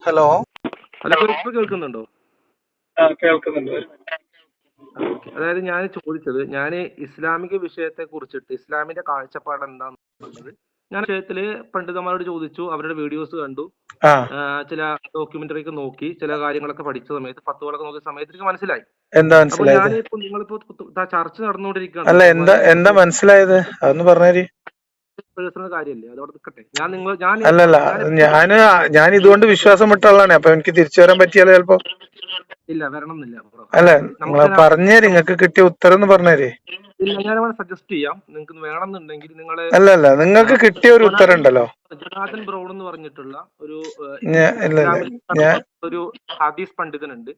Hello. Hello, ഇപ്പൊ കേൾക്കുന്നുണ്ടോ? കേൾക്കുന്നുണ്ട്. അതായത് ഞാൻ ചോദിച്ചത്, ഞാൻ ഇസ്ലാമിക വിഷയത്തെ കുറിച്ചിട്ട് ഇസ്ലാമിന്റെ കാഴ്ചപ്പാട് എന്താണെന്നുള്ളത് ഞാൻ വിഷയത്തില് പണ്ഡിതന്മാരോട് ചോദിച്ചു, അവരുടെ വീഡിയോസ് കണ്ടു, ചില ഡോക്യുമെന്ററി ഒക്കെ നോക്കി, ചില കാര്യങ്ങളൊക്കെ പഠിച്ച സമയത്ത്, ഫത്വകളൊക്കെ നോക്കിയ സമയത്ത് എനിക്ക് മനസ്സിലായി. എന്താ അപ്പൊ മനസ്സിലായത്? ഞാനിപ്പോ നിങ്ങളിപ്പോ ചർച്ച നടന്നുകൊണ്ടിരിക്കുകയാണ്. അല്ല, എന്താ മനസ്സിലായത്? അതൊന്ന് പറഞ്ഞേരി. പേഴ്സണൽ കാര്യമല്ലേ, അതോടെ നിൽക്കട്ടെ. അല്ലല്ല, ഞാൻ ഇതുകൊണ്ട് വിശ്വാസം വിട്ട ആളാണ്. അപ്പൊ എനിക്ക് തിരിച്ചു വരാൻ പറ്റിയാലോ ചിലപ്പോ. ഇല്ല, വരണം എന്നില്ല. അല്ല, പറഞ്ഞേരി, നിങ്ങൾക്ക് കിട്ടിയ ഉത്തരം എന്ന് പറഞ്ഞേരി. ഇല്ല, ഞാനവിടെ സജസ്റ്റ് ചെയ്യാം, നിങ്ങൾക്ക് വേണമെന്നുണ്ടെങ്കിൽ. നിങ്ങള് അല്ലല്ല, നിങ്ങൾക്ക് കിട്ടിയ ഒരു ഉത്തരം ഉണ്ടല്ലോ, ജൊനാഥൻ ബ്രൗൺ എന്ന് പറഞ്ഞിട്ടുള്ള ഒരു ഒരു ഹദീസ് പണ്ഡിതനുണ്ട്.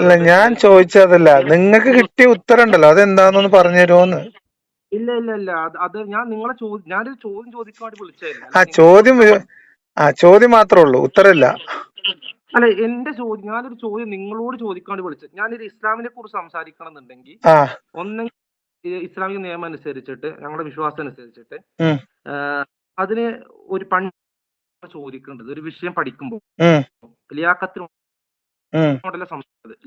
ഇല്ല, ഞാൻ ചോദിച്ചതല്ല, നിങ്ങൾക്ക് കിട്ടിയ ഉത്തരം ഉണ്ടല്ലോ, അതെന്താന്നൊന്ന് പറഞ്ഞു തരുമോന്ന്. ഇല്ല ഇല്ല ഇല്ല, അത് ഞാനൊരു ചോദ്യം ചോദിക്കാൻ വേണ്ടി വിളിച്ചതല്ല. ചോദ്യം മാത്രമേ ഉള്ളൂ, ഉത്തരമില്ല. അല്ല, എന്റെ ചോദ്യം, ഞാനൊരു ചോദ്യം നിങ്ങളോട് ചോദിക്കാൻ വേണ്ടി വിളിച്ചത്. ഞാനൊരു ഇസ്ലാമിനെ കുറിച്ച് സംസാരിക്കണം എന്നുണ്ടെങ്കിൽ ഒന്നെങ്കിൽ ഇസ്ലാമിക നിയമം അനുസരിച്ചിട്ട്, ഞങ്ങളുടെ വിശ്വാസം അനുസരിച്ചിട്ട് അതിന് ഒരു ചോദിക്കേണ്ടത്, ഒരു വിഷയം പഠിക്കുമ്പോൾ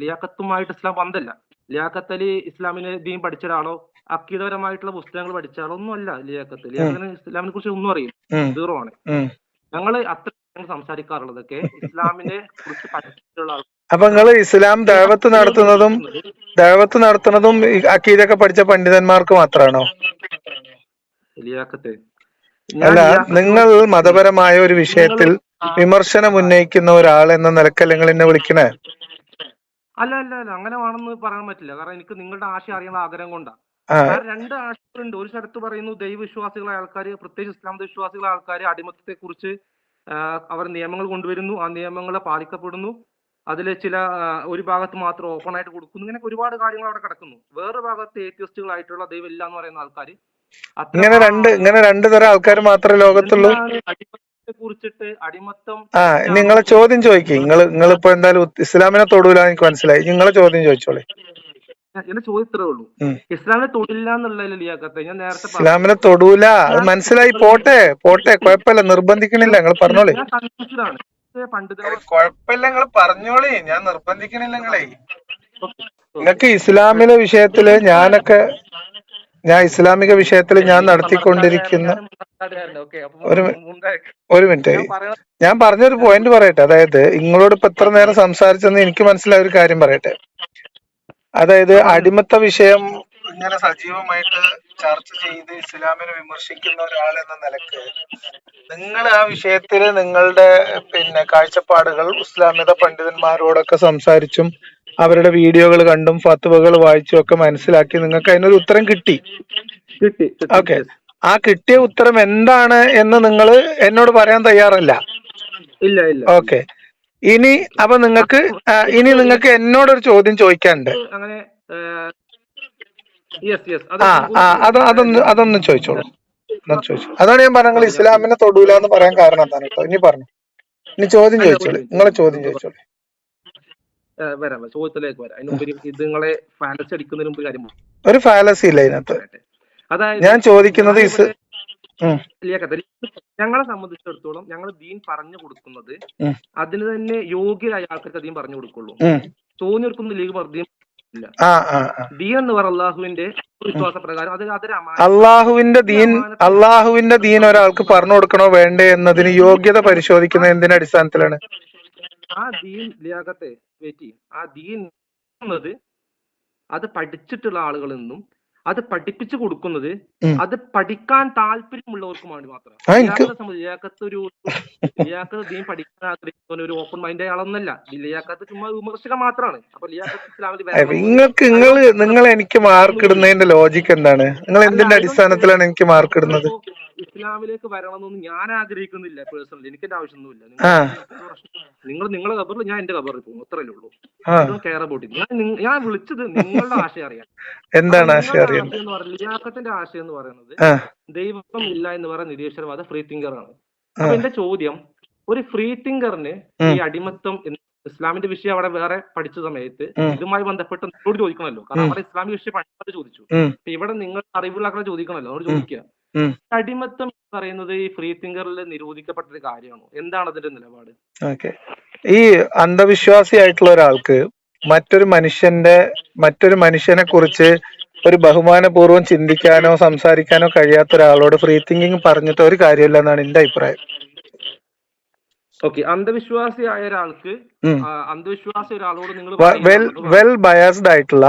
ലിയാഖത്തുമായിട്ട് ഇസ്ലാം ബന്ധമില്ല. ലിയാഖത്ത് അലി ഇസ്ലാമിനെ ദീൻ പഠിച്ച ഒരാളോ അക്കീദപരമായിട്ടുള്ള പുസ്തകങ്ങൾ പഠിച്ച ആളോ ഒന്നും അല്ല ലിയാഖത്ത്. ലിയാഖത്തിന് ഇസ്ലാമിനെ കുറിച്ച് ഒന്നും അറിയില്ല, സീറോ ആണ്. ഞങ്ങൾ അത്ര സംസാരിക്കാറുള്ളതൊക്കെ ഇസ്ലാമിനെ കുറിച്ച് പഠിച്ചിട്ടുള്ള ആൾ. അപ്പൊ നിങ്ങൾ ഇസ്ലാം ദഅവത്ത് നടത്തുന്നതും അക്കീദൊക്കെ പഠിച്ച പണ്ഡിതന്മാർക്ക് മാത്രമാണോ? ലിയാഖത്ത് അല്ല, നിങ്ങൾ മതപരമായ ഒരു വിഷയത്തിൽ വിമർശനം ഉന്നയിക്കുന്ന ഒരാൾ എന്ന നിലക്കല്ല നിങ്ങൾ എന്നെ വിളിക്കണേ? അല്ല അല്ല അല്ല, അങ്ങനെ വേണമെന്ന് പറയാൻ പറ്റില്ല. കാരണം എനിക്ക് നിങ്ങളുടെ ആശയം അറിയാനുള്ള ആഗ്രഹം കൊണ്ടാണ്. കാരണം രണ്ട് ആശയങ്ങളുണ്ട്. ഒരു സ്ഥലത്ത് പറയുന്നു ദൈവവിശ്വാസികളായ ആൾക്കാർ, പ്രത്യേകിച്ച് ഇസ്ലാം വിശ്വാസികളായ ആൾക്കാർ അടിമത്തത്തെ കുറിച്ച് അവർ നിയമങ്ങൾ കൊണ്ടുവരുന്നു, ആ നിയമങ്ങൾ പാലിക്കപ്പെടുന്നു, അതിൽ ചില ഒരു ഭാഗത്ത് മാത്രം ഓപ്പൺ ആയിട്ട് കൊടുക്കുന്നു, ഇങ്ങനെ ഒരുപാട് കാര്യങ്ങൾ അവിടെ കിടക്കുന്നു. വേറെ ഭാഗത്ത് ഏത്യസ്റ്റുകളായിട്ടുള്ള ദൈവം ഇല്ല എന്ന് പറയുന്ന ആൾക്കാർ. ഇങ്ങനെ രണ്ട് തരം ആൾക്കാർ മാത്രമേ ലോകത്തുള്ളൂ. കുറിച്ചിട്ട് അടിമത്തം നിങ്ങളെ ചോദ്യം ചോദിക്കും. നിങ്ങളിപ്പോ എന്തായാലും ഇസ്ലാമിനെ തൊടൂല, എനിക്ക് മനസ്സിലായി. നിങ്ങളെ ചോദ്യം ചോദിച്ചോളെ. എന്റെ ചോദ്യത്രേ ഉള്ളൂ, ഇസ്ലാമിനെ തൊടില്ല എന്നുള്ളതിൽ ലിയാഖത്തെ ഞാൻ നേരത്തെ ഇസ്ലാമിനെ തൊടൂല, അത് മനസ്സിലായി. പോട്ടെ കുഴപ്പമില്ല, നിർബന്ധിക്കണില്ല, നിങ്ങൾ പറഞ്ഞോളി. കുഴപ്പമില്ല, നിങ്ങൾ പറഞ്ഞോളി, ഞാൻ നിർബന്ധിക്കണില്ല നിങ്ങളെ. നിങ്ങൾക്ക് ഇസ്ലാമിലെ വിഷയത്തില് ഞാൻ ഇസ്ലാമിക വിഷയത്തിൽ ഞാൻ നടത്തിക്കൊണ്ടിരിക്കുന്ന ഒരു മിനിറ്റ്, ഞാൻ പറഞ്ഞൊരു പോയിന്റ് പറയട്ടെ. അതായത് നിങ്ങളോട് ഇപ്പൊ എത്ര നേരം സംസാരിച്ചെന്ന് എനിക്ക് മനസ്സിലായ ഒരു കാര്യം പറയട്ടെ. അതായത് അടിമത്ത വിഷയം ഇങ്ങനെ സജീവമായിട്ട് ചർച്ച ചെയ്ത് ഇസ്ലാമിനെ വിമർശിക്കുന്ന ഒരാൾ എന്ന നിലക്ക് നിങ്ങൾ ആ വിഷയത്തിൽ നിങ്ങളുടെ കാഴ്ചപ്പാടുകൾ ഇസ്ലാമിക പണ്ഡിതന്മാരോടൊക്കെ സംസാരിച്ചും അവരുടെ വീഡിയോകൾ കണ്ടും ഫത്വകൾ വായിച്ചും ഒക്കെ മനസ്സിലാക്കി നിങ്ങൾക്ക് അതിനൊരു ഉത്തരം കിട്ടി. ഓക്കെ, ആ കിട്ടിയ ഉത്തരം എന്താണ് എന്ന് നിങ്ങൾ എന്നോട് പറയാൻ തയ്യാറല്ല. ഇല്ല ഇല്ല. ഓക്കെ, ഇനി നിങ്ങൾക്ക് എന്നോടൊരു ചോദ്യം ചോദിക്കാനുണ്ട്. അതൊന്ന് ചോദിച്ചോളൂ. അതാണ് ഞാൻ പറഞ്ഞത്, ഇസ്ലാമിനെ തൊടൂല എന്ന് പറയാൻ കാരണം എന്താണ് കേട്ടോ. ഇനി പറഞ്ഞു, ഇനി ചോദ്യം ചോദിച്ചോളൂ, നിങ്ങളെ ചോദ്യം ചോദിച്ചോളൂ. ചോദ്യത്തിലേക്ക് വരാം. അതിനുമുമ്പ് ഇത് നിങ്ങളെ ഫാലസി അടിക്കുന്നതിന് മുമ്പ് കാര്യം, ഒരു ഫാലസി ഇല്ല ഇതിനകത്ത്. അതായത് ഞാൻ ചോദിക്കുന്നത് ഞങ്ങളെ സംബന്ധിച്ചിടത്തോളം ഞങ്ങൾ ദീൻ പറഞ്ഞു കൊടുക്കുന്നത് അതിന് തന്നെ യോഗ്യരായ ആൾക്കാർക്ക് ദീൻ പറഞ്ഞു കൊടുക്കുള്ളൂ. തോന്നിയെടുക്കുന്ന ലീഗ് ദീൻ ഇല്ല. ദീൻ എന്ന് പറഞ്ഞ അള്ളാഹുവിന്റെ വിശ്വാസപ്രകാരം അള്ളാഹുവിന്റെ ദീൻ ഒരാൾക്ക് പറഞ്ഞു കൊടുക്കണോ വേണ്ടേ എന്നതിന് യോഗ്യത പരിശോധിക്കുന്നത് എന്തിന്റെ അടിസ്ഥാനത്തിലാണ്? ആ ദീൻ ലിയാഖത്തെ ആ ദീൻ എന്നത് അത് പഠിച്ചിട്ടുള്ള ആളുകളിൽ നിന്നും അത് പഠിപ്പിച്ചു കൊടുക്കുന്നത് അത് പഠിക്കാൻ താല്പര്യമുള്ളവർക്ക് വേണ്ടി മാത്രം. ലിയാഖത്ത് ദീൻ പഠിക്കാൻ ആഗ്രഹിക്കുന്ന ഒരു ഓപ്പൺ മൈൻഡ് ആളൊന്നല്ല. ലിയാഖത്ത് ചുമ്മാ വിമർശനം മാത്രമാണ്. അപ്പൊ ലിയാഖത്ത് ഇസ്ലാമിൽ നിങ്ങൾ എനിക്ക് മാർക്ക് ഇടുന്നതിന്റെ ലോജിക്ക് എന്താണ്? നിങ്ങൾ എന്തിന്റെ അടിസ്ഥാനത്തിലാണ് എനിക്ക് മാർക്ക് ഇടുന്നത്? ഇസ്ലാമിലേക്ക് വരണമെന്നൊന്നും ഞാൻ ആഗ്രഹിക്കുന്നില്ല പേഴ്സണലി, എനിക്ക് എന്റെ ആവശ്യമൊന്നുമില്ല. നിങ്ങളെ ഖബറിൽ ഞാൻ എന്റെ ഖബറിൽ പോകും, അത്രയല്ലേ ഉള്ളൂ. Care about it. ഞാൻ വിളിച്ചത് നിങ്ങളുടെ ആശയം അറിയാം. എന്താണ് ആശയം അറിയാം? ലിയാഖത്തിന്റെ ആശയം എന്ന് പറയുന്നത് ദൈവം ഇല്ല എന്ന് പറയുന്ന നിരീശ്വരവാദ ഫ്രീ തിങ്കർ ആണ്. അപ്പൊ എന്റെ ചോദ്യം, ഒരു ഫ്രീ തിങ്കറിന് ഈ അടിമത്തം ഇസ്ലാമിന്റെ വിഷയം അവിടെ വേറെ പഠിച്ച സമയത്ത് ഇതുമായി ബന്ധപ്പെട്ട് നിങ്ങളോട് ചോദിക്കണമല്ലോ. കാരണം അവിടെ ഇസ്ലാമിക വിഷയം പഠിച്ചത് ചോദിച്ചു. ഇവിടെ നിങ്ങൾ അറിവുള്ള ചോദിക്കണമല്ലോ, അവരോട് ചോദിക്കുക. അടിമത്തം എന്ന് പറയുന്നത് ഈ ഫ്രീ തിങ്കറിൽ നിരോധിക്കപ്പെട്ട ഒരു കാര്യമാണോ? എന്താണ് അതിന്റെ നിലപാട്? ഈ അന്ധവിശ്വാസിയായിട്ടുള്ള ഒരാൾക്ക് മറ്റൊരു മനുഷ്യനെ കുറിച്ച് ഒരു ബഹുമാനപൂർവ്വം ചിന്തിക്കാനോ സംസാരിക്കാനോ കഴിയാത്ത ഒരാളോട് ഫ്രീ തിങ്കിങ് പറഞ്ഞിട്ട് ഒരു കാര്യമില്ല എന്നാണ് എന്റെ അഭിപ്രായം. ഓക്കെ, അന്ധവിശ്വാസിയായ ഒരാൾക്ക് അന്ധവിശ്വാസി ഒരാളോട് നിങ്ങൾ വെൽ ബയാസ്ഡ് ആയിട്ടുള്ള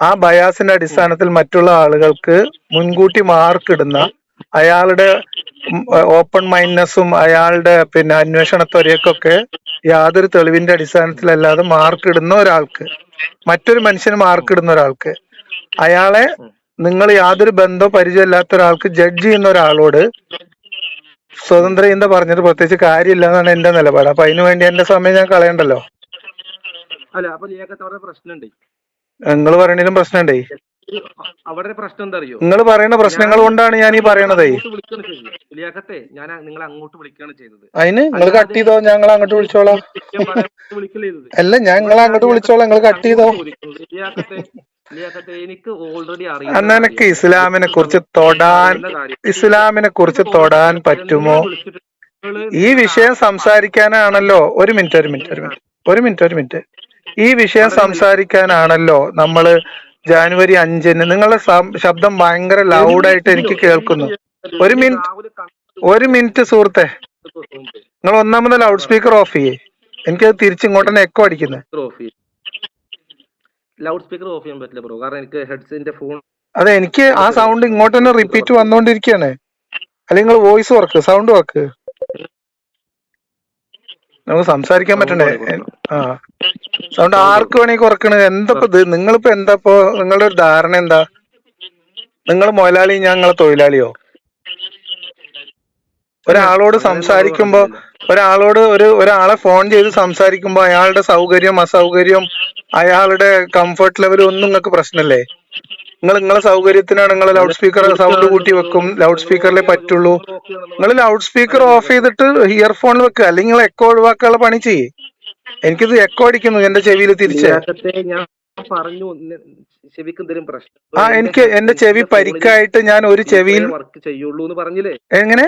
ആ ബയാസിന്റെ അടിസ്ഥാനത്തിൽ മറ്റുള്ള ആളുകൾക്ക് മുൻകൂട്ടി മാർക്ക് ഇടുന്ന, അയാളുടെ ഓപ്പൺ മൈൻഡ്നെസ്സും അയാളുടെ അന്വേഷണത്വരയൊക്കെ യാതൊരു തെളിവിന്റെ അടിസ്ഥാനത്തിലല്ലാതെ മാർക്ക് ഇടുന്ന ഒരാൾക്ക്, മറ്റൊരു മനുഷ്യന് മാർക്ക് ഇടുന്ന ഒരാൾക്ക്, അയാളെ നിങ്ങൾ യാതൊരു ബന്ധമോ പരിചയമില്ലാത്ത ഒരാൾക്ക് ജഡ്ജ് ചെയ്യുന്ന ഒരാളോട് സ്വതന്ത്ര ചിന്ത പറഞ്ഞിട്ട് പ്രത്യേകിച്ച് കാര്യമില്ല എന്നാണ് എന്റെ നിലപാട്. അപ്പൊ അതിനു വേണ്ടി എന്റെ സമയം ഞാൻ കളയണ്ടല്ലോ. അല്ല, അപ്പൊ ലിയാഖത്ത് പ്രശ്നമുണ്ട്. നിങ്ങൾ പറയണതിലും പ്രശ്നമുണ്ടേ. അവിടെ പ്രശ്നം എന്താ അറിയോ? നിങ്ങൾ പറയുന്ന പ്രശ്നങ്ങൾ കൊണ്ടാണ് ഞാൻ ഈ പറയണതേ. ലിയാഖത്തെ, ഞാൻ നിങ്ങളെ അങ്ങോട്ട് വിളിക്കുകയാണ് ചെയ്തത്. അതിന് നിങ്ങൾ കട്ട് ചെയ്തോ, ഞങ്ങൾ അങ്ങോട്ട് വിളിച്ചോളാം. അല്ല, ഞാൻ നിങ്ങളെ അങ്ങോട്ട് വിളിച്ചോളാം, നിങ്ങൾ കട്ട് ചെയ്തോ. എനിക്ക് ഓൾറെഡി അറിയാം നിനക്ക് ഇസ്ലാമിനെ കുറിച്ച് തൊടാൻ പറ്റുമോ? ഈ വിഷയം സംസാരിക്കാനാണല്ലോ. ഒരു മിനിറ്റ്. ഈ വിഷയം സംസാരിക്കാനാണല്ലോ നമ്മള് ജാനുവരി 5-ന്, നിങ്ങളുടെ ശബ്ദം ഭയങ്കര ലൗഡായിട്ട് എനിക്ക് കേൾക്കുന്നു. ഒരു മിനിറ്റ് സുഹൃത്തെ, നിങ്ങൾ ഒന്നാമത് ലൗഡ് സ്പീക്കർ ഓഫ് ചെയ്യേ. എനിക്കത് തിരിച്ചിങ്ങോട്ട് തന്നെ എക്കോ അടിക്കുന്നത്. ലൗഡ് സ്പീക്കർ ഓഫ് ചെയ്യാൻ പറ്റില്ല ബ്രോ, കാരണം എനിക്ക് ഹെഡ്സെറ്റിന്റെ ഫോൺ. അതെ, എനിക്ക് ആ സൗണ്ട് ഇങ്ങോട്ട് തന്നെ റിപ്പീറ്റ് വന്നോണ്ടിരിക്കുകയാണ്. അല്ലെങ്കിൽ നിങ്ങൾ വോയിസ് വർക്ക്, സൗണ്ട് വർക്ക്, നമുക്ക് സംസാരിക്കാൻ പറ്റണ്ടേ? സൗണ്ട് ആർക്ക് വേണമെങ്കിൽ കുറക്കണത്. എന്തപ്പോ ഇത്? നിങ്ങളിപ്പോ നിങ്ങളുടെ ഒരു ധാരണ എന്താ? നിങ്ങൾ മുതലാളി, ഞാൻ നിങ്ങളെ തൊഴിലാളിയോ? ഒരാളോട് സംസാരിക്കുമ്പോ, ഒരാളെ ഫോൺ ചെയ്ത് സംസാരിക്കുമ്പോ അയാളുടെ സൗകര്യം അസൗകര്യം, അയാളുടെ കംഫർട്ട് ലെവൽ ഒന്നും നിങ്ങൾക്ക് പ്രശ്നമല്ലേ? നിങ്ങളെ സൗകര്യത്തിനാണ് നിങ്ങൾ ലൗഡ് സ്പീക്കർ സൗണ്ട് കൂട്ടി വെക്കും, ലൗഡ് സ്പീക്കറിലേ പറ്റുള്ളൂ. നിങ്ങൾ ലൗഡ് സ്പീക്കർ ഓഫ് ചെയ്തിട്ട് ഇയർഫോണിൽ വെക്കുക, അല്ലെങ്കിൽ നിങ്ങൾ എക്കോ ഒഴിവാക്കാനുള്ള പണി ചെയ്യ്. എനിക്കിത് എക്കോ അടിക്കുന്നു എന്റെ ചെവിയിൽ തിരിച്ച്. എനിക്ക് എന്റെ ചെവി പരിക്കായിട്ട് ഞാൻ ഒരു ചെവിയിൽ വർക്ക് ചെയ്യുള്ളൂ എന്ന് പറഞ്ഞില്ലേ? എങ്ങനെ?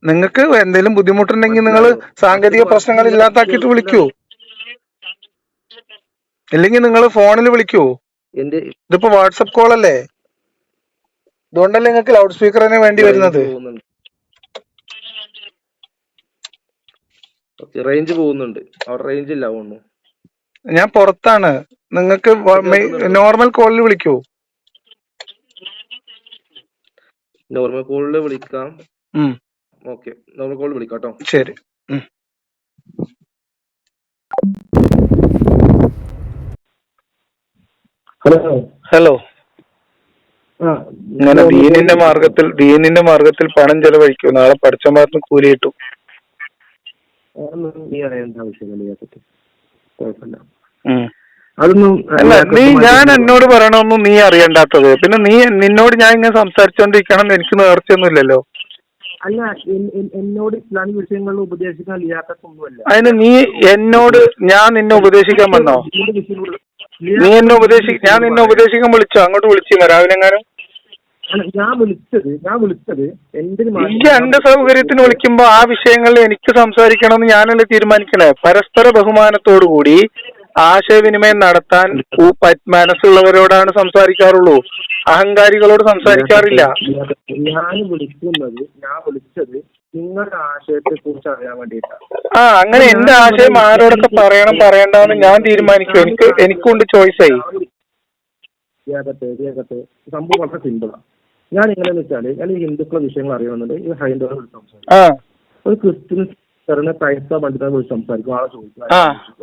നിങ്ങൾക്ക് എന്തെങ്കിലും ബുദ്ധിമുട്ടുണ്ടെങ്കിൽ നിങ്ങൾ സാങ്കേതിക പ്രശ്നങ്ങൾ ഇല്ലാതാക്കിയിട്ട് വിളിക്കൂ, ഇല്ലെങ്കിൽ നിങ്ങൾ ഫോണിൽ വിളിക്കൂ. ഇതിപ്പോ വാട്സപ്പ് കോൾ അല്ലേ, അതുകൊണ്ടല്ലേ നിങ്ങൾക്ക് ലൗഡ് സ്പീക്കർ തന്നെ വേണ്ടി വരുന്നത്. റേഞ്ച് പോകുന്നുണ്ട്, അവിടെ റേഞ്ച് ഇല്ല ഒന്നും. ഞാൻ പുറത്താണ്, നിങ്ങൾക്ക് നോർമൽ കോളിൽ വിളിക്കൂ. നോർമൽ കോളിൽ വിളിക്കാം. ഓക്കെ, നോർമൽ കോളിൽ വിളിക്കാം കേട്ടോ. ശരി. ഹലോ. ഇങ്ങനെ ദീനിന്റെ മാർഗത്തിൽ പണം ചെലവഴിക്കൂ, നാളെ പഠിച്ചമാർന്ന് കൂലി കിട്ടും. ഞാൻ എന്നോട് പറയണൊന്നും നീ അറിയണ്ടാത്തത്. പിന്നെ നിന്നോട് ഞാൻ ഇങ്ങനെ സംസാരിച്ചോണ്ടിരിക്കണം എനിക്ക് നേർച്ചയൊന്നും ഇല്ലല്ലോ. അല്ല, എന്നോട് ഇസ്ലാമിക വിഷയങ്ങളിൽ ഉപദേശിക്കാൻ ലിയാഖത്തൊന്നുമല്ല. അതിന് നീ എന്നോട്, ഞാൻ നിന്നെ ഉപദേശിക്കാൻ വന്നോ? ഞാൻ നിന്നെ ഉപദേശിക്കാൻ വിളിച്ചോ? അങ്ങോട്ട് വിളിച്ചിരുന്നോ രാവിലെ എങ്ങാനും? ഞാൻ വിളിച്ചത് എന്റെ സൗകര്യത്തിന് വിളിക്കുമ്പോ ആ വിഷയങ്ങളിൽ എനിക്ക് സംസാരിക്കണമെന്ന് ഞാനല്ലേ തീരുമാനിക്കണേ. പരസ്പര ബഹുമാനത്തോടുകൂടി ആശയവിനിമയം നടത്താൻ മനസ്സുള്ളവരോടാണ് സംസാരിക്കാറുള്ളൂ, അഹങ്കാരികളോട് സംസാരിക്കാറില്ല. ഞാൻ വിളിച്ചത് നിങ്ങളുടെ ആശയത്തെ കുറിച്ച് അറിയാൻ വേണ്ടിയിട്ടാണ്. അങ്ങനെ എന്റെ ആശയം ആരോടൊക്കെ പറയണ്ടെന്ന് ഞാൻ തീരുമാനിക്കും. എനിക്കുണ്ട് ചോയ്സായി. സംഭവം വളരെ സിമ്പിളാണ്. ഞാൻ എങ്ങനെയാന്ന് വെച്ചാല്, ഞാൻ ഈ ഹിന്ദുക്കളുടെ വിഷയങ്ങൾ അറിയണമെന്നുണ്ടെങ്കിൽ ഹൈന്ദവരെ വിളിച്ച് സംസാരിക്കും. ഒരു ക്രിസ്ത്യൻസ് ക്രൈസ്തവ പണ്ഡിതനെ വിളിച്ച് സംസാരിക്കും, ആളെ ചോദിക്കും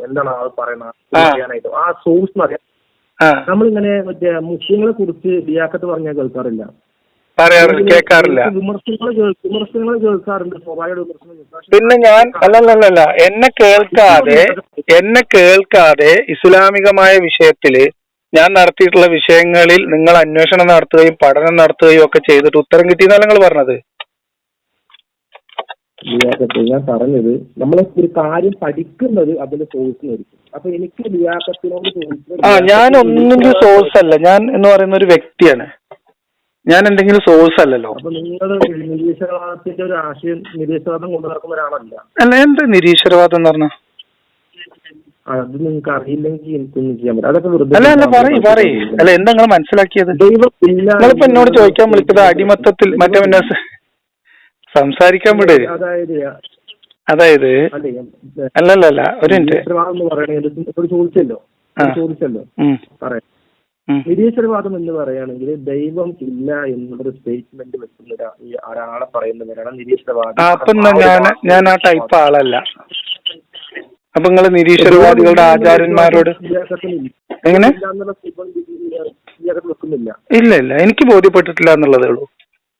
എന്താണ് ആൾ പറയുന്നത് അറിയാനായിട്ട്, ആ സോഴ്സ് അറിയാം. നമ്മളിങ്ങനെ മറ്റേ മുസ്ലിങ്ങളെ കുറിച്ച് ലിയാഖത്ത് പറഞ്ഞാൽ കേൾക്കാറില്ല, കേൾക്കാറില്ല. വിമർശനങ്ങൾ കേൾക്കാറുണ്ട്, സ്വാഭാവിക വിമർശനം. പിന്നെ ഞാൻ എന്നെ കേൾക്കാതെ ഇസ്ലാമികമായ വിഷയത്തില് ഞാൻ നടത്തിയിട്ടുള്ള വിഷയങ്ങളിൽ നിങ്ങൾ അന്വേഷണം നടത്തുകയും പഠനം നടത്തുകയും ഒക്കെ ചെയ്തിട്ട് ഉത്തരം കിട്ടിയെന്നല്ല നിങ്ങൾ പറഞ്ഞത്. ഞാൻ പറഞ്ഞത് നമ്മൾ ഒരു കാര്യം പഠിക്കുന്നത് അതിന്റെ സോഴ്സിനായിരിക്കും. അപ്പൊ എനിക്ക് ലിയാഖത്തിനോട് ഞാൻ ഒന്നും സോഴ്സ് അല്ല, ഞാൻ എന്ന് പറയുന്ന ഒരു വ്യക്തിയാണ്. ഞാൻ എന്തെങ്കിലും സോഴ്സ് അല്ലല്ലോ. അപ്പൊ നിങ്ങൾ നിരീശ്വരവാദത്തിന്റെ ഒരു ആശയം നിരീശ്വരവാദം കൊണ്ടു നടക്കുന്ന ഒരാളല്ല. അല്ല, എന്ത് നിരീശ്വരവാദം എന്ന് പറഞ്ഞ? അത് നിങ്ങൾക്ക് അറിയില്ലെങ്കിൽ എനിക്കൊന്നും ചെയ്യാൻ പറ്റും. അതൊക്കെ വെറുതെ. അല്ല അല്ല, പറയ്. അല്ല, എന്താ നിങ്ങൾ മനസ്സിലാക്കിയത്? നിങ്ങളിപ്പോ എന്നോട് ചോദിക്കാൻ വിളിച്ചത് അടിമത്തത്തിൽ മറ്റേ പിന്നെ സംസാരിക്കാൻ വിട്. അതായത് അല്ലല്ല, ഒരു മിനിറ്റ് ചോദിച്ചല്ലോ പറയാം. നിരീശ്വരവാദം എന്ന് പറയുകയാണെങ്കിൽ ദൈവം ഇല്ല എന്നുള്ളൊരു സ്റ്റേറ്റ്മെന്റ് വെക്കുന്ന ഒരാളെ പറയുന്നവരാണ് നിരീശ്വരവാദം. അപ്പൊ ഞാൻ ആ ടൈപ്പ് ആളല്ല. അപ്പൊ നിങ്ങള് നിരീശ്വരവാദികളുടെ ആചാര്യന്മാരോട് എങ്ങനെ? ഇല്ല ഇല്ല, എനിക്ക് ബോധ്യപ്പെട്ടിട്ടില്ല എന്നുള്ളതേ ഉള്ളൂ.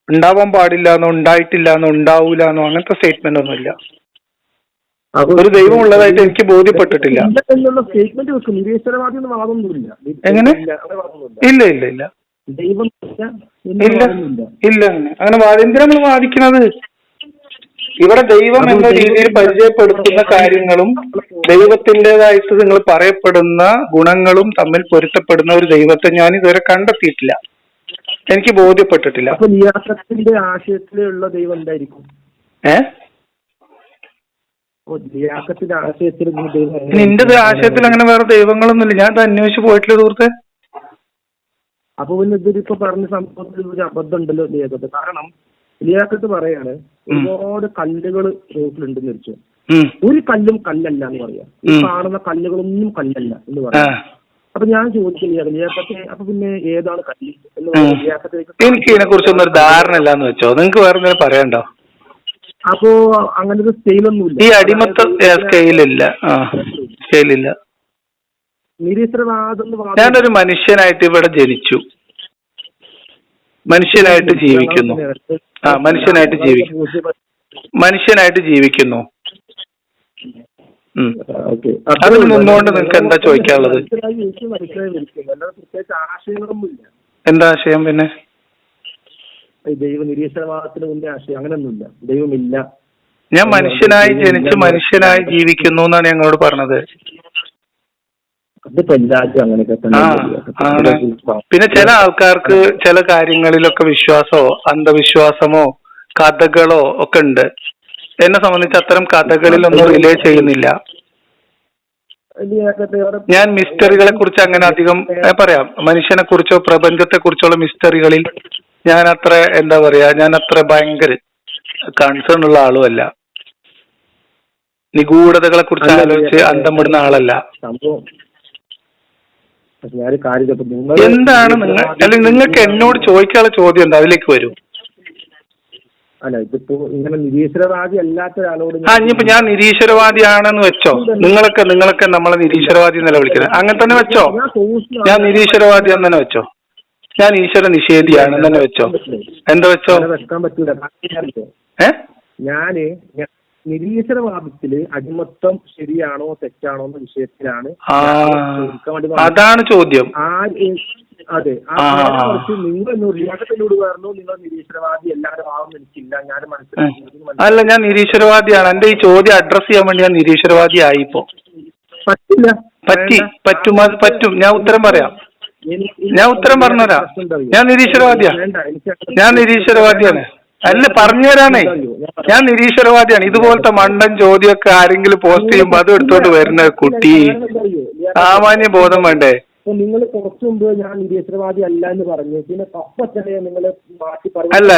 ഉണ്ടാവാൻ പാടില്ലാന്നോ ഉണ്ടായിട്ടില്ലാന്നോ ഉണ്ടാവൂലെന്നോ അങ്ങനത്തെ സ്റ്റേറ്റ്മെന്റ് ഒന്നുമില്ല. ഒരു ദൈവം ഉള്ളതായിട്ട് എനിക്ക് ബോധ്യപ്പെട്ടിട്ടില്ല. എങ്ങനെ? ഇല്ല ഇല്ല ഇല്ല ഇല്ല ഇല്ല, അങ്ങനെ എന്തിനാ നമ്മൾ വാദിക്കുന്നത്? ഇവിടെ ദൈവം എന്ന രീതിയിൽ പരിചയപ്പെടുത്തുന്ന കാര്യങ്ങളും ദൈവത്തിൻ്റെതായിട്ട് നിങ്ങൾ പറയപ്പെടുന്ന ഗുണങ്ങളും തമ്മിൽ പൊരുത്തപ്പെടുന്ന ഒരു ദൈവത്തെ ഞാൻ ഇതുവരെ കണ്ടെത്തിയിട്ടില്ല, എനിക്ക് ബോധ്യപ്പെട്ടിട്ടില്ല. ആശയത്തിലുള്ള ദൈവം എന്തായിരിക്കും? നിന്റെ ആശയത്തിൽ അങ്ങനെ വേറെ ദൈവങ്ങളൊന്നുമില്ല. ഞാൻ അത് അന്വേഷിച്ച് പോയിട്ടില്ല സുഹൃത്തെ. അപ്പൊ പിന്നെ ഇതിപ്പോ പറഞ്ഞ സംഭവത്തിൽ ഒരു അബദ്ധം ഉണ്ടല്ലോ ലിയാഖത്ത്. കാരണം ലിയാഖത്ത് പറയാണ് ഒരുപാട് കല്ലുകൾ റോട്ടിലുണ്ടെന്ന് വെച്ചു. ഒരു കല്ലും കല്ലല്ല എന്ന് പറയാം. ഈ കാണുന്ന കല്ലുകളൊന്നും കല്ലല്ല എന്ന് പറയാം. അപ്പൊ ഞാൻ ചോദിച്ചു ലിയാഖത്തെ, അപ്പൊ പിന്നെ ഏതാണ് കല്ല് എന്ന് പറയാം. ലിയാഖത്ത് എനിക്ക് ഇതിനെ കുറിച്ചൊന്നും ഒരു ധാരണ ഇല്ലാന്ന് വെച്ചോ. നിങ്ങൾക്ക് വേറെ എന്തെങ്കിലും പറയണ്ടോ? അപ്പോ അങ്ങനത്തെ സ്കെയിലൊന്നുമില്ല. ഈ അടിമത്ത സ്കെയിലില്ല, സ്കെയിലില്ല. നിരീശ്വരവാദം ഞാനൊരു മനുഷ്യനായിട്ട് ഇവിടെ ജനിച്ചു, മനുഷ്യനായിട്ട് ജീവിക്കുന്നു. മനുഷ്യനായിട്ട് ജീവിക്കുന്നു. അതിൽ നിന്നുകൊണ്ട് നിങ്ങൾക്ക് എന്താ ചോദിക്കാനുള്ളത്? എന്താ ആശയം? പിന്നെ ദൈവ നിരീശ്വരവാദത്തിന് മുന്നേ ആശയം അങ്ങനെയൊന്നുമില്ല, ദൈവമില്ല. ഞാൻ മനുഷ്യനായി ജനിച്ച് മനുഷ്യനായി ജീവിക്കുന്നു എന്നാണ് ഞങ്ങളോട് പറഞ്ഞത്. പിന്നെ ചില ആൾക്കാർക്ക് ചില കാര്യങ്ങളിലൊക്കെ വിശ്വാസമോ അന്ധവിശ്വാസമോ കഥകളോ ഒക്കെ ഉണ്ട്. എന്നെ സംബന്ധിച്ച് അത്തരം കഥകളിലൊന്നും റിലേ ചെയ്യുന്നില്ല. ഞാൻ മിസ്റ്ററികളെ കുറിച്ച് അങ്ങനെ അധികം പറയാം. മനുഷ്യനെ കുറിച്ചോ പ്രപഞ്ചത്തെ കുറിച്ചുള്ള മിസ്റ്ററികളിൽ ഞാൻ അത്ര എന്താ പറയാ, ഞാൻ അത്ര ഭയങ്കര കൺസേൺ ഉള്ള ആളുമല്ല. നിഗൂഢതകളെ കുറിച്ച് ആലോചിച്ച് അന്തം വിടുന്ന ആളല്ല. എന്താണ് നിങ്ങൾ അല്ലെങ്കിൽ നിങ്ങൾക്ക് എന്നോട് ചോദിക്കാനുള്ള ചോദ്യം എന്താ? അതിലേക്ക് വരൂ. അല്ല, ഇതിപ്പോ ഇങ്ങനെ നിരീശ്വരവാദി അല്ലാത്ത ഒരാളോട് ഇനിയിപ്പോ ഞാൻ നിരീശ്വരവാദിയാണെന്ന് വെച്ചോ, നിങ്ങളൊക്കെ നമ്മളെ നിരീശ്വരവാദി എന്നല്ല വിളിക്കുന്നത്, അങ്ങനെ തന്നെ വെച്ചോ. ഞാൻ നിരീശ്വരവാദി എന്ന് തന്നെ വെച്ചോ, ഞാൻ ഈശ്വര നിഷേധിയാണെന്ന് തന്നെ വെച്ചോ. എന്താ വെച്ചോ? വെക്കാൻ പറ്റൂല. ഞാന് നിരീശ്വരവാദത്തില് അടിമത്തം ശരിയാണോ തെറ്റാണോ എന്ന വിഷയത്തിലാണ്. അതാണ് ചോദ്യം. അതെ, നിങ്ങൾ റിയാഖത്തിനോട് പറഞ്ഞു നിങ്ങൾ നിരീശ്വരവാദി എല്ലാവരും ആവുന്ന എനിക്കില്ല, ഞാൻ മനസ്സിലാക്കി. അല്ല, ഞാൻ നിരീശ്വരവാദിയാണ്. എന്റെ ഈ ചോദ്യം അഡ്രസ് ചെയ്യാൻ വേണ്ടി ഞാൻ നിരീശ്വരവാദി ആയിപ്പോ. പറ്റില്ല. പറ്റും. ഞാൻ ഉത്തരം പറയാം. ഞാൻ ഉത്തരം പറഞ്ഞുതരാം. ഞാൻ നിരീശ്വരവാദിയാണ്. അല്ല, പറഞ്ഞുതരാനേ, ഞാൻ നിരീശ്വരവാദിയാണ്. ഇതുപോലത്തെ മണ്ടൻ ചോദ്യമൊക്കെ ആരെങ്കിലും പോസ്റ്റ് ചെയ്യുമ്പോ അത് എടുത്തോണ്ട് വരുന്ന കുട്ടി സാമാന്യ ബോധം വേണ്ടേ? നിങ്ങൾ കുറച്ചു മുമ്പ് ഞാൻ നിരീശ്വരവാദി അല്ല എന്ന് പറഞ്ഞു, പിന്നെ നിങ്ങൾ മാറ്റി പറഞ്ഞു. അല്ല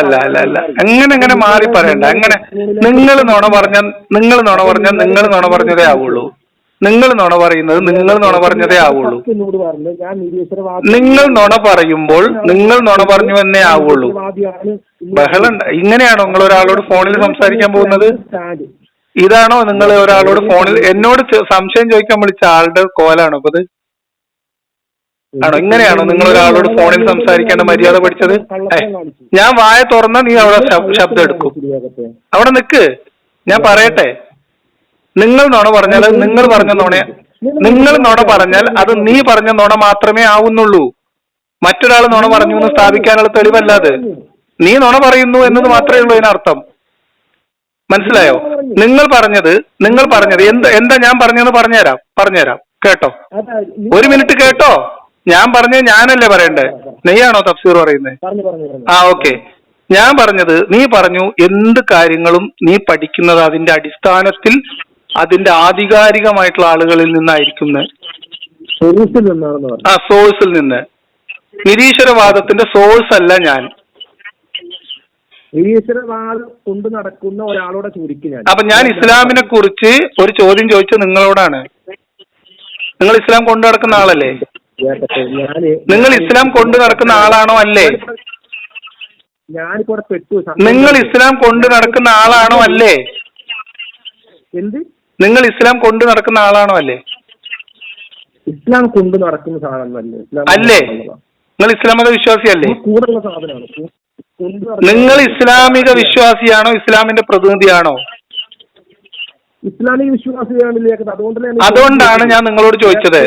അങ്ങനെ മാറി പറയണ്ട. അങ്ങനെ നിങ്ങൾ നുണ പറഞ്ഞതേ ആവുള്ളൂ. നിങ്ങൾ നുണ പറയുന്നത് നിങ്ങൾ നുണ പറഞ്ഞതേ ആവുള്ളൂ. നിങ്ങൾ നുണ പറയുമ്പോൾ നിങ്ങൾ നുണ പറഞ്ഞു എന്നേ ആവുള്ളൂ. ബഹളം ഇങ്ങനെയാണോ നിങ്ങൾ ഒരാളോട് ഫോണിൽ സംസാരിക്കാൻ പോകുന്നത്? ഇതാണോ നിങ്ങൾ ഒരാളോട് ഫോണിൽ എന്നോട് സംശയം ചോദിക്കാൻ വിളിച്ച ആളുടെ കോലാണോ ഇപ്പത്? ആണോ? ഇങ്ങനെയാണോ നിങ്ങൾ ഒരാളോട് ഫോണിൽ സംസാരിക്കേണ്ട മര്യാദ പഠിച്ചത്? ഞാൻ വായ തുറന്ന നീ അവിടെ ശബ്ദം എടുക്കും. അവിടെ നിക്ക്, ഞാൻ പറയട്ടെ. നിങ്ങൾ നുണ പറഞ്ഞാൽ അത് നിങ്ങൾ പറഞ്ഞ നുണ. നിങ്ങൾ നുണ പറഞ്ഞാൽ അത് നീ പറഞ്ഞ നുണ മാത്രമേ ആവുന്നുള്ളൂ. മറ്റൊരാൾ നുണ പറഞ്ഞു എന്ന് സ്ഥാപിക്കാനുള്ള തെളിവല്ലാതെ നീ നുണ പറയുന്നു എന്നത് മാത്രമേ ഉള്ളൂ അതിനർത്ഥം. മനസ്സിലായോ? നിങ്ങൾ പറഞ്ഞത് എന്താ ഞാൻ പറഞ്ഞതെന്ന് പറഞ്ഞുതരാം. കേട്ടോ? ഒരു മിനിറ്റ് കേട്ടോ. ഞാൻ പറഞ്ഞത് ഞാനല്ലേ പറയണ്ടേ, നീയാണോ തഫ്സീർ പറയുന്നത്? ആ ഓക്കെ. ഞാൻ പറഞ്ഞത്, നീ പറഞ്ഞു എന്ത് കാര്യങ്ങളും നീ പഠിക്കുന്നത് അതിന്റെ അടിസ്ഥാനത്തിൽ അതിന്റെ ആധികാരികമായിട്ടുള്ള ആളുകളിൽ നിന്നായിരിക്കും. ആ സോഴ്സിൽ നിന്ന്. നിരീശ്വരവാദത്തിന്റെ സോഴ്സ് അല്ല ഞാൻ. നിരീശ്വരവാദം കൊണ്ട് നടക്കുന്ന ഒരാളോടെ ചോദിക്കുക. അപ്പൊ ഞാൻ ഇസ്ലാമിനെ കുറിച്ച് ഒരു ചോദ്യം ചോദിച്ചത് നിങ്ങളോടാണ്. നിങ്ങൾ ഇസ്ലാം കൊണ്ടു നടക്കുന്ന ആളല്ലേ? നിങ്ങൾ ഇസ്ലാം കൊണ്ടു നടക്കുന്ന ആളാണോ അല്ലേ? ഞാനിപ്പോ പെട്ടു. നിങ്ങൾ ഇസ്ലാം കൊണ്ടു നടക്കുന്ന ആളാണോ അല്ലേ? എന്ത്? നിങ്ങൾ ഇസ്ലാം കൊണ്ടു നടക്കുന്ന ആളാണോ അല്ലേ? ഇസ്ലാം കൊണ്ട് നടക്കുന്ന സാധനമല്ലേ അല്ലേ? നിങ്ങൾ ഇസ്ലാം മത വിശ്വാസിയല്ലേ? കൂടെയുള്ള സാധനമാണ്. നിങ്ങൾ ഇസ്ലാമിക വിശ്വാസിയാണോ ഇസ്ലാമിന്റെ പ്രതിനിധിയാണോ? ഇസ്ലാമിക വിശ്വാസിയാണല്ലേ? അതുകൊണ്ടാണ് ഞാൻ നിങ്ങളോട് ചോദിച്ചത്.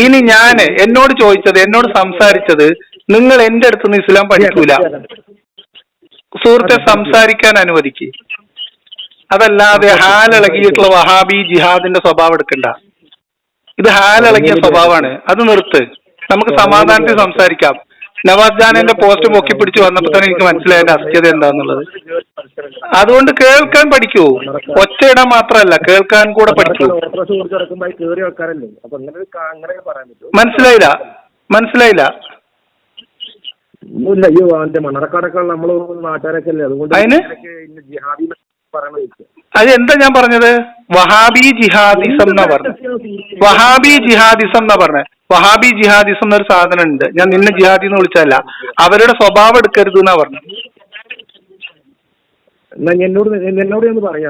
ഇനി ഞാൻ എന്നോട് ചോദിച്ചത്, എന്നോട് സംസാരിച്ചത്, നിങ്ങൾ എന്റെ അടുത്തുനിന്ന് ഇസ്ലാം പഠിക്കൂല. സുഹൃത്തെ സംസാരിക്കാൻ അനുവദിക്ക്. അതല്ലാതെ ഹാലിളകിയിട്ടുള്ള വഹാബി ജിഹാദിന്റെ സ്വഭാവം എടുക്കണ്ട. ഇത് ഹാലിളകിയ സ്വഭാവമാണ്. അത് നിർത്ത്. നമുക്ക് സമാധാനത്തിൽ സംസാരിക്കാം. നവാസ് ജാനന്റെ പോസ്റ്റ് പൊക്കി പിടിച്ച് വന്നപ്പോ തന്നെ എനിക്ക് മനസ്സിലായതിന്റെ അസ്ഥ്യത എന്താന്നുള്ളത്. അതുകൊണ്ട് കേൾക്കാൻ പഠിക്കൂ. ഒച്ചയിടാൻ മാത്രമല്ല, കേൾക്കാൻ കൂടെ പഠിക്കൂ. മനസ്സിലായില്ല? മനസ്സിലായില്ല? മണ്ണറക്കാടൊക്കെ നമ്മള് നാട്ടുകാരൊക്കെ അല്ലേ, അതുകൊണ്ട് അതിന് അതെന്താ ഞാൻ പറഞ്ഞത്? വഹാബി ജിഹാദിസം എന്നാ പറഞ്ഞത്. വഹാബി ജിഹാദിസം എന്നാ പറഞ്ഞത്. വഹാബി ജിഹാദിസം എന്നൊരു സാധനം ഉണ്ട്. ഞാൻ നിന്നെ ജിഹാദി എന്ന് വിളിച്ചതല്ല. അവരുടെ സ്വഭാവം എടുക്കരുത് എന്നാ പറഞ്ഞത്.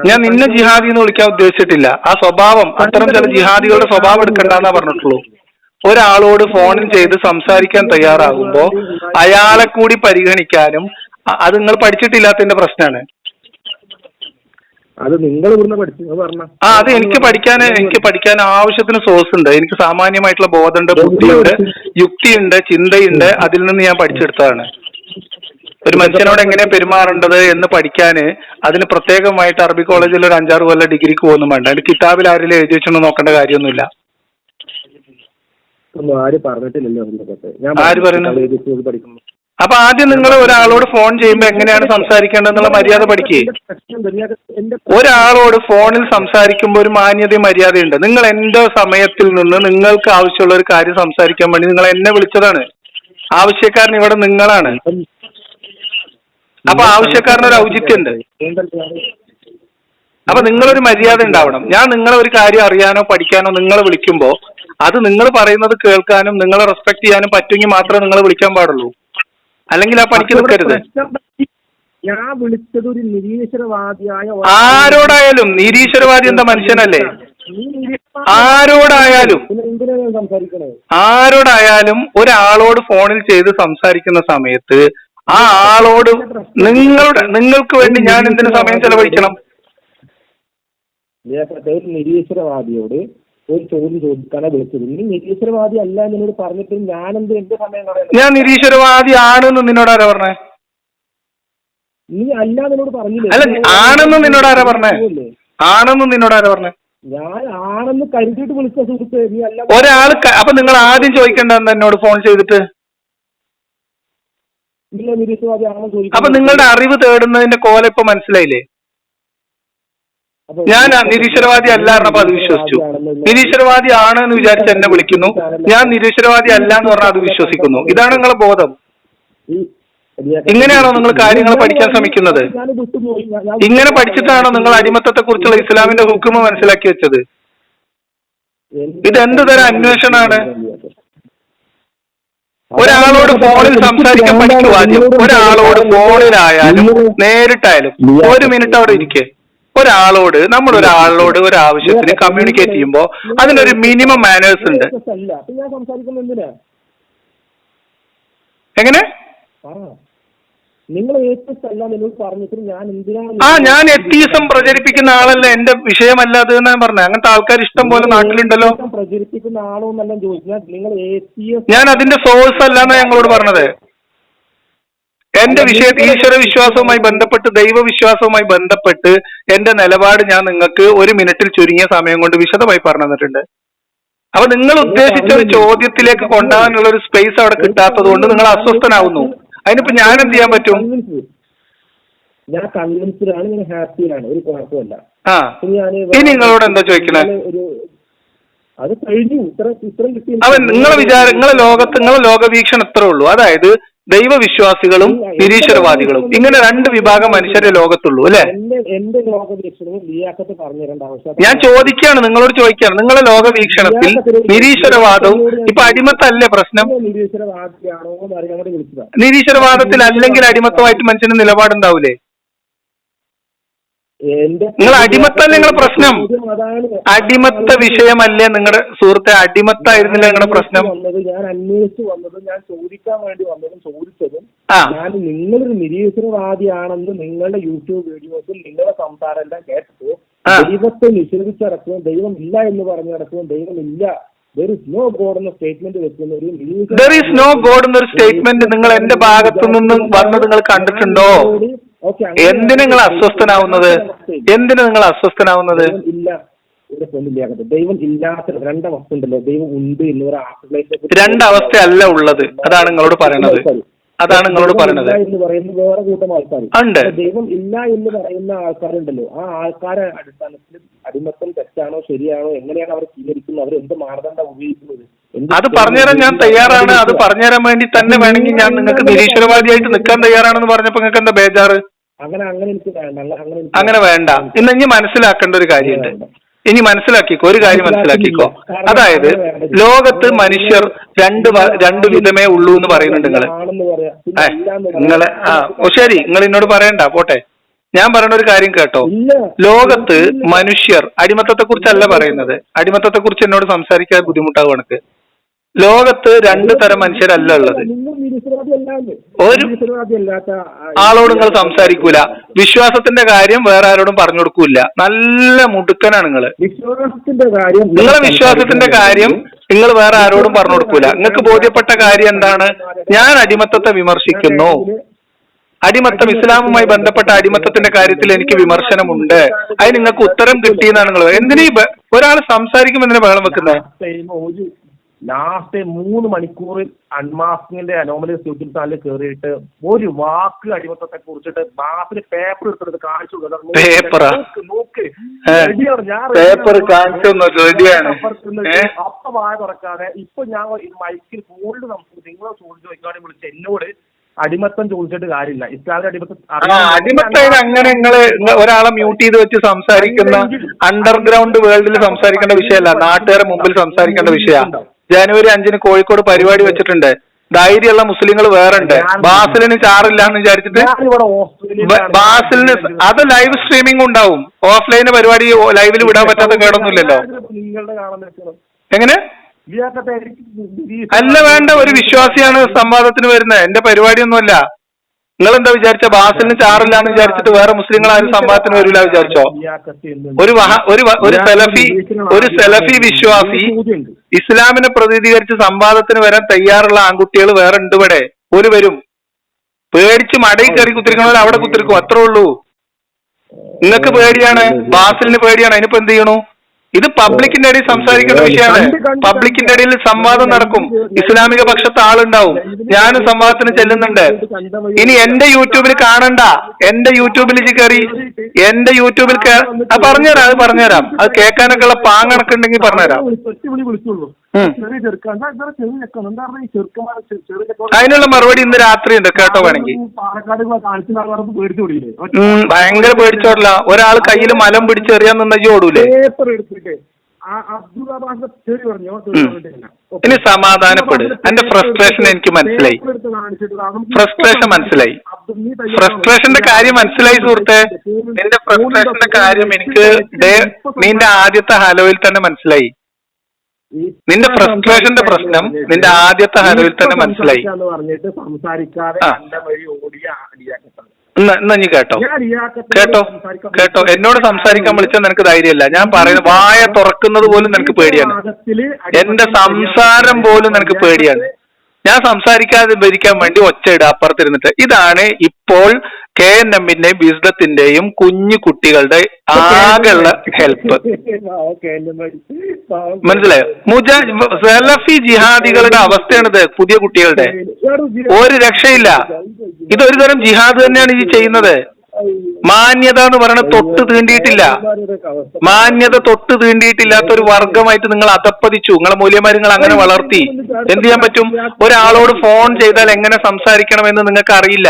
ഞാൻ നിന്നെ ജിഹാദി എന്ന് വിളിക്കാൻ ഉദ്ദേശിച്ചിട്ടില്ല. ആ സ്വഭാവം, അത്തരം ചില ജിഹാദികളുടെ സ്വഭാവം എടുക്കണ്ടെന്നാ പറഞ്ഞിട്ടുള്ളൂ. ഒരാളോട് ഫോണിൽ ചെയ്ത് സംസാരിക്കാൻ തയ്യാറാകുമ്പോ അയാളെ കൂടി പരിഗണിക്കാനും, അത് നിങ്ങൾ പഠിച്ചിട്ടില്ലാത്തതിന്റെ പ്രശ്നമാണ്. അത് നിങ്ങൾ ഇവിടുന്ന് പഠിച്ചു പറഞ്ഞ അത് എനിക്ക് പഠിക്കാൻ ആവശ്യത്തിന് സോഴ്സ് ഉണ്ട്. എനിക്ക് സാമാന്യമായിട്ടുള്ള ബോധമുണ്ട്, ബുദ്ധിയുണ്ട്, യുക്തിയുണ്ട്, ചിന്തയുണ്ട്. അതിൽ നിന്ന് ഞാൻ പഠിച്ചെടുത്തതാണ്. ഒരു മനുഷ്യനോട് എങ്ങനെയാ പെരുമാറേണ്ടത് എന്ന് പഠിക്കാന് അതിന് പ്രത്യേകമായിട്ട് അറബി കോളേജിൽ ഒരു 5-6 കൊല്ലം ഡിഗ്രിക്ക് പോകുന്നു വേണ്ട. അതിന് കിതാബിൽ ആരെങ്കിലും എഴുതി വെച്ചൊന്നും നോക്കേണ്ട കാര്യമൊന്നുമില്ല. ആര് പറഞ്ഞിട്ടില്ലല്ലോ? ആര് പറയുന്നു? അപ്പൊ ആദ്യം നിങ്ങൾ ഒരാളോട് ഫോൺ ചെയ്യുമ്പോ എങ്ങനെയാണ് സംസാരിക്കേണ്ടതെന്നുള്ള മര്യാദ പഠിക്കേ. ഒരാളോട് ഫോണിൽ സംസാരിക്കുമ്പോൾ ഒരു മാന്യതയും മര്യാദയുണ്ട്. നിങ്ങൾ എന്റെ സമയത്തിൽ നിന്ന് നിങ്ങൾക്ക് ആവശ്യമുള്ള ഒരു കാര്യം സംസാരിക്കാൻ വേണ്ടി നിങ്ങൾ എന്നെ വിളിച്ചതാണ്. ആവശ്യക്കാരൻ ഇവിടെ നിങ്ങളാണ്. അപ്പൊ ആവശ്യക്കാരനൊരു ഔചിത്യമുണ്ട്. അപ്പൊ നിങ്ങളൊരു മര്യാദ ഉണ്ടാവണം. ഞാൻ നിങ്ങളെ ഒരു കാര്യം അറിയാനോ പഠിക്കാനോ നിങ്ങളെ വിളിക്കുമ്പോ അത് നിങ്ങൾ പറയുന്നത് കേൾക്കാനും നിങ്ങളെ റെസ്പെക്ട് ചെയ്യാനും പറ്റുമെങ്കിൽ മാത്രമേ നിങ്ങളെ വിളിക്കാൻ പാടുള്ളൂ. അല്ലെങ്കിൽ ആ പണിക്ക് നിൽക്കരുത്. ഞാൻ വിളിച്ചത് ഒരു നിരീശ്വരവാദിയായ ആരോടായാലും. നിരീശ്വരവാദി എന്താ മനുഷ്യനല്ലേ? ആരോടായാലും ഒരാളോട് ഫോണിൽ ചെയ്ത് സംസാരിക്കുന്ന സമയത്ത് ആ ആളോട് നിങ്ങൾക്ക് വേണ്ടി ഞാൻ എന്തിനു സമയം ചെലവഴിക്കണം? നിരീശ്വരവാദിയോട് ഒരു ചോദ്യം ചോദിക്കാനാണ് വിളിച്ചത്. നീ നിരീശ്വരവാദി അല്ല എന്നോട് പറഞ്ഞിട്ട് ഞാനെന്ത് എന്റെ സമയം കളയാൻ? ഞാൻ നിരീശ്വരവാദി ആണെന്ന് നിന്നോട് ആരാ പറഞ്ഞേ? നീ അല്ല എന്നോട് പറഞ്ഞില്ലേ? അല്ല, ആണെന്ന് നിന്നോട് ആരാ പറഞ്ഞേ? ആണെന്ന് നിന്നോട് ആരാ പറഞ്ഞേ? ഞാൻ ആണെന്ന് കരുതിയിട്ട് വിളിച്ച സുഹൃത്ത്. നീ അല്ല ഒരാൾ. അപ്പൊ നിങ്ങൾ ആദ്യം ചോദിക്കേണ്ടത് എന്നോട് ഫോൺ ചെയ്തിട്ട് നിരീശ്വരവാദി ആണെന്ന് ചോദിക്കും. അപ്പൊ നിങ്ങളുടെ അറിവ് തേടുന്നതിന്റെ കോല ഇപ്പൊ മനസ്സിലായില്ലേ? ഞാൻ നിരീശ്വരവാദി അല്ല പറഞ്ഞപ്പോ അത് വിശ്വസിച്ചു. നിരീശ്വരവാദി ആണ് എന്ന് വിചാരിച്ച് എന്നെ വിളിക്കുന്നു. ഞാൻ നിരീശ്വരവാദി അല്ല എന്ന് പറഞ്ഞാൽ അത് വിശ്വസിക്കുന്നു. ഇതാണ് നിങ്ങളുടെ ബോധം. ഇങ്ങനെയാണോ നിങ്ങൾ കാര്യങ്ങൾ പഠിക്കാൻ ശ്രമിക്കുന്നത്? ഇങ്ങനെ പഠിച്ചിട്ടാണോ നിങ്ങൾ അടിമത്തത്തെ കുറിച്ചുള്ള ഇസ്ലാമിന്റെ ഹുക്കുമ മനസ്സിലാക്കി വെച്ചത്? ഇതെന്ത് തരം അന്വേഷണമാണ്? ഒരാളോട് ഫോണിൽ സംസാരിക്കാൻ പഠിക്കുക ആദ്യം. ഒരാളോട് ഫോണിലായാലും നേരിട്ടായാലും 1 മിനിറ്റ് അവിടെ ഇരിക്കേ. നമ്മൾ ഒരാളോട് ഒരു ആവശ്യത്തിന് കമ്മ്യൂണിക്കേറ്റ് ചെയ്യുമ്പോ അതിനൊരു മിനിമം മാനേഴ്സ് ഉണ്ട്. എങ്ങനെ? ഞാൻ എത്തീസം പ്രചരിപ്പിക്കുന്ന ആളല്ല. എന്റെ വിഷയമല്ല അത് എന്നാ പറഞ്ഞത്. അങ്ങനത്തെ ആൾക്കാർ ഇഷ്ടം പോലെ നാട്ടിലുണ്ടല്ലോ. പ്രചരിപ്പിക്കുന്ന ആളോ എന്നെല്ലാം ചോദിച്ചാൽ നിങ്ങൾ ഞാൻ അതിന്റെ സോഴ്സ് അല്ലാന്നാ ഞങ്ങളോട് പറഞ്ഞത്. എന്റെ വിഷയത്തിൽ ഈശ്വര വിശ്വാസവുമായി ബന്ധപ്പെട്ട്, ദൈവവിശ്വാസവുമായി ബന്ധപ്പെട്ട് എന്റെ നിലപാട് ഞാൻ നിങ്ങൾക്ക് 1 മിനിറ്റിൽ ചുരുങ്ങിയ സമയം കൊണ്ട് വിശദമായി പറഞ്ഞു തന്നിട്ടുണ്ട്. അപ്പൊ നിങ്ങൾ ഉദ്ദേശിച്ച ഒരു ചോദ്യത്തിലേക്ക് കൊണ്ടുപോകാനുള്ള ഒരു സ്പേസ് അവിടെ കിട്ടാത്തത് കൊണ്ട് നിങ്ങൾ അസ്വസ്ഥനാവുന്നു. അതിനിപ്പോ ഞാൻ എന്ത് ചെയ്യാൻ പറ്റും? ഞാൻ കൺവിൻസ്ഡ് ആണ്, ഞാൻ ഹാപ്പിയാണ്, ഒരു കുഴപ്പമില്ല. ഇനി നിങ്ങളോട് എന്താ ചോദിക്കണേ? അത് കഴിഞ്ഞു, ഇത്രയും കിട്ടി. അവൻ നിങ്ങളെ ലോകവീക്ഷണം ഇത്രേ ഉള്ളൂ. അതായത് ദൈവവിശ്വാസികളും നിരീശ്വരവാദികളും ഇങ്ങനെ രണ്ട് വിഭാഗം മനുഷ്യരെ ലോകത്തുള്ളൂ അല്ലെ? എന്റെ ലോകവീക്ഷണവും ലിയാഖത്ത് പറഞ്ഞു തരേണ്ട ആവശ്യം ഞാൻ ചോദിക്കുകയാണ്, നിങ്ങളോട് ചോദിക്കുകയാണ്. നിങ്ങളെ ലോകവീക്ഷണത്തിൽ നിരീശ്വരവാദവും ഇപ്പൊ അടിമത്തല്ലേ പ്രശ്നം? നിരീശ്വരവാദിയാണോ എന്ന് അറിയാൻ വേണ്ടി വിളിച്ചതാണ്. നിരീശ്വരവാദത്തിൽ അല്ലെങ്കിൽ അടിമത്തമായിട്ട് മനുഷ്യന് നിലപാടുണ്ടാവൂലേ? നിങ്ങൾ അടിമത്തല്ലേ നിങ്ങളുടെ പ്രശ്നം? അടിമത്ത വിഷയമല്ലേ നിങ്ങളുടെ സുഹൃത്തെ? അടിമത്തായിരുന്നില്ല നിങ്ങളുടെ പ്രശ്നം? ഞാൻ അന്വേഷിച്ചു വന്നതും ഞാൻ ചോദിക്കാൻ വേണ്ടി വന്നതും ചോദിച്ചതും ഞാൻ നിങ്ങളൊരു നിരീശ്വരവാദിയാണെന്ന് നിങ്ങളുടെ യൂട്യൂബ് വീഡിയോസിൽ നിങ്ങളുടെ സംസാരം എല്ലാം കേട്ടു. ദൈവത്തെ നിഷേധിച്ചടക്കുകയും ദൈവം ഇല്ല എന്ന് പറഞ്ഞു നടക്കുകയും ദൈവം ഇല്ല, there is no God എന്ന സ്റ്റേറ്റ്മെന്റ് വെക്കുന്ന ഒരു there is no God എന്നൊരു സ്റ്റേറ്റ്മെന്റ് നിങ്ങൾ എന്റെ ഭാഗത്തു നിന്നും വന്ന് നിങ്ങൾ കണ്ടിട്ടുണ്ടോ? എന്തിനാ നിങ്ങൾ അസ്വസ്ഥനാവുന്നത്? ഇല്ല, ഇവിടെ പൊന്നില്ലാകട്ടെ. ദൈവം ഇല്ലാത്ത രണ്ടവസ്ഥ ഉണ്ടല്ലോ, ദൈവം ഉണ്ട് എന്നൊരു രണ്ടവസ്ഥയല്ല ഉള്ളത്. അതാണ് നിങ്ങളോട് പറയണത്. എന്ന് പറയുന്ന വേറെ കൂട്ടം ആൾക്കാർ ഉണ്ട്. ദൈവം ഇല്ല എന്ന് പറയുന്ന ആൾക്കാരുണ്ടല്ലോ, ആ ആൾക്കാരെ അടിസ്ഥാനത്തിൽ അടിമത്തം തെറ്റാണോ ശരിയാണോ എങ്ങനെയാണ് അവർ സ്വീകരിക്കുന്നത്, അവർ എന്ത് മാനദണ്ഡം ഉപയോഗിക്കുന്നത്? അത് പറഞ്ഞുതരാൻ ഞാൻ തയ്യാറാണ്. അത് പറഞ്ഞുതരാൻ വേണ്ടി തന്നെ വേണമെങ്കിൽ ഞാൻ നിങ്ങൾക്ക് നിരീശ്വരവാദിയായിട്ട് നിൽക്കാൻ തയ്യാറാണെന്ന് പറഞ്ഞപ്പോ നിങ്ങൾക്ക് എന്താ ബേജാറ്? അങ്ങനെ വേണ്ട. ഇനി മനസ്സിലാക്കേണ്ട ഒരു കാര്യമുണ്ട്. ഇനി മനസ്സിലാക്കിക്കോ, ഒരു കാര്യം മനസ്സിലാക്കിക്കോ. അതായത് ലോകത്ത് മനുഷ്യർ രണ്ട് വിധമേ ഉള്ളൂ എന്ന് പറയുന്നുണ്ട് നിങ്ങള്. ശരി, നിങ്ങൾ എന്നോട് പറയണ്ട, പോട്ടെ. ഞാൻ പറയുന്ന ഒരു കാര്യം കേട്ടോ. ലോകത്ത് മനുഷ്യർ, അടിമത്തത്തെ കുറിച്ചല്ല പറയുന്നത്. അടിമത്തത്തെ കുറിച്ച് എന്നോട് സംസാരിക്കാൻ ബുദ്ധിമുട്ടാവും എനിക്ക്. ലോകത്ത് രണ്ട് തരം മനുഷ്യരല്ല ഉള്ളത്. ഒരു ആളോട് നിങ്ങൾ സംസാരിക്കൂല. വിശ്വാസത്തിന്റെ കാര്യം വേറെ ആരോടും പറഞ്ഞു കൊടുക്കൂല. നല്ല മുടുക്കനാണ് നിങ്ങള്. നിങ്ങളെ വിശ്വാസത്തിന്റെ കാര്യം നിങ്ങൾ വേറെ ആരോടും പറഞ്ഞു കൊടുക്കൂല. നിങ്ങൾക്ക് ബോധ്യപ്പെട്ട കാര്യം എന്താണ്? ഞാൻ അടിമത്തത്തെ വിമർശിക്കുന്നു. അടിമത്തം, ഇസ്ലാമുമായി ബന്ധപ്പെട്ട അടിമത്തത്തിന്റെ കാര്യത്തിൽ എനിക്ക് വിമർശനമുണ്ട്. അതിന് നിങ്ങൾക്ക് ഉത്തരം കിട്ടിയെന്നാണ് നിങ്ങൾ. എന്തിനീ ഒരാൾ സംസാരിക്കുമ്പോൾ എന്തിനാ ബഹളം വെക്കുന്നത്? ലാസ്റ്റ് 3 മണിക്കൂറിൽ അൺമാസ്കിങ്ങിന്റെ അനോമലീസ് യൂട്യൂബ് ചാനലിൽ കയറിയിട്ട് ഒരു വാക്ക് അടിമത്തത്തെ കുറിച്ചിട്ട് ബാസിന് പേപ്പർ എടുത്തെടുത്ത് കാണിച്ചു അപ്പൊ വായ തുറക്കാതെ ഇപ്പൊ ഞാൻ മൈക്കിൽ ഫോണിൽ നിങ്ങളെ ചോദിച്ചു ചോദിക്കാതെ വിളിച്ച് എന്നോട് അടിമത്തം ചോദിച്ചിട്ട് കാര്യമില്ല. ഇസ്ലാമിന്റെ അടിമത്തം അങ്ങനെ നിങ്ങള് ഒരാളെ മ്യൂട്ട് ചെയ്ത് വെച്ച് സംസാരിക്കുന്ന അണ്ടർഗ്രൗണ്ട് വേൾഡിൽ സംസാരിക്കേണ്ട വിഷയമല്ല, നാട്ടുകാരെ മുമ്പിൽ സംസാരിക്കേണ്ട വിഷയമാണ്. ജനുവരി 5 കോഴിക്കോട് പരിപാടി വെച്ചിട്ടുണ്ട്. ധൈര്യമുള്ള മുസ്ലിങ്ങൾ വേറെ ഉണ്ട്. ബാസിലിന് ചാറില്ല എന്ന് വിചാരിച്ചിട്ട് ബാസിലിന് അത് ലൈവ് സ്ട്രീമിംഗ് ഉണ്ടാവും. ഓഫ്ലൈന് പരിപാടി ലൈവിൽ വിടാൻ പറ്റാത്ത കേടൊന്നുമില്ലല്ലോ. എങ്ങനെ അല്ല, വേണ്ട. ഒരു വിശ്വാസിയാണ് സംവാദത്തിന് വരുന്നത്. എന്റെ പരിപാടിയൊന്നുമല്ല. നിങ്ങൾ എന്താ വിചാരിച്ച ബാസിലിന് ചാറില്ലാന്ന് വിചാരിച്ചിട്ട് വേറെ മുസ്ലിങ്ങൾ ആരും സംവാദത്തിന് വരില്ല വിചാരിച്ചോ? ഒരു സെലഫി വിശ്വാസി ഇസ്ലാമിനെ പ്രതിനിധീകരിച്ച് സംവാദത്തിന് വരാൻ തയ്യാറുള്ള ആൺകുട്ടികൾ വേറെ ഉണ്ട് ഇവിടെ. ഒരു വരും. പേടിച്ച് മടയിൽ കയറി കുത്തിരിക്കണോ അവിടെ കുത്തിരിക്കും, അത്രേ ഉള്ളൂ. നിങ്ങൾക്ക് പേടിയാണ്, ബാസിലിന് പേടിയാണ്. അതിനിപ്പോ എന്ത് ചെയ്യണു? ഇത് പബ്ലിക്കിന്റെ ഇടയിൽ സംസാരിക്കേണ്ട വിഷയമാണ്. പബ്ലിക്കിന്റെ ഇടയിൽ സംവാദം നടക്കും. ഇസ്ലാമിക പക്ഷത്തെ ആളുണ്ടാവും. ഞാനും സംവാദത്തിന് ചെല്ലുന്നുണ്ട്. ഇനി എന്റെ യൂട്യൂബിൽ കാണണ്ട. എന്റെ യൂട്യൂബിൽ കയറി എന്റെ യൂട്യൂബിൽ അത് പറഞ്ഞുതരാം. അത് കേൾക്കാനൊക്കെ ഉള്ള പാങ്ങണക്കുണ്ടെങ്കിൽ പറഞ്ഞുതരാം. അതിനുള്ള മറുപടി ഇന്ന് രാത്രി ഉണ്ട്, കേട്ടോ വേണമെങ്കിൽ. ഭയങ്കര പേടിച്ചോടില്ല. ഒരാൾ കയ്യിൽ മലം പിടിച്ചെറിയാൻ നിന്ന ഓടൂലേ? ഇനി സമാധാനപ്പെട്. എന്റെ ഫ്രസ്ട്രേഷൻ എനിക്ക് മനസ്സിലായി. ഫ്രസ്ട്രേഷന്റെ കാര്യം മനസ്സിലായി സുഹൃത്തെ. നിന്റെ ഫ്രസ്ട്രേഷന്റെ കാര്യം എനിക്ക് നിന്റെ ആദ്യത്തെ ഹലോയിൽ തന്നെ മനസ്സിലായി. നിന്റെ ഫ്രസ്ട്രേഷന്റെ പ്രശ്നം നിന്റെ ആദ്യത്തെ ഹലോയിൽ തന്നെ മനസ്സിലായി. എന്നാ നീ കേട്ടോ എന്നോട് സംസാരിക്കാൻ വിളിച്ചാൽ നിനക്ക് ധൈര്യമല്ല. ഞാൻ പറയുന്നത് വായ തുറക്കുന്നത് പോലും നിനക്ക് പേടിയാണ്. എന്റെ സംസാരം പോലും നിനക്ക് പേടിയാണ്. ഞാൻ സംസാരിക്കാതെ ഭരിക്കാൻ വേണ്ടി ഒച്ചയിടുക അപ്പുറത്തിരുന്നിട്ട്. ഇതാണ് ഇപ്പോൾ KNM-ന്റെയും വിസ്ഡത്തിന്റെയും കുഞ്ഞു കുട്ടികളുടെ ആകെയുള്ള ഹെൽപ്പ്. മനസ്സിലായോ? സലഫി ജിഹാദികളുടെ അവസ്ഥയാണിത്. പുതിയ കുട്ടികളുടെ ഒരു രക്ഷയില്ല. ഇതൊരു തരം ജിഹാദ് തന്നെയാണ് ഈ ചെയ്യുന്നത്. മാന്യത എന്ന് പറയുന്നത് തൊട്ട് തീണ്ടിയിട്ടില്ല. മാന്യത തൊട്ട് തീണ്ടിയിട്ടില്ലാത്ത ഒരു വർഗമായിട്ട് നിങ്ങൾ അധപ്പതിച്ചു. നിങ്ങളെ മൂല്യന്മാർ നിങ്ങൾ അങ്ങനെ വളർത്തി. എന്ത് ചെയ്യാൻ പറ്റും? ഒരാളോട് ഫോൺ ചെയ്താൽ എങ്ങനെ സംസാരിക്കണമെന്ന് നിങ്ങൾക്ക് അറിയില്ല.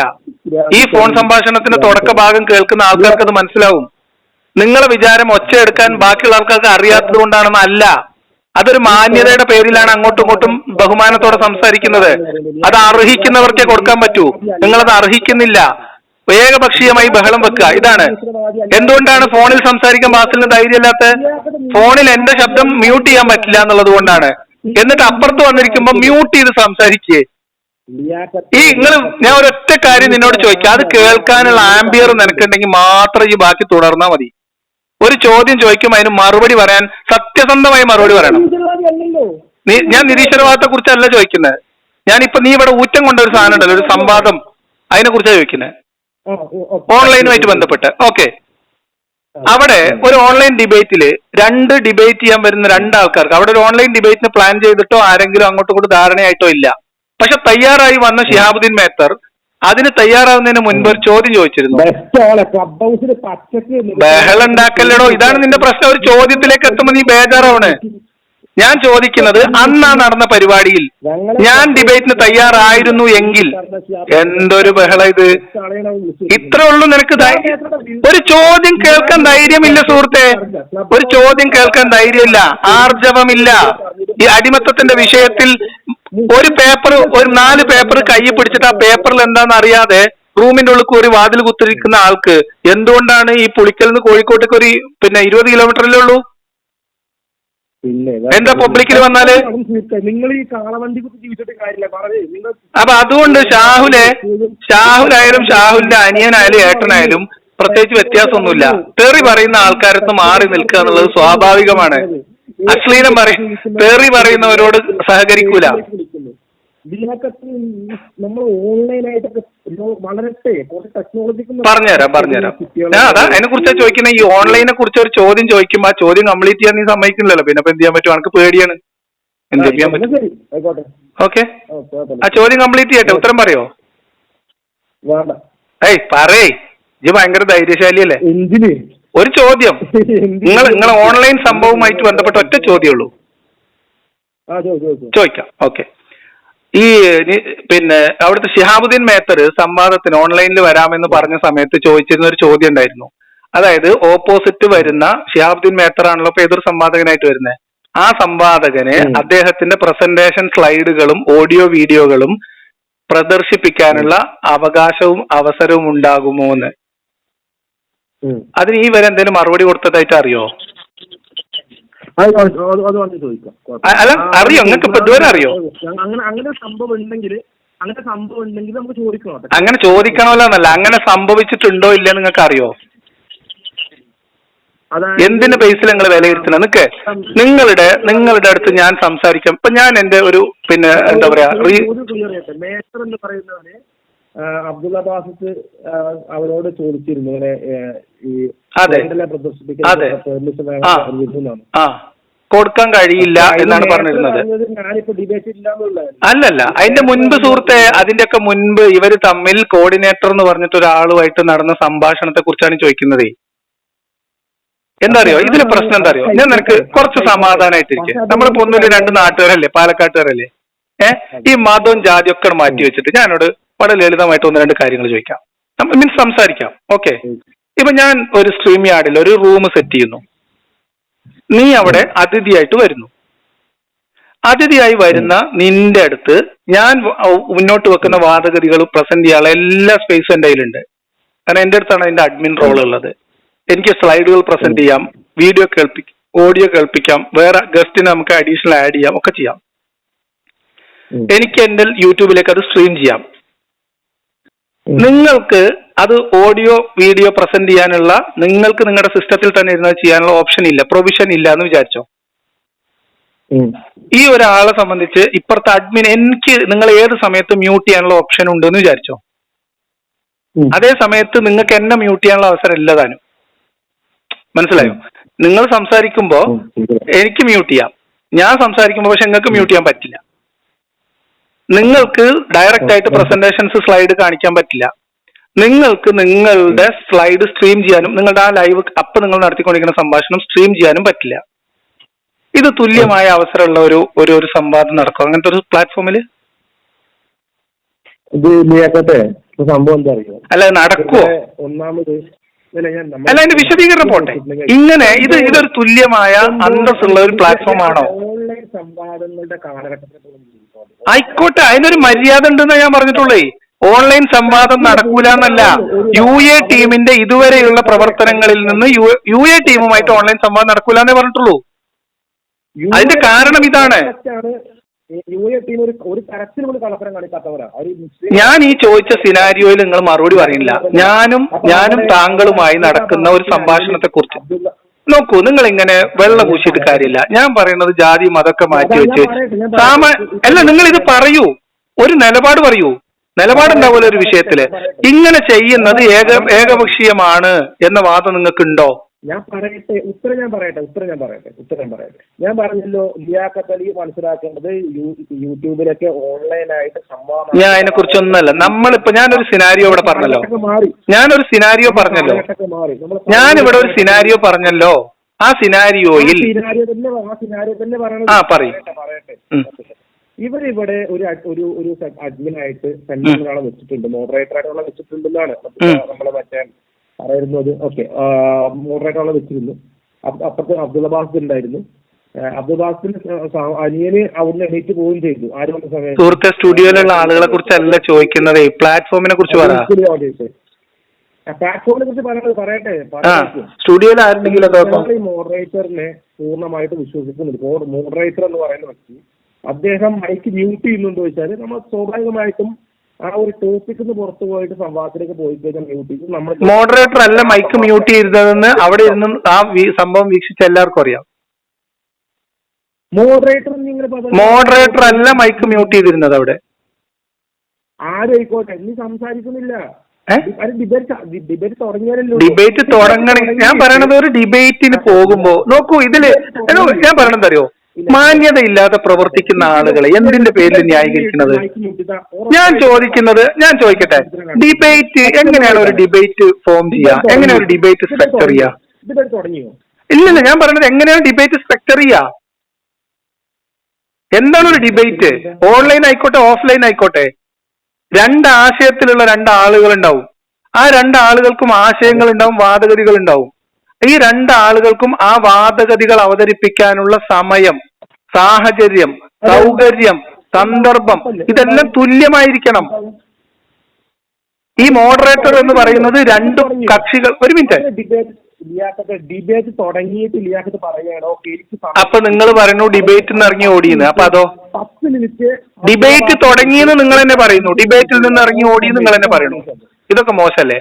ഈ ഫോൺ സംഭാഷണത്തിന്റെ തുടക്ക ഭാഗം കേൾക്കുന്ന ആൾക്കാർക്ക് അത് മനസ്സിലാവും. നിങ്ങളെ വിചാരം ഒച്ചയെടുക്കാൻ ബാക്കിയുള്ള ആൾക്കാർക്ക് അറിയാത്തത് കൊണ്ടാണെന്ന് അല്ല. അതൊരു മാന്യതയുടെ പേരിലാണ് അങ്ങോട്ടും ഇങ്ങോട്ടും ബഹുമാനത്തോടെ സംസാരിക്കുന്നത്. അത് അർഹിക്കുന്നവർക്കേ കൊടുക്കാൻ പറ്റൂ. നിങ്ങളത് അർഹിക്കുന്നില്ല. ഏകപക്ഷീയമായി ബഹളം വെക്കുക. ഇതാണ് എന്തുകൊണ്ടാണ് ഫോണിൽ സംസാരിക്കാൻ ബാസിലിന് ധൈര്യമില്ലാത്ത. ഫോണിൽ എന്റെ ശബ്ദം മ്യൂട്ട് ചെയ്യാൻ പറ്റില്ല എന്നുള്ളത് കൊണ്ടാണ്. എന്നിട്ട് അപ്പുറത്ത് വന്നിരിക്കുമ്പോ മ്യൂട്ട് ചെയ്ത് സംസാരിക്കേ. ഞാൻ ഒരൊറ്റ കാര്യം നിന്നോട് ചോദിക്കാം. അത് കേൾക്കാനുള്ള ആംബിയർ നിനക്കുണ്ടെങ്കിൽ മാത്രം ഈ ബാക്കി തുടർന്നാൽ മതി. ഒരു ചോദ്യം ചോദിക്കും, അതിന് മറുപടി പറയാൻ സത്യസന്ധമായി മറുപടി പറയണം. ഞാൻ നിരീശ്വരവാദത്തെ കുറിച്ചല്ല ചോദിക്കുന്നത്. ഞാനിപ്പോ നീ ഇവിടെ ഊറ്റം കൊണ്ട ഒരു സാധനം ഉണ്ടല്ലോ, ഒരു സംവാദം, അതിനെ കുറിച്ചാണ് ചോദിക്കുന്നത്. ഓൺലൈനുമായിട്ട് ബന്ധപ്പെട്ട്. ഓക്കെ, അവിടെ ഒരു ഓൺലൈൻ ഡിബേറ്റില് ഡിബേറ്റ് ചെയ്യാൻ വരുന്ന രണ്ടാൾക്കാർക്ക് അവിടെ ഒരു ഓൺലൈൻ ഡിബേറ്റിന് പ്ലാൻ ചെയ്തിട്ടോ ആരെങ്കിലും അങ്ങോട്ടും ഇങ്ങോട്ടും ധാരണയായിട്ടോ ഇല്ല. പക്ഷെ തയ്യാറായി വന്ന ഷിഹാബുദ്ദീൻ മേത്തർ അതിന് തയ്യാറാവുന്നതിന് മുൻപ് ഒരു ചോദ്യം ചോദിച്ചിരുന്നു. ബഹളം ഉണ്ടാക്കല്ലടോ, ഇതാണ് നിന്റെ പ്രശ്നം. ഒരു ചോദ്യത്തിലേക്ക് എത്തുമ്പോ നീ ബേജാറാവണ്. ഞാൻ ചോദിക്കുന്നത്, അന്നാ നടന്ന പരിപാടിയിൽ ഞാൻ ഡിബേറ്റിന് തയ്യാറായിരുന്നു എങ്കിൽ എന്തൊരു ബഹള ഇത്. ഇത്രേ ഉള്ളൂ നിനക്ക്. ഒരു ചോദ്യം കേൾക്കാൻ ധൈര്യമില്ല സുഹൃത്തെ. ഒരു ചോദ്യം കേൾക്കാൻ ധൈര്യമില്ല, ആർജവമില്ല. ഈ അടിമത്തത്തിന്റെ വിഷയത്തിൽ ഒരു 4 പേപ്പർ കയ്യിൽ പിടിച്ചിട്ട് ആ പേപ്പറിൽ എന്താണെന്ന് അറിയാതെ റൂമിന്റെ ഉള്ളിൽ ഒരു വാതിൽ കുത്തിരിക്കുന്ന ആൾക്ക് എന്തുകൊണ്ടാണ് ഈ പുളിക്കൽ നിന്ന് കോഴിക്കോട്ടേക്ക് ഒരു 20 കിലോമീറ്ററിലേ ഉള്ളൂ? എന്താ പബ്ലിക്കിൽ വന്നാല്? നിങ്ങൾ ഈ കാളവണ്ടി ജീവിച്ചിട്ട് കാര്യമില്ല. അപ്പൊ അതുകൊണ്ട് ഷാഹുലായാലും ഷാഹുലിന്റെ അനിയനായാലും ഏട്ടനായാലും പ്രത്യേകിച്ച് വ്യത്യാസമൊന്നുമില്ല. തെറി പറയുന്ന ആൾക്കാരത്ത് മാറി നിൽക്കുക എന്നുള്ളത് സ്വാഭാവികമാണ്. അശ്ലീലം തെറി പറയുന്നവരോട് സഹകരിക്കൂല. നമ്മൾ ഓൺലൈനായിട്ടൊക്കെ വളരട്ടെ, പറഞ്ഞുതരാം. ഞാൻ അതിനെ കുറിച്ചാണ് ചോദിക്കുന്നത്. ഈ ഓൺലൈനെ കുറിച്ച് ഒരു ചോദ്യം ചോദിക്കുമ്പോ ആ ചോദ്യം കംപ്ലീറ്റ് ചെയ്യാൻ നീ സമ്മതിക്കുന്നില്ലല്ലോ. പിന്നെ എന്ത് ചെയ്യാൻ പറ്റും? എനിക്ക് പേടിയാണ്. എന്ത് ചെയ്യാൻ പറ്റും? ഓക്കെ, ആ ചോദ്യം കംപ്ലീറ്റ് ചെയ്യട്ടെ. ഉത്തരം പറയോ? പറയേ, ഇത് ഭയങ്കര ധൈര്യശാലിയല്ലേ. ഒരു ചോദ്യം, നിങ്ങൾ ഓൺലൈൻ സംഭവവുമായിട്ട് ബന്ധപ്പെട്ട ഒറ്റ ചോദ്യമുള്ളൂ, ചോദിക്കാം. ഓക്കെ, ഈ അവിടുത്തെ ഷിഹാബുദ്ദീൻ മേത്തർ സംവാദത്തിന് ഓൺലൈനിൽ വരാമെന്ന് പറഞ്ഞ സമയത്ത് ചോദിച്ചിരുന്ന ഒരു ചോദ്യം ഉണ്ടായിരുന്നു. അതായത് ഓപ്പോസിറ്റ് വരുന്ന ഷിഹാബുദ്ദീൻ മേത്തർ ആണല്ലോ ഇപ്പൊ എതിർ സംവാദകനായിട്ട് വരുന്നത്. ആ സംവാദകന് അദ്ദേഹത്തിന്റെ പ്രസന്റേഷൻ സ്ലൈഡുകളും ഓഡിയോ വീഡിയോകളും പ്രദർശിപ്പിക്കാനുള്ള അവകാശവും അവസരവും ഉണ്ടാകുമോ എന്ന്. അതിന് ഈ വരെ എന്തെങ്കിലും മറുപടി കൊടുത്തതായിട്ട് അറിയോ? അല്ല, അറിയോ? നിങ്ങൾക്ക് ഇപ്പൊ ഇതുവരെ അറിയോ? അങ്ങനെ സംഭവം ഉണ്ടെങ്കിൽ നമുക്ക് ചോദിക്കണം. അങ്ങനെ ചോദിക്കണമല്ലോ എന്നല്ല, അങ്ങനെ സംഭവിച്ചിട്ടുണ്ടോ ഇല്ല നിങ്ങൾക്ക് അറിയോ? എന്തിന്റെ ബേസിൽ നിങ്ങൾ വിലയിരുത്തണം? നിങ്ങളുടെ അടുത്ത് ഞാൻ സംസാരിക്കാം. ഇപ്പൊ ഞാൻ എന്റെ ഒരു എന്താ പറയാ അബ്ദുള്ള ബാസിത്ത് അവരോട് ചോദിച്ചിരുന്നു ഇങ്ങനെ കൊടുക്കാൻ കഴിയില്ല എന്നാണ് പറഞ്ഞിരുന്നത്. അല്ലല്ല, അതിന്റെ മുൻപ് സുഹൃത്തെ, അതിന്റെയൊക്കെ മുൻപ് ഇവര് തമ്മിൽ കോർഡിനേറ്റർ എന്ന് പറഞ്ഞിട്ട് ഒരാളുമായിട്ട് നടന്ന സംഭാഷണത്തെ കുറിച്ചാണ് ചോദിക്കുന്നത്. എന്താ അറിയോ ഇതിലെ പ്രശ്നം? എന്താ അറിയോ, ഞാൻ നിനക്ക് കുറച്ച് സമാധാനമായിട്ടിരിക്കും. നമ്മളിപ്പോ ഒന്നില് 2 നാട്ടുകാരല്ലേ, പാലക്കാട്ടുകാരല്ലേ. ഈ മതവും ജാതിയൊക്കെ മാറ്റി വെച്ചിട്ട് ഞാനോട് വളരെ ലളിതമായിട്ട് 1-2 കാര്യങ്ങൾ ചോദിക്കാം, മീൻസ് സംസാരിക്കാം. ഓക്കെ, ഇപ്പൊ ഞാൻ ഒരു സ്ട്രീം യാർഡിൽ ഒരു റൂം സെറ്റ് ചെയ്യുന്നു. നീ അവിടെ അതിഥിയായിട്ട് വരുന്നു. അതിഥിയായി വരുന്ന നിന്റെ അടുത്ത് ഞാൻ മുന്നോട്ട് വെക്കുന്ന വാദഗതികൾ പ്രസന്റ് ചെയ്യാനുള്ള എല്ലാ സ്പേസും എൻ്റെ കയ്യിലുണ്ട്. കാരണം എൻ്റെ അടുത്താണ് അതിന്റെ അഡ്മിൻ റോൾ ഉള്ളത്. എനിക്ക് സ്ലൈഡുകൾ പ്രസന്റ് ചെയ്യാം, ഓഡിയോ കേൾപ്പിക്കാം, വേറെ ഗസ്റ്റിനെ നമുക്ക് അഡീഷണൽ ആഡ് ചെയ്യാം, ഒക്കെ ചെയ്യാം. എനിക്ക് എൻ്റെ യൂട്യൂബിലേക്ക് അത് സ്ട്രീം ചെയ്യാം. നിങ്ങൾക്ക് അത് ഓഡിയോ വീഡിയോ പ്രസന്റ് ചെയ്യാനുള്ള നിങ്ങൾക്ക് നിങ്ങളുടെ സിസ്റ്റത്തിൽ തന്നെ ഇരുന്നത് ചെയ്യാനുള്ള ഓപ്ഷൻ ഇല്ല, പ്രൊവിഷൻ ഇല്ല എന്ന് വിചാരിച്ചോ. ഈ ഒരാളെ സംബന്ധിച്ച് ഇപ്പുറത്തെ അഡ്മിൻ എനിക്ക് നിങ്ങൾ ഏത് സമയത്ത് മ്യൂട്ട് ചെയ്യാനുള്ള ഓപ്ഷൻ ഉണ്ടെന്ന് വിചാരിച്ചോ. അതേ സമയത്ത് നിങ്ങൾക്ക് എന്നെ മ്യൂട്ട് ചെയ്യാനുള്ള അവസരം ഇല്ലതാനും. മനസ്സിലായോ? നിങ്ങൾ സംസാരിക്കുമ്പോ എനിക്ക് മ്യൂട്ട് ചെയ്യാം, ഞാൻ സംസാരിക്കുമ്പോ പക്ഷെ നിങ്ങൾക്ക് മ്യൂട്ട് ചെയ്യാൻ പറ്റില്ല. നിങ്ങൾക്ക് ഡയറക്റ്റ് ആയിട്ട് പ്രസന്റേഷൻസ് സ്ലൈഡ് കാണിക്കാൻ പറ്റില്ല. നിങ്ങൾക്ക് നിങ്ങളുടെ സ്ലൈഡ് സ്ട്രീം ചെയ്യാനും നിങ്ങളുടെ ആ ലൈവ് അപ്പൊ നിങ്ങൾ നടത്തിക്കൊണ്ടിരിക്കുന്ന സംഭാഷണം സ്ട്രീം ചെയ്യാനും പറ്റില്ല. ഇത് തുല്യമായ അവസരമുള്ള ഒരു സംവാദം നടക്കും അങ്ങനത്തെ ഒരു പ്ലാറ്റ്ഫോമിൽ? സംഭവം എന്താ അറിയോ? അല്ല നടക്കുവോ? ഒന്നാമത് അല്ല അതിന്റെ വിശദീകരണം പോട്ടെ. ഇങ്ങനെ ഇതൊരു തുല്യമായ അന്തസ്സുള്ള ഒരു പ്ലാറ്റ്ഫോം ആണോ? ഓൺലൈൻ സംവാദങ്ങളുടെ കാലഘട്ടത്തിൽ ആയിക്കോട്ടെ, അതിനൊരു മര്യാദ ഉണ്ടെന്ന് ഞാൻ പറഞ്ഞിട്ടുള്ളേ. ഓൺലൈൻ സംവാദം നടക്കൂല എന്നല്ല, UA ടീമിന്റെ ഇതുവരെയുള്ള പ്രവർത്തനങ്ങളിൽ നിന്ന് UA ടീമുമായിട്ട് ഓൺലൈൻ സംവാദം നടക്കൂല എന്നേ പറഞ്ഞിട്ടുള്ളൂ. അതിന്റെ കാരണം ഇതാണ്. ഞാൻ ഈ ചോദിച്ച സിനാരിയോയിൽ നിങ്ങൾ മറുപടി പറയുന്നില്ല. ഞാനും താങ്കളുമായി നടക്കുന്ന ഒരു സംഭാഷണത്തെ കുറിച്ച് നോക്കൂ. നിങ്ങൾ ഇങ്ങനെ വെള്ള പൂശിയിട്ട് കാര്യമില്ല. ഞാൻ പറയുന്നത് ജാതി മതമൊക്കെ മാറ്റി വെച്ച് അല്ല, നിങ്ങൾ ഇത് പറയൂ, ഒരു നിലപാട് പറയൂ. നിലപാടുണ്ടാവുമല്ലോ ഒരു വിഷയത്തില്. ഇങ്ങനെ ചെയ്യുന്നത് ഏകപക്ഷീയമാണ് എന്ന വാദം നിങ്ങൾക്കുണ്ടോ? ഞാൻ പറഞ്ഞല്ലോ, ലിയാഖത്ത് അലി മനസ്സിലാക്കേണ്ടത് യൂട്യൂബിലൊക്കെ ഓൺലൈനായിട്ട് സംവാദം. ഞാൻ അതിനെ കുറിച്ചൊന്നല്ല. നമ്മളിപ്പോ ഞാനൊരു സിനാരിയോ ഇവിടെ പറഞ്ഞല്ലോ. ഞാനിവിടെ ഒരു സിനാരിയോ പറഞ്ഞല്ലോ. ആ സിനാരിയോയിൽ പറയട്ടെ. ഇവരിവിടെ ഒരു അഡ്മിനായിട്ട് ഒരാളെ വെച്ചിട്ടുണ്ട്, മോഡറേറ്ററായിട്ടുള്ള വെച്ചിട്ടുണ്ടെന്നാണ് നമ്മളെ മറ്റേ പറയുന്നത്. ഓക്കെ, മോഡറേറ്ററുള്ള വെച്ചിരുന്നു. അപ്പുറത്ത് അബ്ദുൾ ബാസ് ഉണ്ടായിരുന്നു. അബ്ദുൾ ബാസിന് അനിയന് അവിടുന്ന് എണീറ്റ് പോവുകയും ചെയ്തു. ആര് വന്ന സമയത്ത് സുഹൃത്തെ, സ്റ്റുഡിയോയിലുള്ള ആളുകളെ കുറിച്ചല്ല ചോദിക്കുന്നത്, പ്ലാറ്റ്ഫോമിനെ കുറിച്ച് പ്ലാറ്റ്ഫോമിനെ കുറിച്ച് പറയട്ടെ. സ്റ്റുഡിയോയിൽ ആരുണ്ടെങ്കിലും ഈ മോഡറേറ്ററിനെ പൂർണ്ണമായിട്ട് വിശ്വസിക്കുന്നുണ്ട്. മോഡറേറ്റർ എന്ന് പറയുന്ന വ്യക്തി അദ്ദേഹം മൈക്ക് മ്യൂട്ട് ചെയ്യുന്നുണ്ടോ ചോദിച്ചാൽ നമ്മൾ സ്വാഭാവികമായിട്ടും ആ ഒരു ടോപ്പിക്കിന് പുറത്തു പോയിട്ട് സംവാദത്തിലേക്ക് പോയി കഴിഞ്ഞാൽ മ്യൂട്ട് ചെയ്ത് നമ്മൾ മോഡറേറ്റർ അല്ല മൈക്ക് മ്യൂട്ട് ചെയ്തതെന്ന് അവിടെ ഇരുന്ന് ആ സംഭവം വീക്ഷിച്ച എല്ലാവർക്കും അറിയാം. മോഡറേറ്റർ അല്ല മൈക്ക് മ്യൂട്ട് ചെയ്തിരുന്നത് അവിടെ. ആരായിക്കോട്ടെ, നീ സംസാരിക്കുന്നില്ല. ഡിബേറ്റ് തുടങ്ങണമെങ്കിൽ ഞാൻ പറയണത് ഒരു ഡിബേറ്റിന് പോകുമ്പോ നോക്കൂ, ഇതില് ഞാൻ പറയണത് അറിയോ, മാന്യതയില്ലാതെ പ്രവർത്തിക്കുന്ന ആളുകളെ എന്തിന്റെ പേരിൽ ന്യായീകരിക്കുന്നത്? ഞാൻ ചോദിക്കട്ടെ, ഡിബേറ്റ് എങ്ങനെയാണ് ഒരു ഡിബേറ്റ് ഫോം ചെയ്യുക? എങ്ങനെയാണ് ഒരു ഡിബേറ്റ് സ്ട്രക്ചർ ചെയ്യുക? ഇല്ലല്ല, ഞാൻ പറയുന്നത് എങ്ങനെയാണ് ഡിബേറ്റ് സ്ട്രക്ചർ ചെയ്യുക? എന്താണ് ഒരു ഡിബേറ്റ്? ഓൺലൈൻ ആയിക്കോട്ടെ ഓഫ്ലൈൻ ആയിക്കോട്ടെ, ആശയത്തിലുള്ള ആളുകൾ ഉണ്ടാവും. ആ ആളുകൾക്കും ആശയങ്ങൾ ഉണ്ടാവും, വാദഗതികൾ ഉണ്ടാവും. ഈ ആളുകൾക്കും ആ വാദഗതികൾ അവതരിപ്പിക്കാനുള്ള സമയം, സാഹചര്യം, സൗകര്യം, സന്ദർഭം ഇതെല്ലാം തുല്യമായിരിക്കണം. ഈ മോഡറേറ്റർ എന്ന് പറയുന്നത് രണ്ടു കക്ഷികൾ. ഒരു മിനിറ്റ്, ഡിബേറ്റ് തുടങ്ങിയിട്ട് ലിയാഖത്ത് പറയണോ? അപ്പൊ നിങ്ങൾ പറയുന്നു ഡിബേറ്റിൽ നിന്ന് ഇറങ്ങി ഓടിയെന്ന്. അപ്പൊ അതോ 10 മിനിറ്റ് ഡിബേറ്റ് തുടങ്ങിയെന്ന് നിങ്ങൾ തന്നെ പറയുന്നു, ഡിബേറ്റിൽ നിന്ന് ഇറങ്ങി ഓടിയെന്ന് നിങ്ങൾ തന്നെ പറയുന്നു. ഇതൊക്കെ മോശമല്ലേ?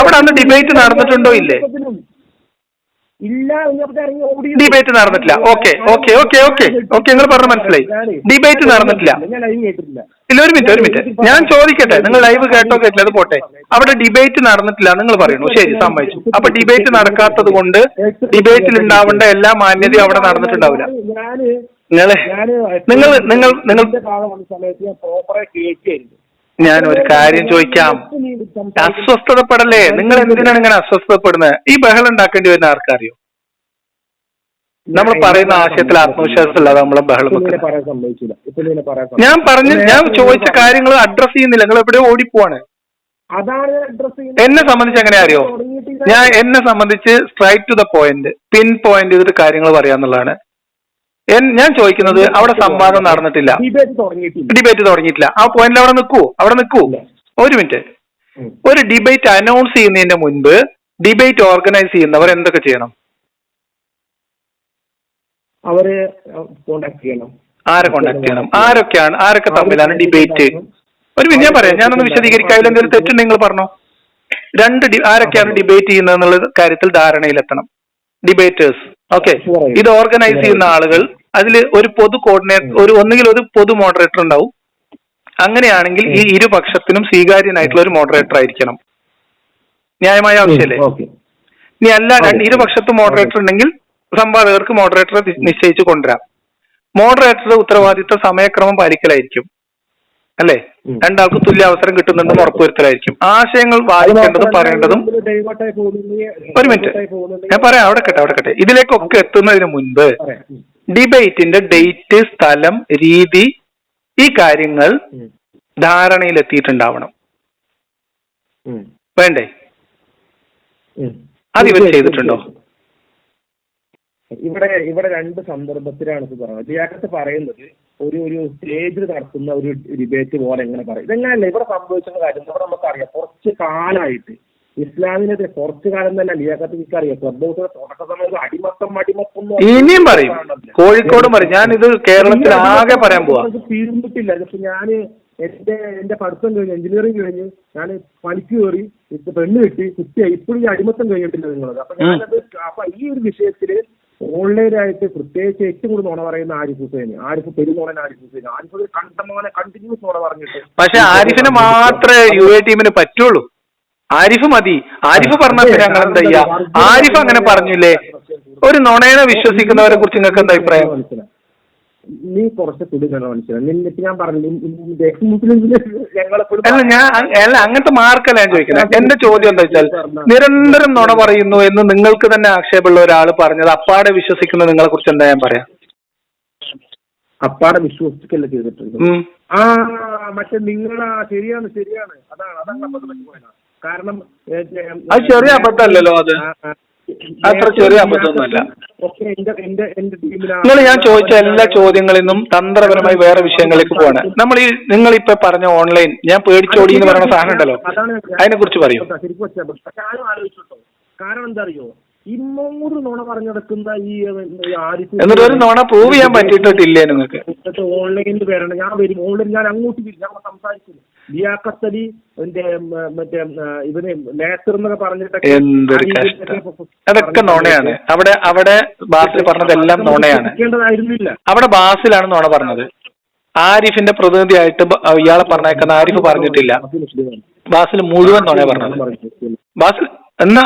അവിടെ അന്ന് ഡിബേറ്റ് നടന്നിട്ടുണ്ടോ? ഇല്ലേ, ഡിബേറ്റ് നടന്നിട്ടില്ല. ഓക്കെ, നിങ്ങൾ പറഞ്ഞ മനസ്സിലായി. ഡിബേറ്റ് നടന്നിട്ടില്ല. ഇല്ല, ഒരു മിനിറ്റ്, ഞാൻ ചോദിക്കട്ടെ, നിങ്ങൾ ലൈവ് കേട്ടോ കേട്ടില്ല, അത് പോട്ടെ. അവിടെ ഡിബേറ്റ് നടന്നിട്ടില്ല നിങ്ങൾ പറയുന്നു, ശരി, സമ്മതിച്ചു. അപ്പൊ ഡിബേറ്റ് നടക്കാത്തത് കൊണ്ട് ഡിബേറ്റിൽ ഉണ്ടാവേണ്ട എല്ലാ മാന്യതയും അവിടെ നടന്നിട്ടുണ്ടാവില്ല. നിങ്ങൾ ഞാൻ ഒരു കാര്യം ചോദിക്കാം, അസ്വസ്ഥതപ്പെടല്ലേ? നിങ്ങൾ എന്തിനാണ് ഇങ്ങനെ അസ്വസ്ഥതപ്പെടുന്നത്? ഈ ബഹളം ഉണ്ടാക്കേണ്ടി വരുന്ന ആർക്കറിയോ? നമ്മൾ പറയുന്ന ആശയത്തിൽ ആത്മവിശ്വാസമില്ലാതെ നമ്മളെ ബഹളം വെക്കുന്നത്. ഞാൻ ചോദിച്ച കാര്യങ്ങൾ അഡ്രസ് ചെയ്യുന്നില്ല, നിങ്ങൾ എവിടെയോ ഓടിപ്പോവാണ്. എന്നെ സംബന്ധിച്ച് എങ്ങനെ അറിയോ? എന്നെ സംബന്ധിച്ച് straight to the point, pinpoint ചെയ്തിട്ട് കാര്യങ്ങൾ പറയാന്നുള്ളതാണ്. ഞാൻ ചോദിക്കുന്നത് അവിടെ സംവാദം നടന്നിട്ടില്ല, ഡിബേറ്റ് തുടങ്ങിയിട്ടില്ല. ആ പോയിന്റിൽ അവിടെ നിൽക്കൂ. ഒരു മിനിറ്റ്, ഒരു ഡിബേറ്റ് അനൗൺസ് ചെയ്യുന്നതിന് മുൻപ് ഡിബേറ്റ് ഓർഗനൈസ് ചെയ്യുന്നവർ എന്തൊക്കെ ചെയ്യണം? അവരെ കോണ്ടാക്ട് ചെയ്യണം. ആരെ കോണ്ടാക്ട് ചെയ്യണം? ആരൊക്കെ തമ്മിലാണ് ഡിബേറ്റ്? ഒരു മിനിറ്റ്, ഞാൻ പറയാം, ഞാനൊന്ന് വിശദീകരിക്കാം. അതിലെന്തെങ്കിലും തെറ്റുണ്ടെങ്കിൽ നിങ്ങൾ പറഞ്ഞോ. ആരൊക്കെയാണ് ഡിബേറ്റ് ചെയ്യുന്നത് എന്നുള്ള കാര്യത്തിൽ ധാരണയിലെത്തണം. Debaters, okay. ഇത് ഓർഗനൈസ് ചെയ്യുന്ന ആളുകൾ, അതിൽ ഒരു പൊതു കോർഡിനേറ്റർ, ഒന്നുകിൽ ഒരു പൊതു മോഡറേറ്റർ ഉണ്ടാവും, അങ്ങനെയാണെങ്കിൽ ഈ ഇരുപക്ഷത്തിനും സ്വീകാര്യനായിട്ടുള്ള ഒരു മോഡറേറ്റർ ആയിരിക്കണം. ന്യായമായ ആവശ്യമല്ലേ? ഇനി അല്ല ഇരുപക്ഷത്തും മോഡറേറ്റർ ഉണ്ടെങ്കിൽ സംവാദകർക്ക് മോഡറേറ്ററെ നിശ്ചയിച്ചു കൊണ്ടുവരാം. മോഡറേറ്ററുടെ ഉത്തരവാദിത്വ സമയക്രമം പാലിക്കലായിരിക്കും, അല്ലേ? രണ്ടാൾക്ക് തുല്യ അവസരം കിട്ടുന്നുണ്ടെന്ന് ഉറപ്പുവരുത്തലായിരിക്കും. ആശയങ്ങൾ വായിക്കേണ്ടതും പറയേണ്ടതും. ഒരു മിനിറ്റ്, ഞാൻ പറയാം, അവിടെ കട്ടെ. ഇതിലേക്കൊക്കെ എത്തുന്നതിന് മുൻപ് ഡിബേറ്റിന്റെ ഡേറ്റ്, സ്ഥലം, രീതി, ഈ കാര്യങ്ങൾ ധാരണയിലെത്തിയിട്ടുണ്ടാവണം. വേണ്ടേ? അതിവർ ചെയ്തിട്ടുണ്ടോ? ഇവിടെ രണ്ട് സന്ദർഭത്തിലാണ് ഇത് പറയുന്നത്. ഇതിനകത്ത് പറയുന്നത് ഒരു സ്റ്റേജിൽ നടത്തുന്ന ഒരു ഡിബേറ്റ് പോലെ എങ്ങനെ പറയും. ഇതെങ്ങനെയല്ല ഇവിടെ സംഭവിക്കുന്ന കാര്യം. ഇവിടെ നമുക്കറിയാം, കുറച്ച് കാലമായിട്ട് ഇസ്ലാമിനെതിരെ കുറച്ചു കാലം തന്നെ ലിയാഖത്ത് എനിക്കറിയാം ക്ലബ് ഹൗസിലെ തുടക്ക സമയത്ത് അടിമത്തം ഇനിയും പറയും, കോഴിക്കോടും പറയും. ഞാനിത് കേരളത്തിൽ ആകെ പറയാൻ പോവാ. തീർന്നിട്ടില്ല. ഇപ്പൊ ഞാന് എന്റെ പഠിത്തം കഴിഞ്ഞ് എഞ്ചിനീയറിംഗ് കഴിഞ്ഞ് ഞാൻ പണിക്ക് കയറി, പെണ്ണ് കെട്ടി, കുട്ടിയായി, ഇപ്പോഴും ഈ അടിമത്തം കഴിഞ്ഞിട്ടില്ല നിങ്ങളത്. അപ്പൊ ഈ ഒരു വിഷയത്തില് ഓൺലൈനായിട്ട് പ്രത്യേകിച്ച് ഏറ്റവും കൂടുതൽ നുണ പറയുന്ന ആരിഫ് ഹുസൈൻ, പെരുന്നോണൻ ആരിഫ് ഹുസൈൻ, ആരിഫ് കണ്ടമാനെ കണ്ടിന്യൂസ് നുണ പറഞ്ഞിട്ട്. പക്ഷെ ആരിഫിന് മാത്രമേ UA ടീമിന് പറ്റുള്ളൂ. ആരിഫ് മതി. ആരിഫ് പറഞ്ഞാൽ ഞങ്ങൾ എന്താ ചെയ്യാ? ആരിഫ് അങ്ങനെ പറഞ്ഞില്ലേ? ഒരു നുണയെ വിശ്വസിക്കുന്നവരെ കുറിച്ച് നിങ്ങൾക്ക് എന്താ അഭിപ്രായം? നീ കുറച്ച് തുടിക്കണം മനസ്സിലായി. നിന്നിട്ട് ഞാൻ പറഞ്ഞു അല്ല, അങ്ങനത്തെ മാർക്കല്ല ഞാൻ ചോദിക്കുന്നത്. എന്റെ ചോദ്യം എന്താ വെച്ചാൽ, നിരന്തരം നുണ പറയുന്നു എന്ന് നിങ്ങൾക്ക് തന്നെ ആക്ഷേപമുള്ള ഒരാൾ പറഞ്ഞത് അപ്പാടെ വിശ്വസിക്കുന്ന നിങ്ങളെ കുറിച്ച് എന്താ ഞാൻ പറയാം? അപ്പാടെ വിശ്വസിക്കല്ല ചെയ്തിട്ടുണ്ട്. മറ്റേ നിങ്ങളാ ശരിയാണ് അതാണ് കാരണം അത് ചെറിയ അബദ്ധമല്ലല്ലോ. അത് അത്ര ചെറിയ അബദ്ധമൊന്നുമല്ല. ഞാൻ ചോദിച്ച എല്ലാ ചോദ്യങ്ങളിൽ നിന്നും തന്ത്രപരമായി വേറെ വിഷയങ്ങളിലേക്ക് പോവാണ്. നിങ്ങളിപ്പോ പറഞ്ഞ ഓൺലൈൻ ഞാൻ പേടിച്ചോടി എന്ന് പറയുന്ന സാധനം ഉണ്ടല്ലോ, അതിനെ കുറിച്ച് പറയൂ. കാരണം എന്താ അറിയോ, 200 നുണ പറഞ്ഞെടുക്കുന്ന ഈ എന്നിട്ട് ഒരു നുണ പ്രൂവ് ചെയ്യാൻ പറ്റിയിട്ടില്ലേ നിങ്ങൾക്ക്? ഓൺലൈനിൽ വരണം, ഞാൻ വരും ഓൺലൈൻ, ഞാൻ അങ്ങോട്ട് വരും, ഞാൻ സംസാരിക്കുന്നു. ലിയാഖത്തലി മറ്റേ ഇവന് നേസർ എന്നൊക്കെ പറഞ്ഞിട്ടൊക്കെ എന്തൊരു കഷ്ടം. അതൊക്കെ നുണയാണ്. അവിടെ ബാസിൽ പറഞ്ഞതെല്ലാം നുണയാണ്. അവിടെ ബാസിലാണ് നുണ പറഞ്ഞത്. ആരിഫിന്റെ പ്രതിനിധിയായിട്ട് ഇയാളെ പറഞ്ഞേക്കുന്ന ആരിഫ് പറഞ്ഞിട്ടില്ല. ബാസിൽ മുഴുവൻ നുണ പറഞ്ഞത്. ബാസിൽ എന്നാ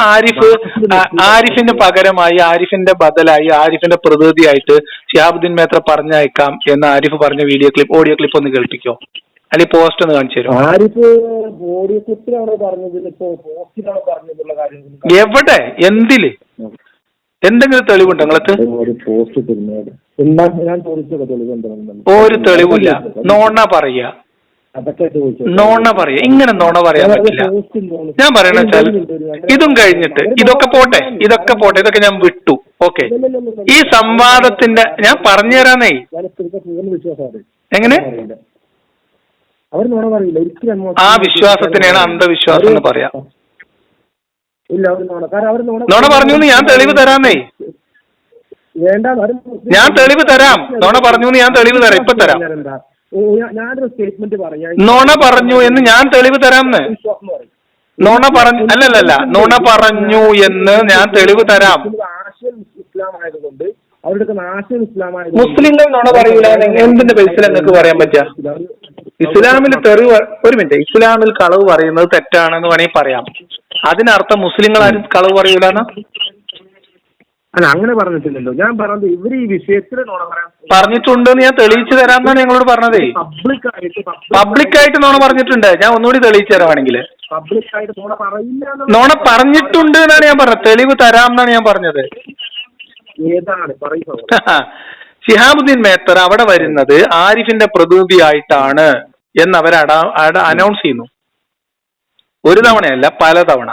ആരിഫിന് പകരമായി, ആരിഫിന്റെ ബദലായി, ആരിഫിന്റെ പ്രതിനിധിയായിട്ട് ഷിഹാബുദ്ദീൻ മേത്ര പറഞ്ഞയക്കാം എന്ന് ആരിഫ് പറഞ്ഞ ഓഡിയോ ക്ലിപ്പ് ഒന്ന് കേൾപ്പിക്കോ, അല്ലെങ്കിൽ പോസ്റ്റ് ഒന്ന് കാണിച്ചു തരും. എവിടെ, എന്തില്, എന്തെങ്കിലും തെളിവുണ്ടോ നിങ്ങൾക്ക്? ഒരു തെളിവില്ല. നോണ പറയാ. ഇങ്ങനെ നോണ പറയാൻ പറ്റില്ല. ഞാൻ പറയണ വെച്ചാൽ ഇതും കഴിഞ്ഞിട്ട് ഇതൊക്കെ പോട്ടെ, ഇതൊക്കെ ഞാൻ വിട്ടു. ഓക്കെ, ഈ സംവാദത്തിന്റെ ഞാൻ പറഞ്ഞു തരാന്നേ. എങ്ങനെ ആ വിശ്വാസത്തിനെയാണ് അന്ധവിശ്വാസം എന്ന് പറയാം. നോണ പറഞ്ഞു ഞാൻ തെളിവ് തരാന്നേ. ഞാൻ തെളിവ് തരാം. നോണ പറഞ്ഞു ഞാൻ തെളിവ് തരാം. ഇപ്പൊ തരാം. ഞാനൊരു സ്റ്റേറ്റ്മെന്റ് പറയാം. നോണ പറഞ്ഞു എന്ന് ഞാൻ തെളിവ് തരാമെന്ന്. നോണ പറഞ്ഞു അല്ലല്ല, നോണ പറഞ്ഞു എന്ന് ഞാൻ തെളിവ് തരാം. ആശയം ഇസ്ലാം ആയതുകൊണ്ട് അവരുടെ ആശയം ഇസ്ലാമായത് മുസ്ലിങ്ങൾ നോണ പറയൂല. എന്തിന്റെ ബേസിൽ നിങ്ങൾക്ക് പറയാൻ പറ്റുക? ഇസ്ലാമിൽ ഒരു മിനിറ്റ്, ഇസ്ലാമിൽ കളവ് പറയുന്നത് തെറ്റാണെന്ന് വേണമെങ്കിൽ പറയാം. അതിനർത്ഥം മുസ്ലിങ്ങൾ ആരും കളവ് പറയൂലെന്നാ? അല്ല, അങ്ങനെ പറഞ്ഞിട്ടില്ലല്ലോ. ഞാൻ പറഞ്ഞത് ഇവര് ഈ വിഷയത്തിൽ നോണ പറയാൻ പറഞ്ഞിട്ടുണ്ടെന്ന് ഞാൻ തെളിയിച്ചു തരാമെന്നാണ് ഞങ്ങളോട് പറഞ്ഞതേ. പബ്ലിക്കായിട്ട് നോണ പറഞ്ഞിട്ടുണ്ട്. ഞാൻ ഒന്നുകൂടി തെളിയിച്ചു തരാമാണെങ്കിൽ. പബ്ലിക്കായിട്ട് നോണ പറയില്ല. നോണ പറഞ്ഞിട്ടുണ്ട് എന്നാണ് ഞാൻ പറഞ്ഞത്. തെളിവ് തരാമെന്നാണ് ഞാൻ പറഞ്ഞത്. ഏതാണ് പറയുന്നത്? ഷിഹാബുദ്ദീൻ മേത്തർ അവിടെ വരുന്നത് ആരിഫിന്റെ പ്രതിനിധിയായിട്ടാണ് എന്ന് അവർ അനൗൺസ് ചെയ്യുന്നു. ഒരു തവണയല്ല, പല തവണ,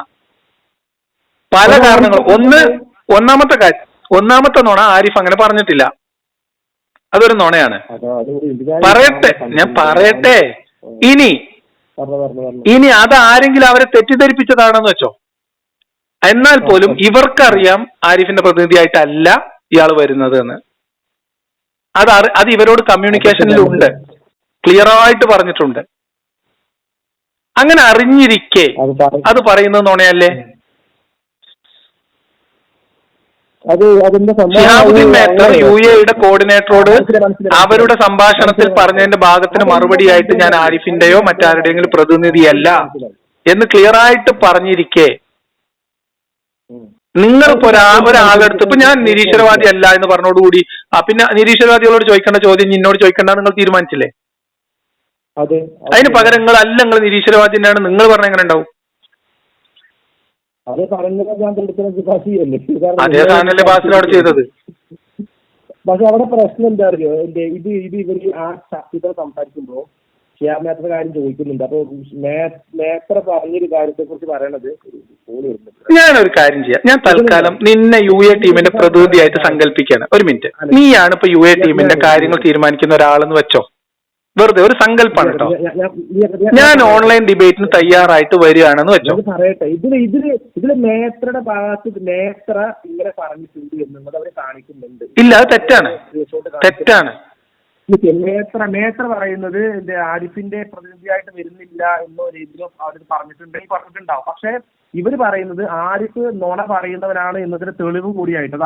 പല കാരണങ്ങൾ. ഒന്നാമത്തെ നുണ ആരിഫ് അങ്ങനെ പറഞ്ഞിട്ടില്ല. അതൊരു നുണയാണ്. ഞാൻ പറയട്ടെ. ഇനി അത് ആരെങ്കിലും അവരെ തെറ്റിദ്ധരിപ്പിച്ചതാണെന്ന് വെച്ചോ. എന്നാൽ പോലും ഇവർക്കറിയാം ആരിഫിന്റെ പ്രതിനിധിയായിട്ടല്ല ഇയാൾ വരുന്നത് എന്ന്. അത് ഇവരോട് കമ്മ്യൂണിക്കേഷനിലുണ്ട്, ക്ലിയറായിട്ട് പറഞ്ഞിട്ടുണ്ട്. അങ്ങനെ അറിഞ്ഞിരിക്കെ അത് പറയുന്നത് നുണയല്ലേ? അത് അതിന്റെ ഷിഹാബുദ്ദീൻ മേത്തർ UAE കോർഡിനേറ്ററോട് അവരുടെ സംഭാഷണത്തിൽ പറഞ്ഞതിന്റെ ഭാഗത്തിന് മറുപടിയായിട്ട് ഞാൻ ആരിഫിന്റെയോ മറ്റാരുടെയെങ്കിലും പ്രതിനിധിയല്ല എന്ന് ക്ലിയർ ആയിട്ട് പറഞ്ഞിരിക്കെ നിങ്ങളിപ്പോ ഒരാളെടുത്ത് ഇപ്പൊ ഞാൻ നിരീശ്വരവാദി അല്ല എന്ന് പറഞ്ഞോടുകൂടി പിന്നെ നിരീശ്വരവാദികളോട് ചോദിക്കേണ്ട ചോദ്യം എന്നോട് ചോദിക്കേണ്ട നിങ്ങൾ തീരുമാനിച്ചില്ലേ? അതിന് പകരം നിങ്ങൾ നിരീശ്വരവാദി തന്നെയാണ് നിങ്ങൾ പറഞ്ഞ എങ്ങനെ ഉണ്ടാവും? അതേ സാധനല്ലേ ബാസിലാണ് ചെയ്തത്. പക്ഷെ അവിടെ പ്രശ്നം എന്താ അറിയോ, ഇവര് ആ ശക്തികൾ സംസാരിക്കുമ്പോ ഷിയാബ് കാര്യം ചോദിക്കുന്നുണ്ട്. അപ്പൊ മേത്ര പറഞ്ഞൊരു കാര്യത്തെ കുറിച്ച് പറയണത് ഞാനൊരു കാര്യം ചെയ്യാം. ഞാൻ തൽക്കാലം നിന്നെ UAE ടീമിന്റെ പ്രതിനിധിയായിട്ട് സങ്കല്പിക്കുകയാണ്. ഒരു മിനിറ്റ്. നീയാണ് ഇപ്പൊ UAE ടീമിന്റെ കാര്യങ്ങൾ തീരുമാനിക്കുന്ന ഒരാളെന്ന് വെച്ചോ, വെറുതെ ഒരു സങ്കല്പമാണ് കേട്ടോ. ഞാൻ ഓൺലൈൻ ഡിബേറ്റിന് തയ്യാറായിട്ട് വരികയാണെന്ന് വെച്ചോ. പറയട്ടെ, ഇതില് മേത്രയുടെ ഭാഗത്ത് മേത്ര ഇങ്ങനെ പറഞ്ഞിട്ടുണ്ട് എന്നുള്ളത് അവരെ കാണിക്കുന്നുണ്ട്. ഇല്ല, അത് തെറ്റാണ്. മേത്ര പറയുന്നത് ആരിഫിന്റെ പ്രതിനിധിയായിട്ട് വരുന്നില്ല എന്നോ രീതിയിലും അവർ പറഞ്ഞിട്ടുണ്ടാവും. പക്ഷെ ഇവര് പറയുന്നത് ആരിഫ് നുണ പറയുന്നവനാണ് എന്നതിന് തെളിവ് കൂടിയായിട്ട്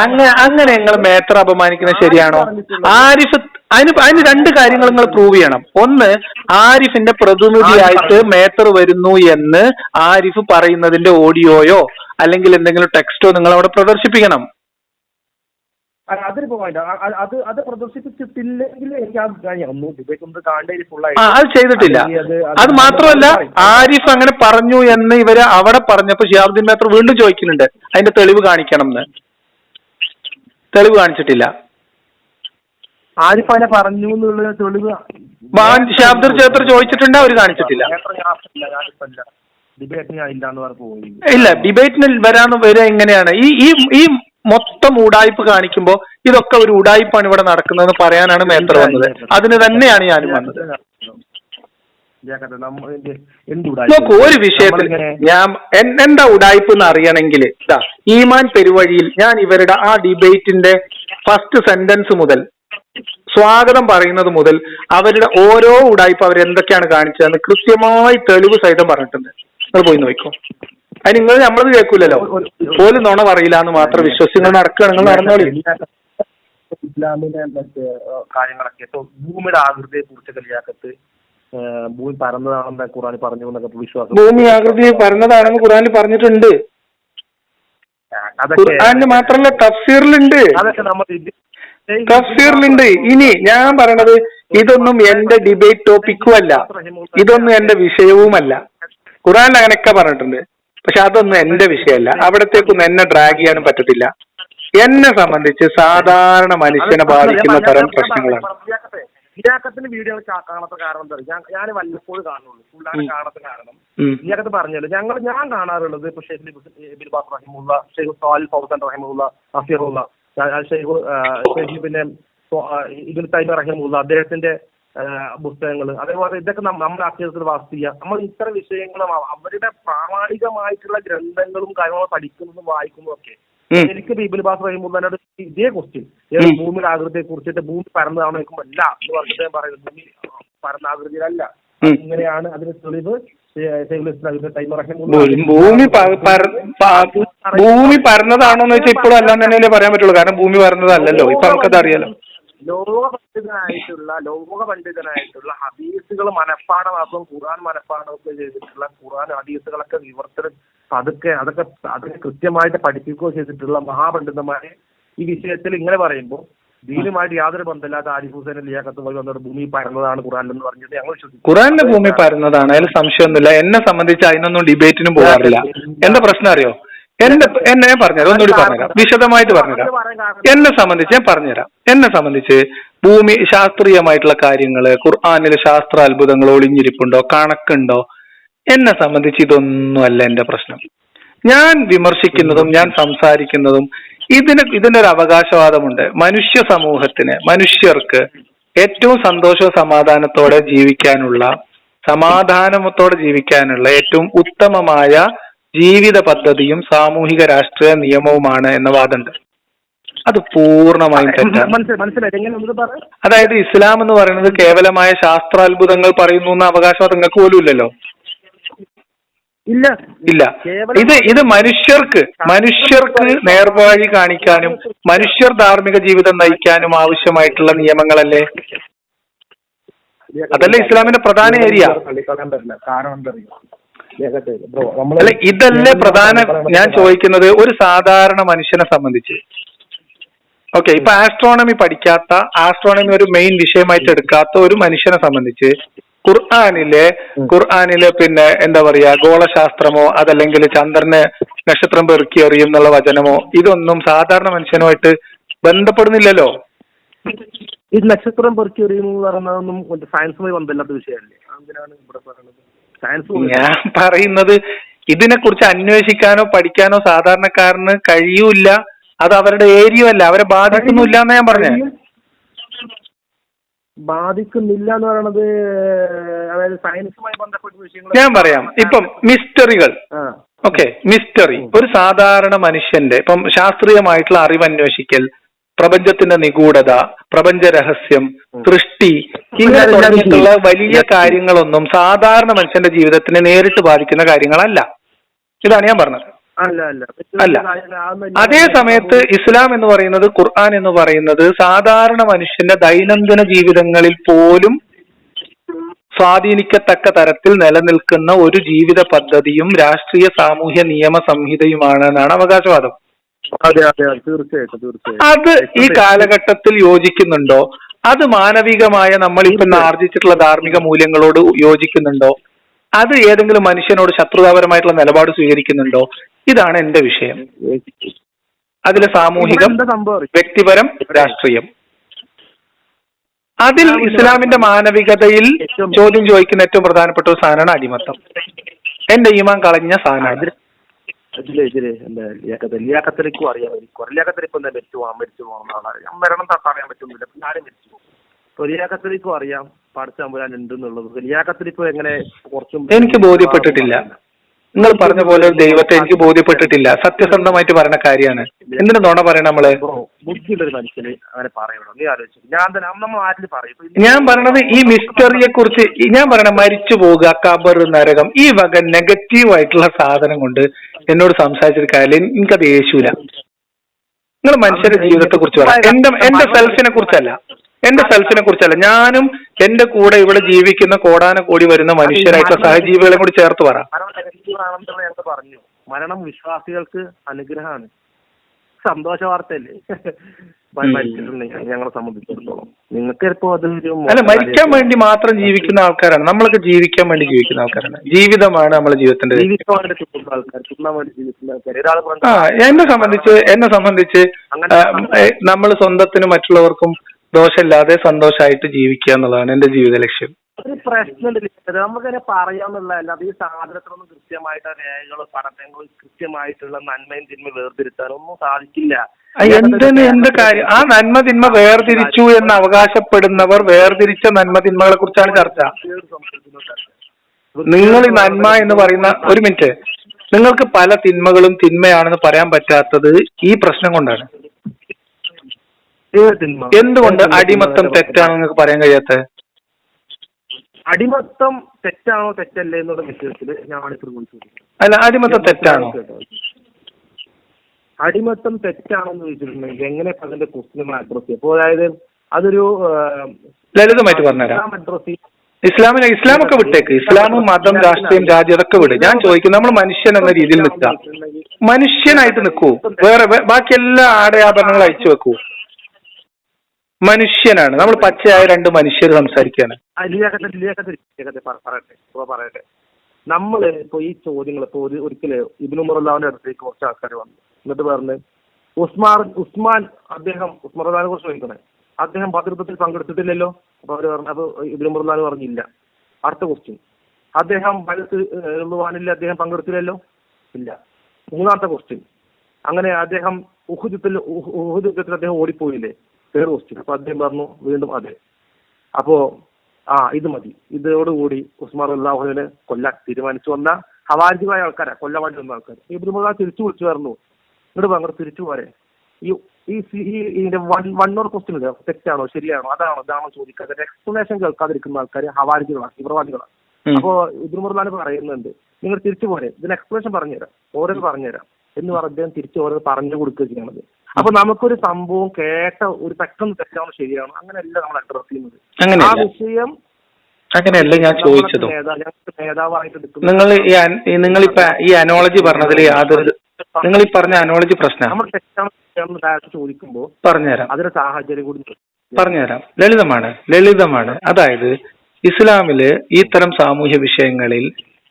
അങ്ങനെ നിങ്ങൾ മേത്ര അപമാനിക്കുന്നത് ശരിയാണോ? ആരിഫ് അതിന് രണ്ട് കാര്യങ്ങൾ നിങ്ങൾ പ്രൂവ് ചെയ്യണം. ഒന്ന്, ആരിഫിന്റെ പ്രതിനിധിയായിട്ട് മേത്തർ വരുന്നു എന്ന് ആരിഫ് പറയുന്നതിന്റെ ഓഡിയോയോ അല്ലെങ്കിൽ എന്തെങ്കിലും ടെക്സ്റ്റോ നിങ്ങൾ അവിടെ പ്രദർശിപ്പിക്കണം. അതൊരു പോയിന്റ്. അത് പ്രദർശിപ്പിച്ചിട്ടില്ലെങ്കിൽ എനിക്ക് അത് ചെയ്തിട്ടില്ല. അത് മാത്രമല്ല, ആരിഫ് അങ്ങനെ പറഞ്ഞു എന്ന് ഇവര് അവിടെ പറഞ്ഞപ്പോ ഷിഹാബുദ്ദീൻ മേത്തർ വീണ്ടും ചോദിക്കുന്നുണ്ട് അതിന്റെ തെളിവ് കാണിക്കണം എന്ന്. തെളിവ് കാണിച്ചിട്ടില്ല. ആരിഫ് അതിനെ പറഞ്ഞു എന്നുള്ള തെളിവ് ഷിഹാബുദ്ദീൻ മേത്തർ ചോദിച്ചിട്ടുണ്ട്, അവര് കാണിച്ചിട്ടില്ല. ഇല്ല, ഡിബേറ്റിന് വരാ എങ്ങനെയാണ് ഈ മൊത്തം ഉടായ്പ് കാണിക്കുമ്പോ ഇതൊക്കെ ഒരു ഉടായ്പാണ് ഇവിടെ നടക്കുന്നതെന്ന് പറയാനാണ് മേത്തർ വന്നത്. അതിന് തന്നെയാണ് ഞാനും വന്നത്. നോക്കൂ, ഒരു വിഷയത്തിൽ ഞാൻ എന്താ ഉടായ്പ എന്ന് അറിയണമെങ്കിൽ ഈമാൻ പെരുവഴിയിൽ ഞാൻ ഇവരുടെ ആ ഡിബേറ്റിന്റെ ഫസ്റ്റ് സെന്റൻസ് മുതൽ സ്വാഗതം പറയുന്നത് മുതൽ അവരുടെ ഓരോ ഉടായ്പ അവരെന്തൊക്കെയാണ് കാണിച്ചതെന്ന് കൃത്യമായി തെളിവ് സഹിതം പറഞ്ഞിട്ടുണ്ട്. നിങ്ങൾ പോയി നോക്കോ. അത് നിങ്ങൾ നമ്മളത് കേൾക്കൂലല്ലോ. പോലും നുണ പറയില്ല എന്ന് മാത്രം വിശ്വസിച്ച് നടക്കുകയാണെങ്കിൽ നടന്നോളി. ഇസ്ലാമിന്റെ മറ്റേ കാര്യങ്ങളൊക്കെ ഇപ്പൊ ഭൂമിയുടെ ആകൃതിയെ കുറിച്ച് കളിയാക്കത്ത് ഭൂമി പരന്നതാണെന്ന് ഖുർആൻ പറഞ്ഞു എന്നൊക്കെ വിശ്വാസം. ഭൂമി ആകൃതി പരന്നതാണെന്ന് ഖുർആനിൽ പറഞ്ഞിട്ടുണ്ട്. ഖുർആനിൽ മാത്രമല്ല തഫ്സീറിലുണ്ട്. അതൊക്കെ നമ്മൾ തഫ്സീറിലുണ്ട്. ഇനി ഞാൻ പറയണത് ഇതൊന്നും എന്റെ ഡിബേറ്റ് ടോപ്പിക്കും അല്ല, ഇതൊന്നും എന്റെ വിഷയവുമല്ല. ഖുർആനിൽ അങ്ങനെയൊക്കെ പറഞ്ഞിട്ടുണ്ട്. പക്ഷെ അതൊന്നും എന്റെ വിഷയമല്ല. അവിടത്തേക്കൊന്നും എന്നെ ഡ്രാഗ് ചെയ്യാനും പറ്റത്തില്ല. എന്നെ സംബന്ധിച്ച് സാധാരണ മനുഷ്യനെ ബാധിക്കുന്ന തരം പ്രശ്നങ്ങളാണ്. ഇയാക്കത്തിന്റെ വീഡിയോ കാണാത്ത കാരണം എന്താ പറയുക, ഞാൻ വല്ലപ്പോഴും കാണുള്ളൂ. ഫുള്ളാണ് കാണാത്ത കാരണം ഇയാക്കത്ത് പറഞ്ഞല്ലോ. ഞാൻ കാണാറുള്ളത് ഇപ്പൊ ഷെയ്ഖ് ഇബ്നു ബാസ് റഹിമുള്ള, ഷെയ്ഖ് സാലിഹ് ഫൗസാൻ റഹിമുള്ള, അഫീറുള്ള, ഷെയ്ഖ് പിന്നെ ഇബ്നു തൈമിയ്യ റഹിമുള്ള അദ്ദേഹത്തിന്റെ പുസ്തകങ്ങൾ, അതേപോലെ ഇതൊക്കെ നമ്മുടെ അക്ഷരത്തിൽ വാസ്തുക. നമ്മൾ ഇത്തരം വിഷയങ്ങളും അവരുടെ പ്രാമാണികമായിട്ടുള്ള ഗ്രന്ഥങ്ങളും കാര്യങ്ങളും പഠിക്കുന്നതും വായിക്കുന്നതും ഒക്കെ എനിക്ക് ഇബ്നു ബാസ് റഹിമുള്ളാഹിനോട് ഇതേ ക്വസ്റ്റ്യൻ ഭൂമിയുടെ ആകൃതിയെ കുറിച്ചിട്ട് ഭൂമി പരന്നതാണോ ചോദിക്കുമ്പോൾ അല്ല എന്ന് പറഞ്ഞിട്ട് ഞാൻ പറയുന്നത് ഭൂമി പരന്ന ആകൃതിയിലല്ല, ഇങ്ങനെയാണ് അതിന് തെളിവ്. ഭൂമി പരന്നതാണോ എന്ന് വെച്ചാൽ ഇപ്പോഴും അല്ലാന്ന് തന്നെയല്ലേ പറയാൻ പറ്റുള്ളൂ. കാരണം ഭൂമി പരന്നതല്ലല്ലോ, ഇപ്പൊ നമുക്കത് അറിയാലോ. ലോക പണ്ഡിതനായിട്ടുള്ള ഹദീസുകൾ മനഃപ്പാഠമാക്കും, ഖുർആൻ മനഃപ്പാഠമൊക്കെ ചെയ്തിട്ടുള്ള ഖുർആൻ ഹദീസുകളൊക്കെ വിവർത്തനം അതൊക്കെ കൃത്യമായിട്ട് പഠിപ്പിക്കുകയോ ചെയ്തിട്ടുള്ള മഹാപണ്ഡിതന്മാരെ ഈ വിഷയത്തിൽ ഇങ്ങനെ പറയുമ്പോൾ ദീനുമായിട്ട് യാതൊരു ബന്ധമില്ലാത്ത ആരിഫ് ഹുസൈൻ ലിയാഖത്ത് പോയി വന്നിട്ട് ഭൂമി പരന്നതാണ് ഖുർആൻ എന്ന് പറഞ്ഞിട്ട് ഞങ്ങൾ വിശ്വസിക്കും. ഖുർആന്റെ ഭൂമി പരന്നതാണ്, അതിൽ സംശയമൊന്നുമില്ല. എന്നെ സംബന്ധിച്ച് അതിനൊന്നും ഡിബേറ്റിനും പോകാറില്ല. എന്താ പ്രശ്നം അറിയോ? എന്നെ പറഞ്ഞുതരാം, ഒന്നുകൂടി പറഞ്ഞുതരാം, വിശദമായിട്ട് പറഞ്ഞുതരാം. എന്നെ സംബന്ധിച്ച് ഭൂമി ശാസ്ത്രീയമായിട്ടുള്ള കാര്യങ്ങള്, ഖുർആനിലെ ശാസ്ത്ര അത്ഭുതങ്ങൾ ഒളിഞ്ഞിരിപ്പുണ്ടോ, കണക്കുണ്ടോ, എന്നെ സംബന്ധിച്ച് ഇതൊന്നും അല്ല എന്റെ പ്രശ്നം. ഞാൻ വിമർശിക്കുന്നതും ഞാൻ സംസാരിക്കുന്നതും ഇതിനൊരു അവകാശവാദമുണ്ട്. മനുഷ്യ സമൂഹത്തിന്, മനുഷ്യർക്ക് ഏറ്റവും സന്തോഷവും സമാധാനത്തോടെ ജീവിക്കാനുള്ള ഏറ്റവും ഉത്തമമായ ജീവിത പദ്ധതിയും സാമൂഹിക രാഷ്ട്രീയ നിയമവുമാണ് എന്ന വാദമുണ്ട്. അത് പൂർണ്ണമായും തെറ്റാണ്. അതായത് ഇസ്ലാം എന്ന് പറയുന്നത് കേവലമായ ശാസ്ത്രാത്ഭുതങ്ങൾ പറയുന്നു എന്ന അവകാശവാദം നിങ്ങൾക്ക് പോലും ഇല്ലല്ലോ. ഇല്ല ഇല്ല. ഇത് മനുഷ്യർക്ക് നേർവഴി കാണിക്കാനും മനുഷ്യർ ധാർമ്മിക ജീവിതം നയിക്കാനും ആവശ്യമായിട്ടുള്ള നിയമങ്ങളല്ലേ? അതല്ലേ ഇസ്ലാമിന്റെ പ്രധാന ഏരിയ. അല്ല, ഇതല്ലേ പ്രധാന. ഞാൻ ചോദിക്കുന്നത് ഒരു സാധാരണ മനുഷ്യനെ സംബന്ധിച്ച്, ഓക്കെ, ഇപ്പൊ ആസ്ട്രോണമി പഠിക്കാത്ത, ആസ്ട്രോണമി ഒരു മെയിൻ വിഷയമായിട്ട് എടുക്കാത്ത ഒരു മനുഷ്യനെ സംബന്ധിച്ച് ഖുർആനിലെ പിന്നെ എന്താ പറയാ, ഗോളശാസ്ത്രമോ അതല്ലെങ്കിൽ ചന്ദ്രനെ നക്ഷത്രം പെറുക്കി എറിയും എന്നുള്ള വചനമോ ഇതൊന്നും സാധാരണ മനുഷ്യനുമായിട്ട് ബന്ധപ്പെടുന്നില്ലല്ലോ. ഈ നക്ഷത്രം പെറുക്കി എറിയുന്നു പറയുന്നതൊന്നും സയൻസുമായി ബന്ധമില്ലാത്ത വിഷയമല്ലേ? അങ്ങനെയാണ് ഇവിടെ പറയുന്നത്. സയൻസ് ഞാൻ പറയുന്നത് ഇതിനെ കുറിച്ച് അന്വേഷിക്കാനോ പഠിക്കാനോ സാധാരണക്കാരന് കഴിയൂല. അത് അവരുടെ ഏരിയ അല്ല, അവരെ ബാധിക്കുന്നില്ല എന്ന് ഞാൻ പറഞ്ഞേ. ബാധിക്കുന്നില്ല എന്ന് പറയുന്നത് അതായത് സയൻസുമായി ബന്ധപ്പെട്ട വിഷയങ്ങൾ ഞാൻ പറയാം. ഇപ്പം മിസ്റ്ററികൾ, ഓക്കെ, മിസ്റ്ററി ഒരു സാധാരണ മനുഷ്യന്റെ ഇപ്പം ശാസ്ത്രീയമായിട്ടുള്ള അറിവ് അന്വേഷിക്കൽ, പ്രപഞ്ചത്തിന്റെ നിഗൂഢത, പ്രപഞ്ച രഹസ്യം, സൃഷ്ടി, ഇങ്ങനെ തുടങ്ങിയിട്ടുള്ള വലിയ കാര്യങ്ങളൊന്നും സാധാരണ മനുഷ്യന്റെ ജീവിതത്തിനെ നേരിട്ട് ബാധിക്കുന്ന കാര്യങ്ങളല്ല. ഇതാണ് ഞാൻ പറഞ്ഞത്. അല്ല. അതേ സമയത്ത് ഇസ്ലാം എന്ന് പറയുന്നത്, ഖുർആൻ എന്ന് പറയുന്നത് സാധാരണ മനുഷ്യന്റെ ദൈനംദിന ജീവിതങ്ങളിൽ പോലും സ്വാധീനിക്കത്തക്ക തരത്തിൽ നിലനിൽക്കുന്ന ഒരു ജീവിത പദ്ധതിയും രാഷ്ട്രീയ സാമൂഹ്യ നിയമ സംഹിതയുമാണ് എന്നാണ് അവകാശവാദം. അത് ഈ കാലഘട്ടത്തിൽ യോജിക്കുന്നുണ്ടോ? അത് മാനവികമായ നമ്മളിപ്പം ആർജിച്ചിട്ടുള്ള ധാർമ്മിക മൂല്യങ്ങളോട് യോജിക്കുന്നുണ്ടോ? അത് ഏതെങ്കിലും മനുഷ്യനോട് ശത്രുതാപരമായിട്ടുള്ള നിലപാട് സ്വീകരിക്കുന്നുണ്ടോ? ഇതാണ് എന്റെ വിഷയം. അതിലെ സാമൂഹികം, വ്യക്തിപരം, രാഷ്ട്രീയം, അതിൽ ഇസ്ലാമിന്റെ മാനവികതയിൽ ചോദ്യം ചോദിക്കുന്ന ഏറ്റവും പ്രധാനപ്പെട്ട ഒരു സാധനമാണ് അടിമത്തം. എന്റെ ഈമാൻ കളഞ്ഞ സാധനമാണ്. ലിയാക്കത്തിലേക്കും അറിയാം. ലിയാക്കത്തിലിപ്പോ എന്താ മരിച്ചു പോകുന്നതാണ്. മരണം തട്ടാറിയാൻ പറ്റുന്നില്ല. ഞാനും മരിച്ചു പോകും. ലിയാക്കത്തിലേക്കും അറിയാം പഠിച്ചാൻ ഉണ്ടെന്നുള്ളത്. ലിയാക്കത്തിലിപ്പോ എങ്ങനെ കുറച്ചും എനിക്ക് ബോധ്യപ്പെട്ടിട്ടില്ല. നിങ്ങൾ പറഞ്ഞ പോലെ ദൈവത്തെ എനിക്ക് ബോധ്യപ്പെട്ടിട്ടില്ല. സത്യസന്ധമായിട്ട് പറയുന്ന കാര്യമാണ്. എന്തിനു നുണ പറയണം നമ്മള്? ബുദ്ധിയുള്ള ഒരു മനുഷ്യന് അങ്ങനെ പറയണോ? നീ ആലോചിച്ചു. നമ്മൾ ആരിൽ പറയും. ഞാൻ പറയണത് ഈ മിസ്റ്ററിയെ കുറിച്ച്. ഞാൻ പറയണ മരിച്ചു പോകുക, കബർ, നരകം, ഈ വക നെഗറ്റീവ് ആയിട്ടുള്ള സാധനം കൊണ്ട് എന്നോട് സംസാരിച്ചൊരു കാര്യം എനിക്കത് യേശൂല. നിങ്ങൾ മനുഷ്യരുടെ ജീവിതത്തെ കുറിച്ച് പറയാം. എന്റെ സെൽഫിനെ കുറിച്ചല്ല. ഞാനും എന്റെ കൂടെ ഇവിടെ ജീവിക്കുന്ന കോടാനകോടി വരുന്ന മനുഷ്യരായിട്ടുള്ള സഹജീവികളെ കൂടി ചേർത്ത് പറ. പറഞ്ഞു മരണം വിശ്വാസികൾക്ക് അനുഗ്രഹമാണ്, സന്തോഷ വാർത്തയല്ലേ ഞങ്ങളെ സംബന്ധിച്ചിടത്തോളം. നിങ്ങൾക്ക് ചിലപ്പോ അല്ല, മരിക്കാൻ വേണ്ടി മാത്രം ജീവിക്കുന്ന ആൾക്കാരാണ് നമ്മളൊക്കെ. ജീവിക്കാൻ വേണ്ടി ജീവിക്കുന്ന ആൾക്കാരാണ്. ജീവിതമാണ് നമ്മുടെ ജീവിതത്തിന്റെ. എന്നെ സംബന്ധിച്ച് നമ്മൾ സ്വന്തത്തിനും മറ്റുള്ളവർക്കും ദോഷമില്ലാതെ സന്തോഷമായിട്ട് ജീവിക്കുക എന്നുള്ളതാണ് എന്റെ ജീവിത ലക്ഷ്യം. ഒരു പ്രശ്നമുണ്ട്. നമുക്കതിനെ പറയാന്നുള്ളതല്ല. അത് ഈ സാധനത്തിനൊന്നും കൃത്യമായിട്ട് രേഖകൾ, പഠനങ്ങൾ, കൃത്യമായിട്ടുള്ള നന്മയും തിന്മ വേർതിരുത്താനൊന്നും സാധിക്കില്ല. എന്ത് കാര്യം? ആ നന്മ തിന്മ വേർതിരിച്ചു എന്ന് അവകാശപ്പെടുന്നവർ വേർതിരിച്ച നന്മ തിന്മകളെ കുറിച്ചാണ് ചർച്ച. നിങ്ങൾ ഈ നന്മ എന്ന് പറയുന്ന, ഒരു മിനിറ്റ്, നിങ്ങൾക്ക് പല തിന്മകളും തിന്മയാണെന്ന് പറയാൻ പറ്റാത്തത് ഈ പ്രശ്നം കൊണ്ടാണ്. എന്തുകൊണ്ട് അടിമത്തം തെറ്റാണെന്ന് നിങ്ങൾക്ക് പറയാൻ കഴിയാത്ത? അടിമത്തം തെറ്റാണോ തെറ്റല്ലേ എന്നുള്ള വിഷയത്തിൽ അല്ല, അടിമത്തം തെറ്റാണോ? അടിമത്തം തെറ്റാണെന്ന് ചോദിച്ചിട്ടുണ്ടെങ്കിൽ എങ്ങനെ അതിന്റെ ക്വസ്റ്റ്യൻ അഡ്രസ് ചെയ്യും? അപ്പോൾ അതായത് അതൊരു ലളിതമായിട്ട് പറഞ്ഞുതരാം. ഇസ്ലാമൊക്കെ വിട്ടേക്ക്. ഇസ്ലാമും മതം, രാഷ്ട്രീയം, രാജ്യം അതൊക്കെ വിട്. ഞാൻ ചോദിക്കും, നമ്മൾ മനുഷ്യൻ എന്ന രീതിയിൽ നിൽക്കാം. മനുഷ്യനായിട്ട് നിൽക്കൂ. വേറെ ബാക്കി എല്ലാ ആടയാഭരണങ്ങളും അയച്ചു വെക്കൂ. മനുഷ്യനാണ് നമ്മൾ. പച്ചയായ രണ്ട് മനുഷ്യർ സംസാരിക്കുകയാണ്. പറയട്ടെ, നമ്മള് ഇപ്പൊ ഈ ചോദ്യങ്ങൾ ഇപ്പൊ ഒരിക്കല് ഇബ്നു ഉമറുല്ലാഹിന്റെ അടുത്തേക്ക് കുറച്ച് ആൾക്കാർ വന്നു. എന്നിട്ട് പറഞ്ഞ് ഉസ്മാൻ ഉസ്മാനെ കുറിച്ച് ചോദിക്കണേ, അദ്ദേഹം ബദർ പങ്കെടുത്തിട്ടില്ലല്ലോ. അപ്പൊ അവര് പറഞ്ഞു, അപ്പൊ ഇബ്നു ഉമറുല്ലാഹി പറഞ്ഞില്ല. അടുത്ത ക്വസ്റ്റ്യൻ, അദ്ദേഹം അദ്ദേഹം പങ്കെടുത്തില്ലല്ലോ, ഇല്ല. മൂന്നാമത്തെ ക്വസ്റ്റ്യൻ, അങ്ങനെ അദ്ദേഹം ഉഹുദ് യുദ്ധത്തിൽ അദ്ദേഹം ഓടിപ്പോയില്ലേ, തേർഡ് ക്വസ്റ്റ്യൻ. അപ്പൊ അദ്ദേഹം പറഞ്ഞു വീണ്ടും അതെ. അപ്പോ ഇത് മതി, ഇതോടുകൂടി ഉസ്മാൻ റളിയല്ലാഹുവിനെ കൊല്ലാൻ തീരുമാനിച്ചു വന്ന ഹവാരിജായ ആൾക്കാരാ, കൊല്ലാൻ വേണ്ടി വന്ന ആൾക്കാർ. ഇബ്നു ഉമർ തിരിച്ചു വിളിച്ചു പറഞ്ഞു, ഇങ്ങോട്ട് അങ്ങോട്ട് തിരിച്ചു പോരെ. ഇതിന്റെ വൺ ഓർ ക്വസ്റ്റ്യൻ ഇല്ല, തെറ്റാണോ ശരിയാണോ ഇതാണോ ചോദിക്കാതെ എക്സ്പ്ലനേഷൻ കേൾക്കാതിരിക്കുന്ന ആൾക്കാർ ഹവാരിജുകളാണ്, തീവ്രവാദികളാണ്. അപ്പോ ഇബ്നു ഉമർ പറയുന്നുണ്ട്, നിങ്ങൾ തിരിച്ചു പോരെ, ഇതിന് എക്സ്പ്ലനേഷൻ പറഞ്ഞുതരാം, ഓരോന്ന് പറഞ്ഞുതരാം എന്ന് പറഞ്ഞ് അദ്ദേഹം തിരിച്ച് ഓരോന്ന് പറഞ്ഞു കൊടുക്കുക ചെയ്യണത്. അപ്പൊ നമുക്കൊരു സംഭവം കേട്ട ഒരു പെട്ടെന്ന് തെറ്റാവുന്ന ശരിയാണ്, അങ്ങനെയല്ല നമ്മൾ അഡ്രസ് ചെയ്യുന്നത്. ആ വിഷയം അങ്ങനെയല്ല ഞാൻ ചോദിച്ചത്. നേതാവായിട്ട് എടുക്കുന്നത് നിങ്ങളിപ്പോ ഈ അനോളജി പറഞ്ഞതിൽ യാതൊരു, നിങ്ങൾ ഈ പറഞ്ഞ അനോളജി പ്രശ്നം നമ്മൾ തെറ്റാണെന്ന് ഡയറക്റ്റ് ചോദിക്കുമ്പോൾ പറഞ്ഞുതരാം, അതിന്റെ സാഹചര്യം കൂടി പറഞ്ഞുതരാം. ലളിതമാണ്. അതായത് ഇസ്ലാമില് ഈ തരം സാമൂഹ്യ വിഷയങ്ങളിൽ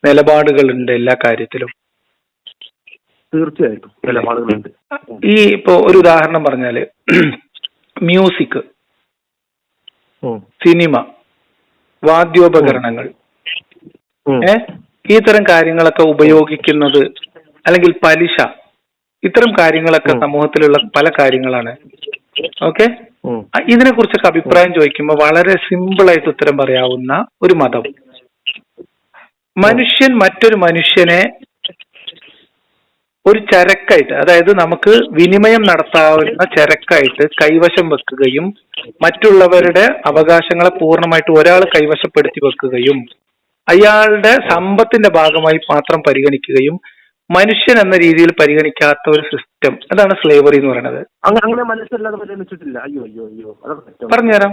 നിലപാടുകളുണ്ട് എല്ലാ കാര്യത്തിലും. തീർച്ചയായിട്ടും നിലപാടുകളുണ്ട്. ഈ ഇപ്പോ ഒരു ഉദാഹരണം പറഞ്ഞാല് മ്യൂസിക്, സിനിമ, വാദ്യോപകരണങ്ങൾ, ഈ തരം കാര്യങ്ങളൊക്കെ ഉപയോഗിക്കുന്നത്, അല്ലെങ്കിൽ പലിശ, ഇത്തരം കാര്യങ്ങളൊക്കെ സമൂഹത്തിലുള്ള പല കാര്യങ്ങളാണ്. ഓക്കെ, ഇതിനെ കുറിച്ചൊക്കെ അഭിപ്രായം ചോദിക്കുമ്പോൾ വളരെ സിമ്പിൾ ആയിട്ട് ഉത്തരം പറയാവുന്ന ഒരു മതം. മനുഷ്യൻ മറ്റൊരു മനുഷ്യനെ ഒരു ചരക്കായിട്ട്, അതായത് നമുക്ക് വിനിമയം നടത്താവുന്ന ചരക്കായിട്ട് കൈവശം വെക്കുകയും മറ്റുള്ളവരുടെ അവകാശങ്ങളെ പൂർണ്ണമായിട്ട് ഒരാൾ കൈവശപ്പെടുത്തി വെക്കുകയും അയാളുടെ സമ്പത്തിന്റെ ഭാഗമായി മാത്രം പരിഗണിക്കുകയും മനുഷ്യൻ എന്ന രീതിയിൽ പരിഗണിക്കാത്ത ഒരു സിസ്റ്റം, അതാണ് സ്ലേവറി എന്ന് പറയുന്നത്. അങ്ങനെ മനുഷ്യല്ലാതെ പരിഗണിച്ചിട്ടില്ല. പറഞ്ഞുതരാം.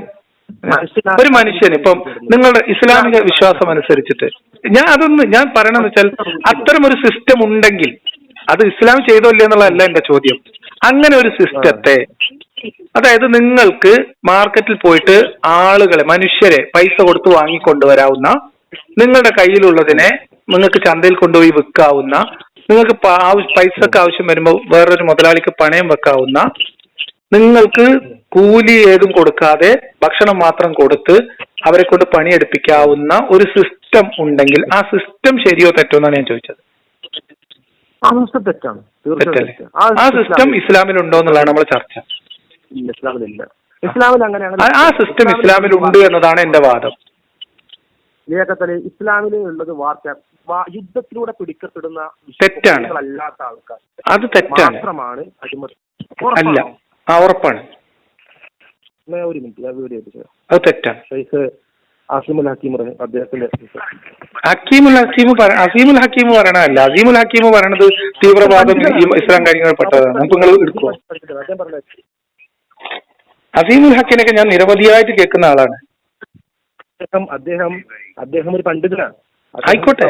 ഒരു മനുഷ്യൻ ഇപ്പം നിങ്ങളുടെ ഇസ്ലാമിക വിശ്വാസം അനുസരിച്ചിട്ട് ഞാൻ പറയണമെന്ന് വെച്ചാൽ അത്തരം ഒരു സിസ്റ്റം ഉണ്ടെങ്കിൽ അത് ഇസ്ലാം ചെയ്തോ ഇല്ലേ എന്നുള്ളതല്ല എന്റെ ചോദ്യം. അങ്ങനെ ഒരു സിസ്റ്റത്തെ, അതായത് നിങ്ങൾക്ക് മാർക്കറ്റിൽ പോയിട്ട് ആളുകളെ, മനുഷ്യരെ പൈസ കൊടുത്ത് വാങ്ങിക്കൊണ്ടുവരാവുന്ന, നിങ്ങളുടെ കയ്യിലുള്ളതിനെ നിങ്ങൾക്ക് ചന്തയിൽ കൊണ്ടുപോയി വിൽക്കാവുന്ന, നിങ്ങൾക്ക് പൈസക്ക് ആവശ്യം വരുമ്പോൾ വേറൊരു മുതലാളിക്ക് പണയം വെക്കാവുന്ന, നിങ്ങൾക്ക് കൂലി ഏതും കൊടുക്കാതെ ഭക്ഷണം മാത്രം കൊടുത്ത് അവരെ കൊണ്ട് പണിയെടുപ്പിക്കാവുന്ന ഒരു സിസ്റ്റം ഉണ്ടെങ്കിൽ ആ സിസ്റ്റം ശരിയോ തെറ്റോ എന്നാണ് ഞാൻ ചോദിച്ചത്. തെറ്റാണ്. തെറ്റല്ലേ? ആ സിസ്റ്റം ഇസ്ലാമിലുണ്ടോ എന്നുള്ളതാണ് നമ്മൾ ചർച്ച. ഇസ്ലാമിലില്ല. ഇസ്ലാമിൽ അങ്ങനെ ആ സിസ്റ്റം ഇസ്ലാമിലുണ്ട് എന്നതാണ് എന്റെ വാദം. ഇസ്ലാമിൽ ഉള്ളത് യുദ്ധത്തിലൂടെ പിടിക്കപ്പെടുന്ന തെറ്റാണ്, അല്ലാത്ത ആൾക്കാർ, അത് തെറ്റാണ്. മാത്രമാണ് അടിമതി. അല്ല, ഉറപ്പാണ്. ഒരു മിനിറ്റ്, വീഡിയോ അത് തെറ്റാണ്. അസീമുൽ ഹക്കീം അദ്ദേഹത്തിന്റെ അസീമുൽ ഹക്കീം പറയണതല്ല. അസീമുൽ ഹക്കീം പറയണത് തീവ്രവാദം ഇസ്ലാം കാര്യങ്ങൾ പെട്ടതാണ്. നമുക്ക് നിങ്ങൾ എടുക്കുമോ? അസീമുൽ ഹക്കീനൊക്കെ ഞാൻ നിരവധിയായിട്ട് കേൾക്കുന്ന ആളാണ്. അദ്ദേഹം ഒരു പണ്ഡിതനാണ്. ആയിക്കോട്ടെ,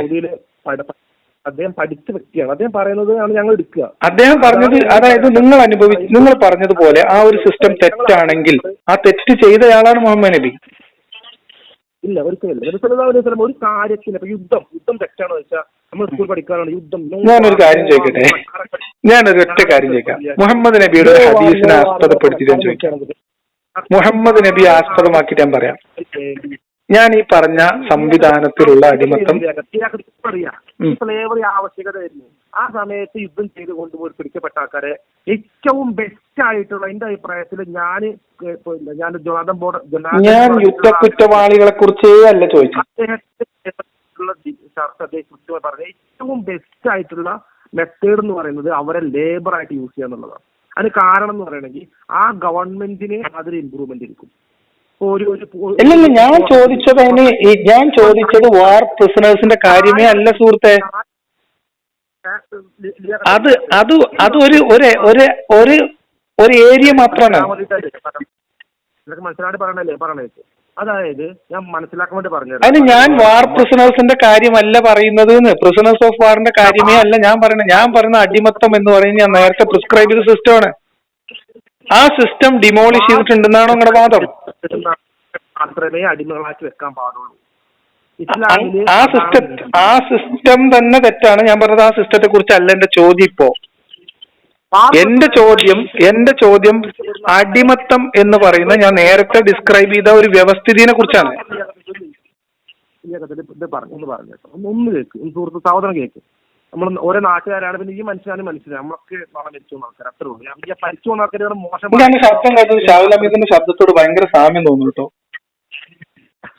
അദ്ദേഹം പഠിച്ച വ്യക്തിയാണ്. അദ്ദേഹം പറയുന്നത് ആണ് ഞങ്ങൾ എടുക്കുക. അദ്ദേഹം പറഞ്ഞത്, അതായത് നിങ്ങൾ പറഞ്ഞതുപോലെ ആ ഒരു സിസ്റ്റം തെറ്റാണെങ്കിൽ ആ തെറ്റ് ചെയ്തയാളാണ് മുഹമ്മദ് നബി. ഇല്ല, ഒരിക്കലും ഒരു കാര്യത്തിന് ഇപ്പൊ യുദ്ധം തെറ്റാണെന്ന് വെച്ചാൽ നമ്മൾ സ്കൂൾ പഠിക്കാനാണ് യുദ്ധം. ഞാനൊരു കാര്യം ചോദിക്കട്ടെ, ഞാനൊരു ഒറ്റ കാര്യം ചോദിക്കാം. മുഹമ്മദ് നബിയുടെ ഹദീസിനെ ആസ്പദപ്പെടുത്തി ഞാൻ ചോദിക്കാം. മുഹമ്മദ് നബി ആസ്പദമാക്കിയിട്ട് ഞാൻ പറയാം. ഞാൻ ഈ പറഞ്ഞ സംവിധാനത്തിലുള്ള അടിമത്തം സ്ലേവറി ആവശ്യകത വരുന്നു. ആ സമയത്ത് യുദ്ധം ചെയ്ത് കൊണ്ടുപോയി പിടിക്കപ്പെട്ട ആൾക്കാരെ ഏറ്റവും ബെസ്റ്റ് ആയിട്ടുള്ള എന്റെ അഭിപ്രായത്തിൽ ഞാൻ യുദ്ധ കുറ്റവാളികളെ കുറിച്ചേ അല്ല ചോദിച്ചു. കൃത്യമായി പറഞ്ഞ ഏറ്റവും ബെസ്റ്റ് ആയിട്ടുള്ള മെത്തേഡ് എന്ന് പറയുന്നത് അവരെ ലേബർ ആയിട്ട് യൂസ് ചെയ്യുക എന്നുള്ളതാണ്. അതിന് കാരണം എന്ന് പറയണമെങ്കിൽ ആ ഗവൺമെന്റിന് അതിൽ ഇമ്പ്രൂവ്മെന്റ് ഇരിക്കും. ഇല്ലല്ല, ഞാൻ ചോദിച്ചത് വാർ പ്രിസണേഴ്സിന്റെ കാര്യമേ അല്ല സുഹൃത്തെ. അത് ഒരു ഏരിയ മാത്രമാണ്. മനസ്സിലാക്കി പറയണേ. അതായത് ഞാൻ മനസ്സിലാക്കാൻ വേണ്ടി പറഞ്ഞത്, അതിന് ഞാൻ വാർ പ്രിസണേഴ്സിന്റെ കാര്യമല്ല പറയുന്നത്. പ്രിസണേഴ്സ് ഓഫ് വാറിന്റെ കാര്യമേ അല്ല ഞാൻ പറയുന്ന അടിമത്തം എന്ന് പറയുന്നത് ഞാൻ നേരത്തെ പ്രിസ്ക്രൈബ് ചെയ്ത സിസ്റ്റമാണ്. ആ സിസ്റ്റം ഡിമോളിഷ് ചെയ്തിട്ടുണ്ടെന്നാണോ നിങ്ങളുടെ വാദം? മാത്രമേ അടിമകളാക്കി വെക്കാൻ പാടുള്ളൂ. ആ സിസ്റ്റം തന്നെ തെറ്റാണ്. ഞാൻ പറഞ്ഞത് ആ സിസ്റ്റത്തെ കുറിച്ചല്ല എന്റെ ചോദ്യം. ഇപ്പോ എന്റെ ചോദ്യം അടിമത്തം എന്ന് പറയുന്ന ഞാൻ നേരത്തെ ഡിസ്ക്രൈബ് ചെയ്ത ഒരു വ്യവസ്ഥിതിനെ കുറിച്ചാണ്. ഒന്ന് കേക്ക് സുഹൃത്ത്, സഹോദരൻ കേക്ക്. നമ്മൾ ഓരോ നാട്ടുകാരാണ്, പിന്നെ ഈ മനുഷ്യനാണ് നമ്മളൊക്കെ നാളെ മരിച്ചു പോകുന്ന ആൾക്കാർ, അത്രേ ഉള്ളൂ. ഞാൻ മരിച്ചു പോകുന്ന ആൾക്കാർ മോശം ശബ്ദം കേട്ടത് ഷാഹുൽ ഹമീദിന്റെ ശബ്ദത്തോട് ഭയങ്കര സാമ്യം തോന്നുന്നു കേട്ടോ.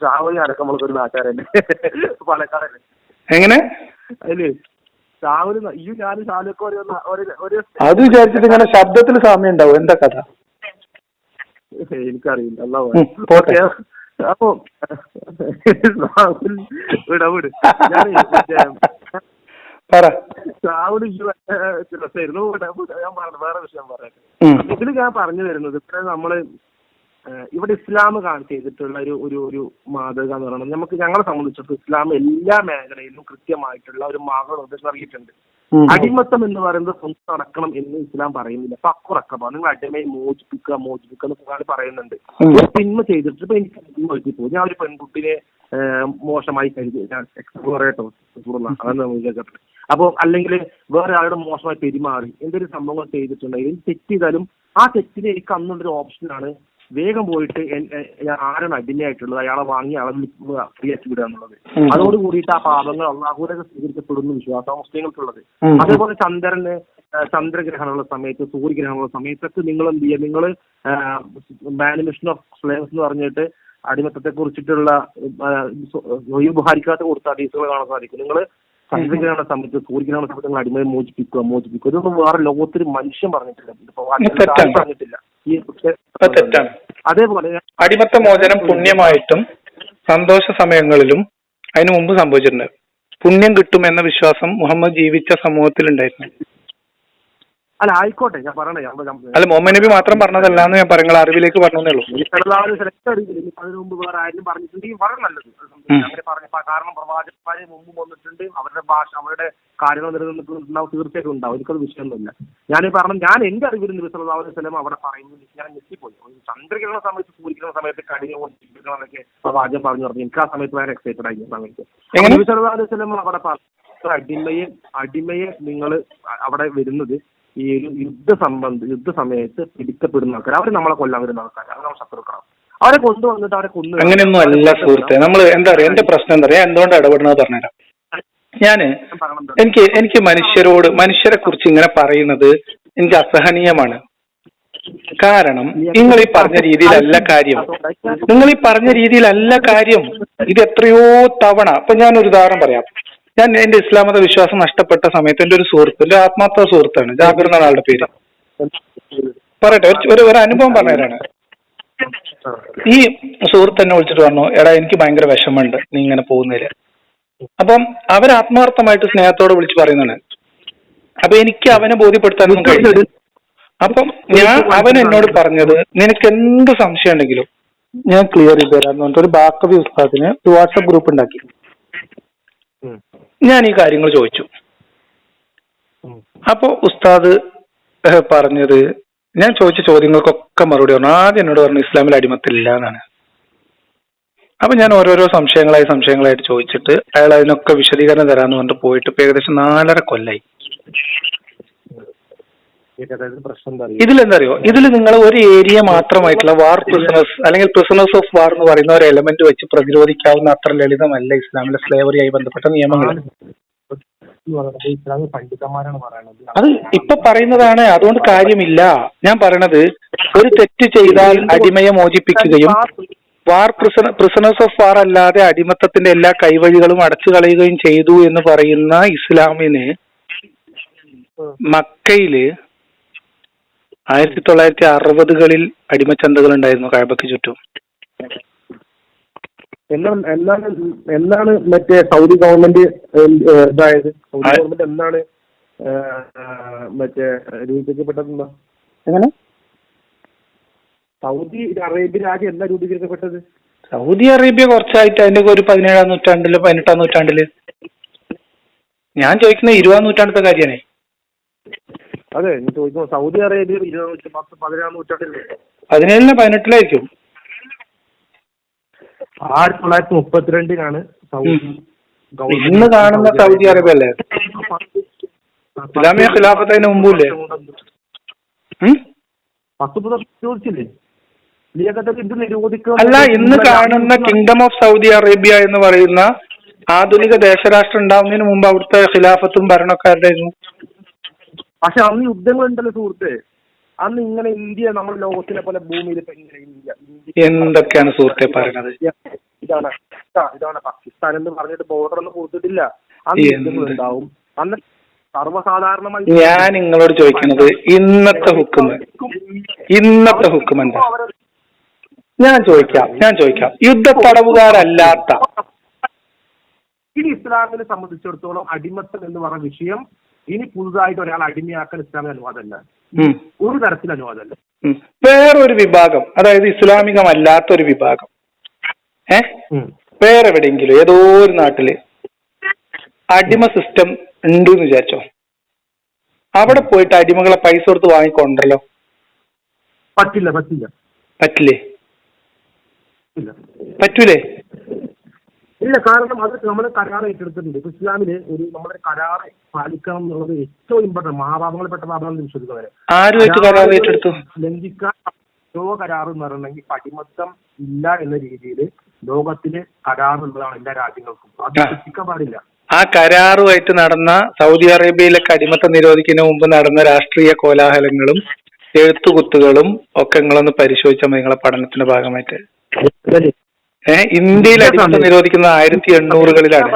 ഷാഹുൽ അടക്കം നമ്മൾക്കൊരു നാട്ടുകാരല്ലേ, പാലക്കാടല്ലേ. എങ്ങനെ അതില് ഷാഹുൽ ഈ ഞാനും ഷാഹുലൊക്കെ അത് വിചാരിച്ചിട്ട് ഇങ്ങനെ ശബ്ദത്തിൽ സാമ്യം ഉണ്ടാവും. എന്താ കഥ എനിക്കറിയില്ല. അപ്പൊ വിട പറ. രസമായിരുന്നു. ഞാൻ വേറെ വിഷയം പറയാം. ഇതിൽ ഞാൻ പറഞ്ഞു വരുന്നത് ഇത്ര നമ്മള് ഇവിടെ ഇസ്ലാം ചെയ്തിട്ടുള്ള ഒരു മാതൃക എന്ന് പറയുന്നത് ഞങ്ങളെ സംബന്ധിച്ചിടത്തോളം ഇസ്ലാം എല്ലാ മേഖലയിലും കൃത്യമായിട്ടുള്ള ഒരു മാർഗനിർദ്ദേശം നൽകിയിട്ടുണ്ട്. അടിമത്തം എന്ന് പറയുന്നത് സ്വന്തം നടക്കണം എന്ന് ഇസ്ലാം പറയുന്നില്ല. പക്കുറക്കമാണ് നിങ്ങൾ അടിമയെ മോചിപ്പിക്കുക എന്ന് ഖുർആൻ പറയുന്നുണ്ട്. ഒരു തിന്മ ചെയ്തിട്ട് ഇപ്പൊ എനിക്ക് നോക്കി പോകും, ഞാൻ ഒരു പെൺകുട്ടിയെ മോശമായി കരുതി, ഞാൻ പറയട്ടോ അതെന്ന് അപ്പൊ അല്ലെങ്കിൽ വേറെ ആളുടെ മോശമായി പെരുമാറി എന്തൊരു സംഭവങ്ങൾ ചെയ്തിട്ടുണ്ടെങ്കിൽ തെറ്റ് ചെയ്താലും ആ തെറ്റിന് എനിക്ക് അന്നുള്ളൊരു ഓപ്ഷനാണ് വേഗം പോയിട്ട് ആരാണ് അടിമയായിട്ടുള്ളത് അയാളെ വാങ്ങി അളവ് ഫ്രീ ആക്കി വിടുക എന്നുള്ളത്. അതോട് കൂടിയിട്ട് ആ പാപങ്ങൾ അള്ളാഹുവിനൊക്കെ സ്വീകരിക്കപ്പെടുന്ന വിശ്വാസം മുസ്ലിങ്ങൾക്കുള്ളത്. അതേപോലെ ചന്ദ്രഗ്രഹണമുള്ള സമയത്ത് സൂര്യഗ്രഹണമുള്ള സമയത്തൊക്കെ നിങ്ങൾ എന്ത് ചെയ്യുക, നിങ്ങൾ ബാനിമിഷൻ ഓഫ് സ്ലേവ്സ് എന്ന് പറഞ്ഞിട്ട് അടിമത്തത്തെ കുറിച്ചിട്ടുള്ള ബുഹാരിക്കകത്ത് കൊടുത്ത ഹദീസുകൾ കാണാൻ സാധിക്കും. നിങ്ങൾ ചന്ദ്രഗ്രഹണ സമയത്ത് സൂര്യഗ്രഹണ സമയത്ത് നിങ്ങൾ അടിമയെ മോചിപ്പിക്കുക ഇതൊന്നും വേറെ ലോകത്തൊരു മനുഷ്യൻ പറഞ്ഞിട്ടില്ല, പറഞ്ഞിട്ടില്ല. തെറ്റാണ്. അതേപോലെ അടിമത്ത മോചനം പുണ്യമായിട്ടും സന്തോഷ സമയങ്ങളിലും അതിനു മുമ്പ് സംഭവിച്ചിട്ടുണ്ട്. പുണ്യം കിട്ടും എന്ന വിശ്വാസം മുഹമ്മദ് ജീവിച്ച സമൂഹത്തിലുണ്ടായിരുന്നു. അല്ല ആയിക്കോട്ടെ, ഞാൻ പറയണേ. അല്ല മുഹമ്മദ് നബി മാത്രം പറഞ്ഞതല്ല എന്ന് ഞാൻ പറയുന്നത് അറിവിലേക്ക് പറഞ്ഞേ ഉള്ളൂ. അതിനു മുമ്പ് വേറെ ആരും പറഞ്ഞിട്ടുണ്ടെങ്കിൽ വളരെ നല്ലത് അങ്ങനെ പറഞ്ഞ. കാരണം പ്രവാചകന്മാരെ മുമ്പ് വന്നിട്ടുണ്ട്, അവരുടെ ഭാഷ അവരുടെ കാര്യങ്ങൾ നിലനിന്നിട്ടുണ്ടാവും, തീർച്ചയായിട്ടും ഉണ്ടാവും. എനിക്കത് വിഷയമൊന്നുമില്ല. ഞാൻ എന്റെ അറിവിൽ നബി സല്ലല്ലാഹു അലൈഹി വസല്ലം അവിടെ പറയുന്നത് ഞാൻ ഞെട്ടിപ്പോയി. ചന്ദ്രഗ്രഹണ സമയത്ത് സൂര്യഗ്രഹണ സമയത്ത് കടിഞ്ഞൊക്കെ പ്രവാചകൻ പറഞ്ഞു. എനിക്ക് ആ സമയത്ത് ഭയങ്കര എക്സൈറ്റഡ് ആയി. സമയത്ത് നബി സല്ലല്ലാഹു അലൈഹി വസല്ലം അവിടെ അടിമയെ നിങ്ങൾ അവിടെ വരുന്നത് ഈ ഒരു യുദ്ധ സമയത്ത് പിടിക്കപ്പെടുന്ന ആൾക്കാർ, അവർ നമ്മളെ കൊല്ലാൻ വരുന്ന ആൾക്കാർ, അവർ നമ്മൾ ശത്രുക്കളാണ്. അവരെ കൊണ്ടുവന്നിട്ട് അവരെ കൊന്നു. അങ്ങനെയൊന്നും അല്ല സുഹൃത്തെ. നമ്മൾ എന്താ പറയാ, എന്റെ പ്രശ്നം എന്താ പറയാ, എന്തുകൊണ്ട് ഇടപെടുന്നത് പറഞ്ഞുതരാം. എനിക്ക് മനുഷ്യരെ കുറിച്ച് ഇങ്ങനെ പറയുന്നത് എനിക്ക് അസഹനീയമാണ്. കാരണം നിങ്ങൾ ഈ പറഞ്ഞ രീതിയിലല്ല കാര്യം. ഇത് എത്രയോ തവണ. ഇപ്പൊ ഞാനൊരു ഉദാഹരണം പറയാം. ഞാൻ എന്റെ ഇസ്ലാം മത വിശ്വാസം നഷ്ടപ്പെട്ട സമയത്ത് എന്റെ ഒരു സുഹൃത്ത്, എന്റെ ആത്മാർത്ഥ സുഹൃത്താണ്, ജാബിർ എന്നാണ് ആളുടെ പേര്. പറയട്ടെ, ഒരു അനുഭവം പറഞ്ഞുതരാണ്. ഈ സുഹൃത്ത് എന്നെ വിളിച്ചിട്ട് പറഞ്ഞു, എടാ എനിക്ക് ഭയങ്കര വിഷമമുണ്ട് നീ ഇങ്ങനെ പോകുന്നതില്. അപ്പം അവർ ആത്മാർത്ഥമായിട്ട് സ്നേഹത്തോടെ വിളിച്ച് പറയുന്നതാണ്. അപ്പൊ എനിക്ക് അവനെ ബോധ്യപ്പെടുത്താനൊന്നും കഴിയില്ല. അപ്പം അവൻ എന്നോട് പറഞ്ഞത്, നിനക്ക് എന്ത് സംശയം ഉണ്ടെങ്കിലും ഞാൻ ക്ലിയർ ചെയ്ത് തരാന്ന് പറഞ്ഞിട്ട് ഒരു ബാക്കവി ഉസ്താദിന് ഒരു വാട്സപ്പ് ഗ്രൂപ്പ് ഉണ്ടാക്കി. ഞാൻ ഈ കാര്യങ്ങൾ ചോദിച്ചു. അപ്പൊ ഉസ്താദ് പറഞ്ഞത്, ഞാൻ ചോദിച്ച ചോദ്യങ്ങൾക്കൊക്കെ മറുപടി പറഞ്ഞു. ആദ്യം എന്നോട് പറഞ്ഞു ഇസ്ലാമിൽ അടിമത്തില്ല എന്നാണ്. അപ്പൊ ഞാൻ ഓരോരോ സംശയങ്ങളായിട്ട് ചോദിച്ചിട്ട് അയാൾ അതിനൊക്കെ വിശദീകരണം തരാന്ന് പറഞ്ഞിട്ട് പോയിട്ട് ഏകദേശം 4.5 കൊല്ലായി. ഇതിലെന്തറിയോ, ഇതിൽ നിങ്ങൾ ഒരു ഏരിയ മാത്രമായിട്ടുള്ള വാർ പ്രിസണേഴ്സ് അല്ലെങ്കിൽ പ്രിസണേഴ്സ് ഓഫ് വാർ എന്ന് പറയുന്ന ഒരു എലമെന്റ് വെച്ച് പ്രതിരോധിക്കാവുന്ന അത്ര ലളിതമല്ല ഇസ്ലാമിലെ സ്ലേവറിയായി ബന്ധപ്പെട്ട നിയമങ്ങൾ. അത് ഇപ്പൊ പറയുന്നതാണ്, അതുകൊണ്ട് കാര്യമില്ല. ഞാൻ പറയണത്, ഒരു തെറ്റ് ചെയ്താൽ അടിമയെ മോചിപ്പിക്കുകയും പ്രിസണേഴ്സ് ഓഫ് വാർ അല്ലാതെ അടിമത്തത്തിന്റെ എല്ലാ കൈവഴികളും അടച്ചു കളയുകയും ചെയ്തു എന്ന് പറയുന്ന ഇസ്ലാമിന് മക്കയില് 1960കളിൽ അടിമച്ചന്തകൾ ഉണ്ടായിരുന്നു കഅബയ്ക്ക് ചുറ്റും. എന്നാണ് മറ്റേ സൗദി ഗവൺമെന്റ് ഇതായത്? സൗദി ഗവൺമെന്റ് എന്നാണ് മറ്റേ രൂപീകരിക്കപ്പെട്ടത്? എങ്ങനെ? സൗദി അറേബ്യ രാജ്യം എന്നാ രൂപീകരിക്കപ്പെട്ടത്? സൗദി അറേബ്യ കുറച്ചായിട്ട്, അതിന്റെ ഒരു 17-ാം നൂറ്റാണ്ടില് 18-ാം നൂറ്റാണ്ടില്. ഞാൻ ചോദിക്കുന്നത് 20-ാം നൂറ്റാണ്ടത്തെ കാര്യമാണ്. അതെ, ഞാൻ ചോദിക്കുന്നു സൗദി അറേബ്യ 17-ാം നൂറ്റാണ്ടില് 17-ാ 18-ലായിരിക്കും. 1932 സൗദി ഇന്ന് കാണുന്ന സൗദി അറേബ്യ അല്ലേ? ഇസ്ലാമിക ഖിലാഫത്ത് അതിന് മുമ്പില്ലേ? അല്ല, ഇന്ന് കാണുന്ന കിങ്ഡം ഓഫ് സൗദി അറേബ്യ എന്ന് പറയുന്ന ആധുനിക ദേശരാഷ്ട്രം ഉണ്ടാവുന്നതിന് മുമ്പ് അവിടുത്തെ ഖിലാഫത്തും ഭരണക്കാരുടെയായിരുന്നു. പക്ഷെ അന്ന് യുദ്ധങ്ങളുണ്ടല്ലോ സുഹൃത്തെ. അന്ന് ഇങ്ങനെ ഇന്ത്യ നമ്മൾ ലോകത്തിനെ പോലെ ഭൂമിയിൽ എന്തൊക്കെയാണ് സുഹൃത്തെ പറയുന്നത്? ഇതാണ് പാകിസ്ഥാൻ എന്ന് പറഞ്ഞിട്ട് ബോർഡർ ഒന്നും കൊടുത്തിട്ടില്ല. അന്ന് യുദ്ധങ്ങളുണ്ടാവും. അന്ന് സർവ്വസാധാരണമായി ഞാൻ നിങ്ങളോട് ചോദിക്കുന്നത്, ഇന്നത്തെ ഹുക്കും എന്താ? ഞാൻ ചോദിക്കാം, യുദ്ധ തടവുകാരല്ലാത്ത ഇനി ഇസ്ലാമിനെ സംബന്ധിച്ചിടത്തോളം അടിമത്തം എന്ന് പറഞ്ഞ വിഷയം ഇനി പുതുതായിട്ട് ഒരാൾ അടിമയാക്കാൻ ഇസ്ലാമിന് അനുവാദമല്ല, ഒരു തരത്തിൽ അനുവാദമല്ല. വേറൊരു വിഭാഗം, അതായത് ഇസ്ലാമികമല്ലാത്തൊരു വിഭാഗം വേറെ എവിടെയെങ്കിലും ഏതോ ഒരു നാട്ടില് അടിമ സിസ്റ്റം ഉണ്ട് എന്ന് വിചാരിച്ചോ, അവിടെ പോയിട്ട് അടിമകളെ പൈസ കൊടുത്ത് വാങ്ങിക്കൊണ്ടല്ലോ? പറ്റില്ലേ? പറ്റൂലേ? ഇല്ല, കാരണം അത് നമ്മൾ കരാർ ഏറ്റെടുത്തിട്ടുണ്ട്. ഇപ്പൊ ഇസ്ലാമില് ഒരു നമ്മുടെ കരാർ പാലിക്കണം എന്നുള്ളത് ഏറ്റവും ഇമ്പോർട്ടന്റ്. മഹാപാപങ്ങളെപ്പെട്ട പാപങ്ങൾ വിശ്വസിക്കുന്നവരെ ലംഘിക്കാൻ കരാർ എന്ന് പറയണമെങ്കിൽ അടിമത്തം ഇല്ല എന്ന രീതിയിൽ ലോകത്തില് കരാറുള്ളതാണ് എല്ലാ രാജ്യങ്ങൾക്കും. അത് ലംഘിക്കാൻ പാടില്ല. ആ കരാറുമായിട്ട് നടന്ന സൗദി അറേബ്യയിലൊക്കെ അടിമത്തം നിരോധിക്കുന്നതിന് മുമ്പ് നടന്ന രാഷ്ട്രീയ കോലാഹലങ്ങളും എഴുത്തുകുത്തുകളും ഒക്കെ നിങ്ങളൊന്ന് പരിശോധിച്ചാൽ നിങ്ങളെ പഠനത്തിന്റെ ഭാഗമായിട്ട്. ഇന്ത്യയിൽ അടിമത്തം നിരോധിക്കുന്ന 1800-കളിലാണ്.